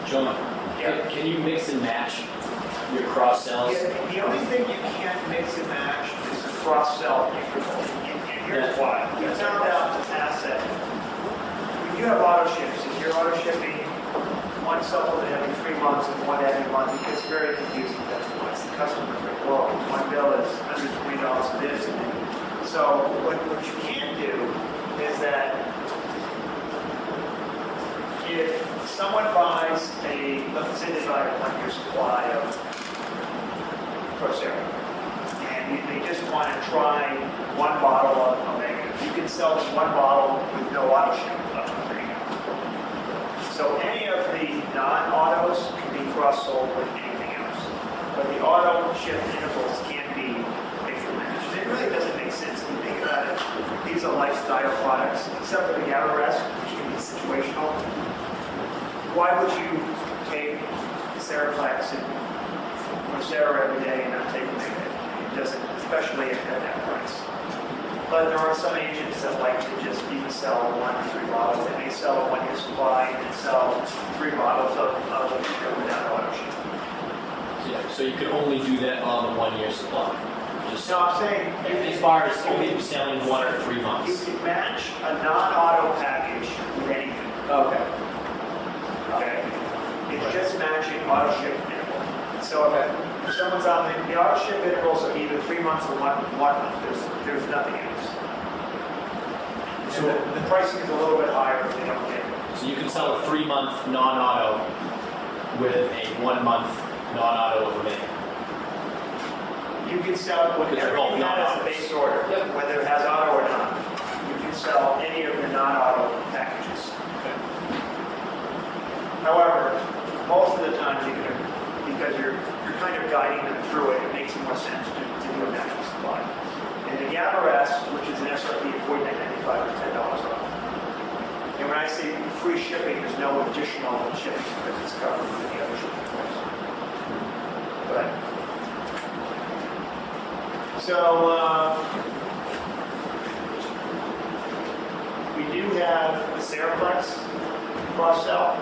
S13: John, can you mix and match your cross sells?
S2: Yeah, the only thing you can't mix and match is the cross sell. And here's why. We found out this asset. When you have auto ships, if you're auto shipping 1 supplement every 3 months and 1 every month, it gets very confusing. That's why the customers are like, whoa, 1 bill is $120 for this. So what you can do is that if someone buys let's say they buy a 1-year supply of Coursera, and they just want to try 1 bottle of omega, you can sell them 1 bottle with no auto ship. So any of the non-autos can be cross-sold with anything else. But the auto ship intervals can be mixed and matched. It really doesn't make sense when you think about it. These are lifestyle products, except for the GABA rest, which can be situational. Why would you take Seraplex and Coursera every day and not take omega? It doesn't, especially at that price. But there are some agents that like to just even sell 1 or 3 bottles. They may sell a 1-year supply and sell 3 bottles of without auto ship.
S13: Yeah, so you can only do that on the 1-year supply.
S2: So I'm saying,
S13: As far as only selling 1 or 3
S2: you
S13: months.
S2: can match a non-auto package with anything.
S13: Okay.
S2: Okay? It's just matching auto ship interval. So if someone's on the auto ship intervals are either 3 months or 1 month, there's nothing else. And the pricing is a little bit higher if they don't get it.
S13: So you can sell a 3-month non-auto with a 1-month non-auto remaining.
S2: You can sell whatever
S13: both
S2: you have as a
S13: non-autos.
S2: base order, whether it has auto or not. You can sell any of the non-auto packages. However, most of the time, because you're kind of guiding them through it, it makes more sense to do a national supply. And the Yamaras, which is an SRP of $49.95 or $10 off. And when I say free shipping, there's no additional shipping because it's covered with the other shipping price. But so we do have the Seraplex cross-sell.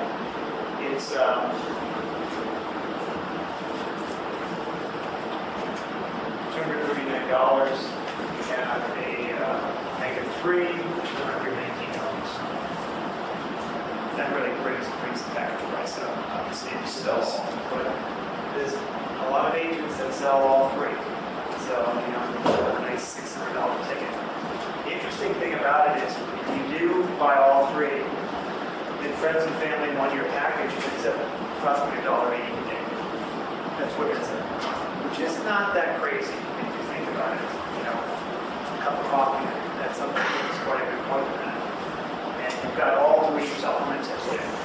S2: It's $239. We have a Mega 3, which is $119. That really brings the package price up, obviously, if you sell all. But there's a lot of agents that sell all three. So, you know, a nice $600 ticket. The interesting thing about it is, if you do buy all three, then friends and family 1-year package is at approximately $1.80 a day. That's what it's at. Which is not that crazy if you think about it. You know, a cup of coffee, that's something that's quite a bit more than that. And you've got all three supplements at the end.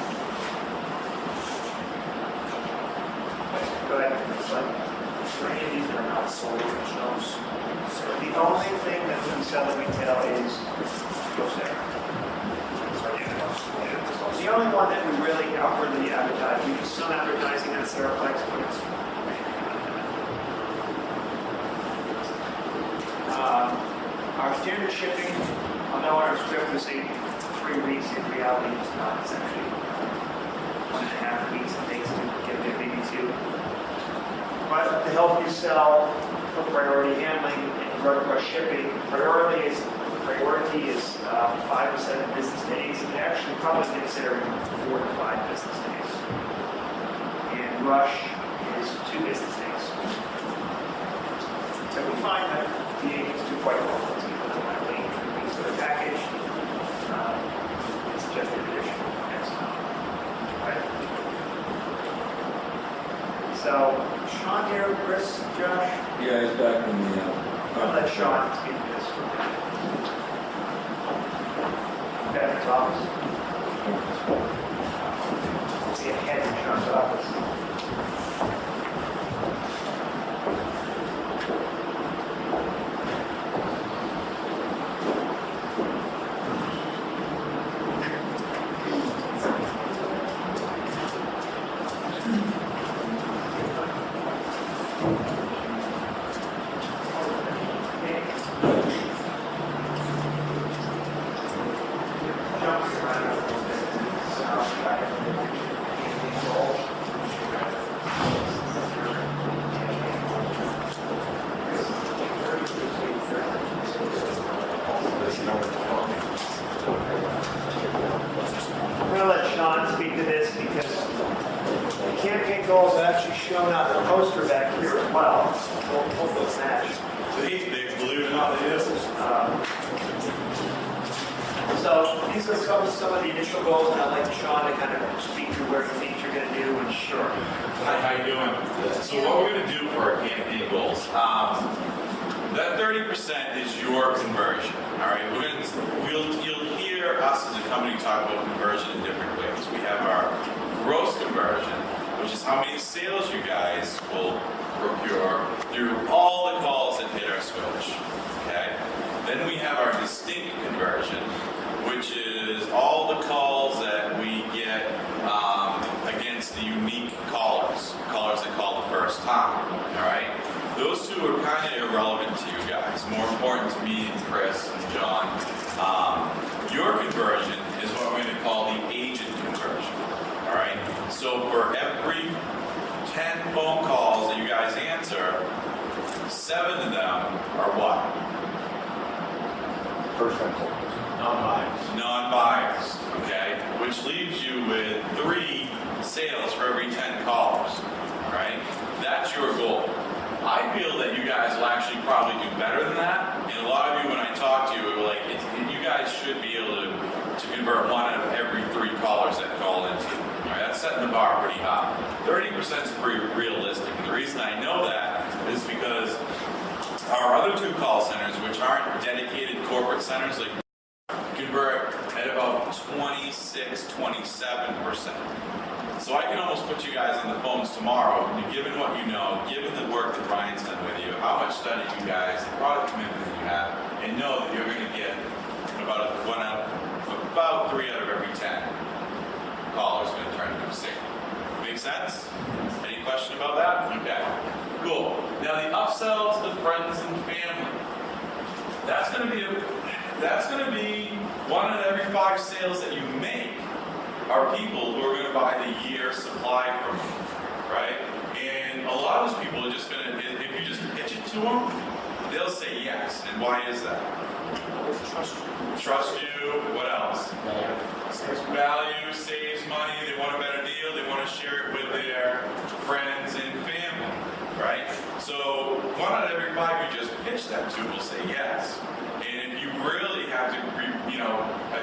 S2: Go ahead.
S5: For any of these that are not sold at shows,
S2: So the only thing that we sell at retail is Docera. The only one that we really outwardly advertise, we do some advertising on Seraplex, but it's our standard shipping, although our script is 3 weeks, in reality it's not. It's actually 1.5 weeks it takes to get there, maybe 2. But to help you sell for priority handling and direct rush shipping, priority is 5 to 7 business days, and actually probably consider 4 to 5 business days. And rush is 2 business days. So we find that the agents do quite well. It's people that want to wait 2 weeks for the package. It's just an addition. Right? So, Sean here, Chris, Josh?
S1: Yeah, he's back in the,
S2: I'll let Sean speak to this. Kevin's office. See a head in Sean's office. I'm going to let Sean speak to this because the campaign goals are actually shown on the poster back here as well. Both those match.
S14: They believe it or not, they is.
S2: So these are some of the initial goals, and I'd like Sean to kind of speak to where he thinks you're going to do and
S14: Sure. Hi, how you doing? So what we're going to do for our campaign goals, that 30% is your conversion. All right, you'll hear us as a company talk about conversion in different ways. We have our gross conversion, which is how many sales you guys will procure through all the calls that hit our switch. Okay. Then we have our distinct conversion, which is all the calls that we get against the unique callers that call the first time. All right. Those two are kind of irrelevant to you guys. More important to me and Chris and John. Your conversion is what we're going to call the agent conversion. All right. So for every 10 phone calls that you guys answer, 7 of them are what?
S12: First-time callers.
S13: Non-buyers.
S14: Non-buyers. Okay. Which leaves you with 3 sales for every 10 callers. All right. That's your goal. I feel that you guys will actually probably do better than that. And a lot of you, when I talk to you, are like, you guys should be able to convert one out of every 3 callers that call into you. All right, that's setting the bar pretty high. 30% is pretty realistic. And the reason I know that is because our other 2 call centers, which aren't dedicated corporate centers, like convert at about 26, 27%. So I can almost put you guys on the phones tomorrow, given what you know, given the work that Ryan's done with you, how much study you guys, the product commitment that you have, and know that you're going to get about 3 out of every 10 callers going to turn into a sale. Make sense? Any question about that? Okay. Cool. Now the upsells to friends and family. That's going to be 1 out of every 5 sales that you make are people who are going to buy the year supply from you, right? And a lot of those people are just going to, if you just pitch it to them, they'll say yes. And why is that? Trust you. What else? Value, saves money. They want a better deal. They want to share it with their friends and family, right? So 1 out of every 5 you just pitch that to will say yes. And if you really have to,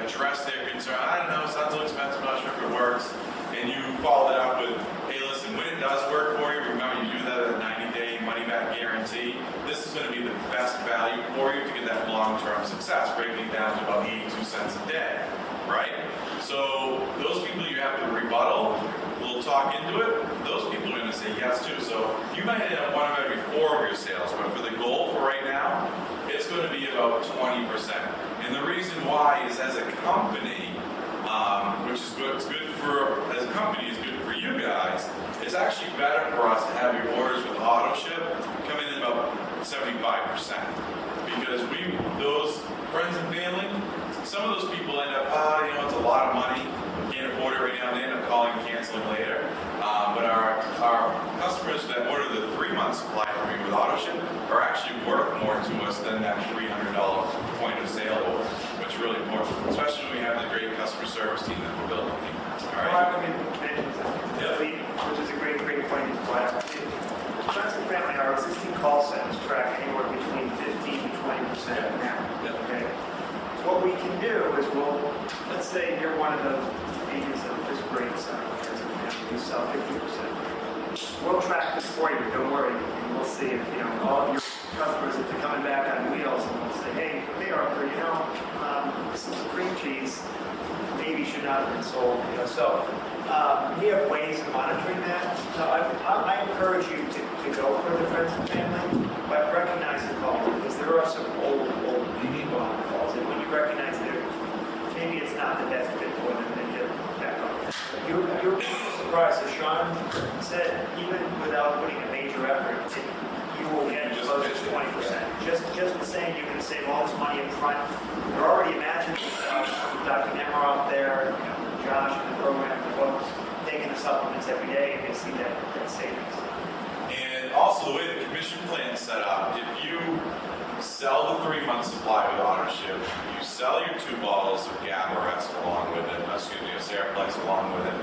S14: address their concern, I don't know, it sounds a little expensive, I'm not sure if it works, and you follow it up with, hey, listen, when it does work for you, remember you do that at a 90-day money-back guarantee. This is going to be the best value for you to get that long-term success, breaking it down to about 82 cents a day, right? So those people you have to rebuttal, we'll talk into it, those people are going to say yes too. So you might have 1 of every 4 of your sales, but for the goal for right now, it's going to be about 20%. And the reason why is as a company, which is good, it's good for, as a company, it's good for you guys, it's actually better for us to have your orders with auto ship come in at about 75%. Because those friends and family, some of those people end up, it's a lot of money, can't afford it right now, they end up calling and canceling later. But our customers that order the 3-month supply from me with auto ship are actually worth more to us than that $300 point of sale order, which is really important, especially when we have the great customer service team that we're building. All right?
S2: Well, I mean, which is a great point to point out. Friends and family, our existing call centers track anywhere between 15 to 20% now. Okay. So what we can do is let's say you're one of the agents of this great center, you sell 50%. We'll track this for you, don't worry. And we'll see if, all of your customers, if they're coming back on wheels, and we'll say, hey, they are, some cream cheese maybe should not have been sold, So we have ways of monitoring that. So I encourage you to go for the friends and family, but recognize the call, because there are some old people on the calls, and when you recognize that maybe it's not the best fit for them, then get back on. You're surprised, as Sean said, even without putting a major effort, you will get close to 20%. Just saying you're going to save all this money up front. You're already imagining Dr. Nemiroff there, Josh in the program, taking the supplements every day, and they see that savings.
S14: And also the way the commission plan is set up, if you sell the 3-month supply with auto ship, you sell your 2 bottles of Gabarest along with it, of Seraplex along with it,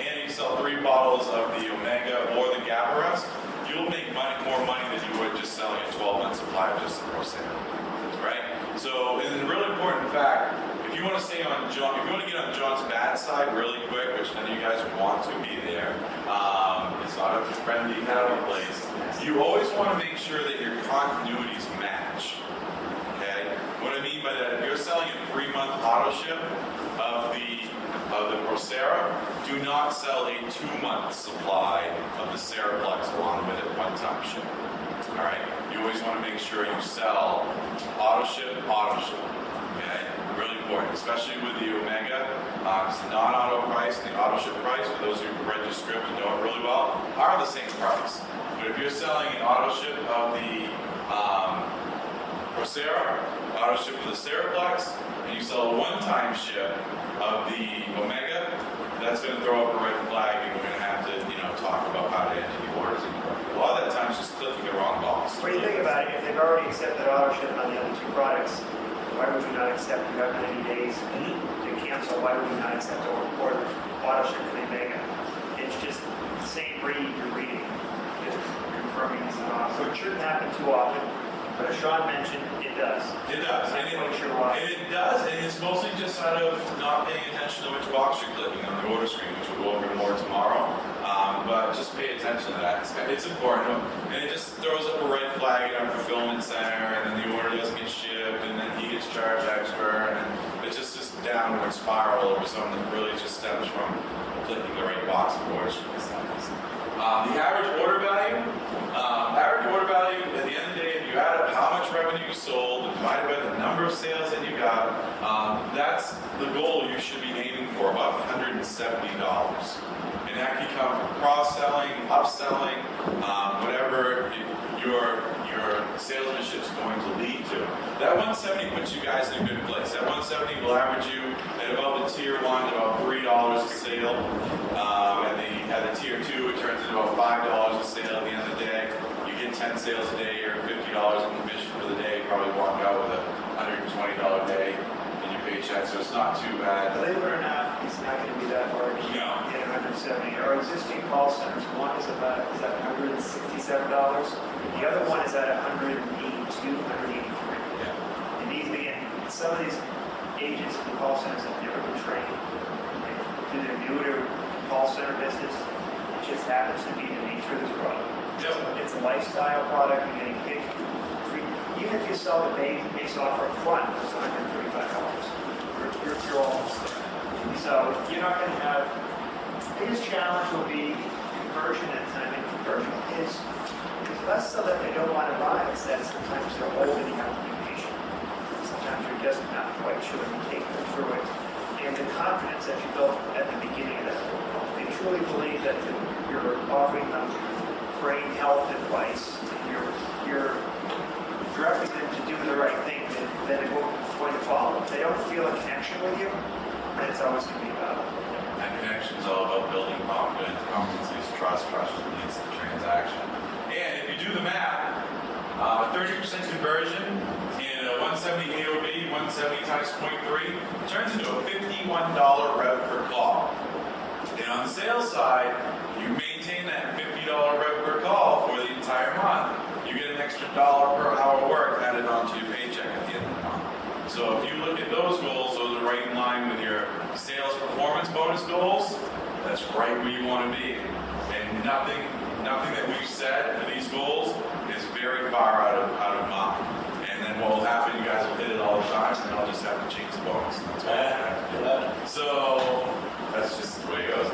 S14: and you sell 3 bottles of the Omega or the Gabarest, you'll make more money than you would just selling a 12-month supply of just the Procera, right? So, and a really important fact, if you want to stay on John, if you want to get on John's bad side really quick, which none of you guys would want to be there, it's not a friendly happy place. You always want to make sure that your continuities match. Okay? What I mean by that, if you're selling a 3-month auto ship of the Procera, do not sell a 2-month supply of the Seraplex along with it one-time ship. All right? You always want to make sure you sell auto ship. Okay? Really important, especially with the Omega. It's the non-auto price and the auto ship price, for those who read your script and know it really well, are the same price. But if you're selling an auto ship of the Procera, auto ship of the Seraplex, and you sell a one-time ship of the Omega, that's going to throw up a red flag, and we're going to have to, talk about how to enter the orders incorrectly. A lot of that time is just clicking the wrong box.
S2: What do you think about it? If they've already accepted auto ship on the other 2 products, why would you not accept? You have 90 days to cancel. Why would you not accept or auto ship for the Omega? It's just the same read you're reading, just confirming it's not. So it shouldn't happen too often. But as Sean mentioned, it does.
S14: It does.
S2: I'm not quite sure why.
S14: And it does, and it's mostly just out of not paying attention to which box you're clicking on the order screen, which we'll go over more tomorrow. But just pay attention to that. It's important. And it just throws up a red flag at our fulfillment center, and then the order doesn't get shipped, and then he gets charged extra, and then it's just this downward spiral over something that really just stems from clicking the right box of order screen. The average order value, at the end of the day, if you add up how much revenue you sold and divided by the number of sales that you got, that's the goal you should be aiming for, about $170. And that can come from cross-selling, upselling, whatever your salesmanship is going to lead to. That 170 puts you guys in a good place. That 170 will average you at about the tier 1, about $3 a sale. At the tier 2, it turns into about $5 a sale at the end of the day. You get 10 sales a day, you're $50 in commission for the day. You probably walk out with a $120 day in your paycheck, so it's not too bad.
S2: Believe it or not, it's not going to be that hard to
S14: No.
S2: get 170. Our existing call centers, one is at $167. The other one is at $182, $183. And these, again, some of these agents in the call centers have never been trained. They're new to call center business. It just happens to be the nature of this product.
S14: Yep.
S2: It's a lifestyle product. You're getting paid. Even if you sell the base offer up front, it's $135. You're almost there. So you're not going to have. The biggest challenge will be conversion and timing. Conversion is less so that they don't want to buy, it's that sometimes they're holding the application. Sometimes you're just not quite sure you take them through it. And the confidence that you built at the beginning of that phone call. They truly believe that you're offering them brain health advice, you're directing them to do the right thing, then they're going to follow. If they don't feel a connection with you, then it's always going to be about it.
S14: That connection is all about building confidence. Confidence leads to trust, trust leads to transaction. And if you do the math, 30% conversion in a 170 AOV, 170 times 0.3, turns into a $51 rev per call. And on the sales side, you maintain that $50 rev per call for the entire month. You get an extra $1 per hour work added onto your paycheck at the end of the month. So if you look at those goals, those are right in line with your sales performance bonus goals. That's right where you want to be. And nothing that we've said for these goals is very far out of mind. And then what will happen, you guys will hit it all the time, and I'll just have to change the bonus. That's what I have to do. So that's just the way it goes.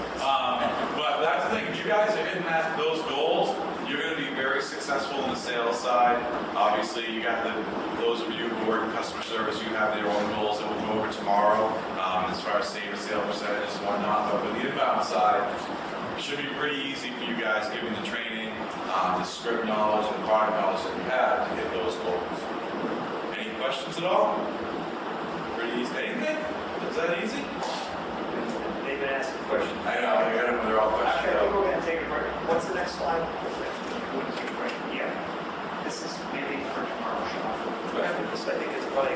S14: But that's the thing. If you guys are hitting those goals, you're going to be very successful in the sales side. Obviously, you got those of you who work in customer service, you have their own goals that we'll go over tomorrow, as far as save sale percentages and whatnot. But for the inbound side, it should be pretty easy for you guys, given the training, the script knowledge, and the product knowledge that you have to hit those goals. Any questions at all? Pretty easy. Anything? Is that easy?
S2: They've been asking questions.
S14: I know, I got them, they're all questions.
S2: Actually, I think we're going to take a break. What's the next slide? We'll take a break. Yeah. This is maybe for tomorrow, Sean. I think it's probably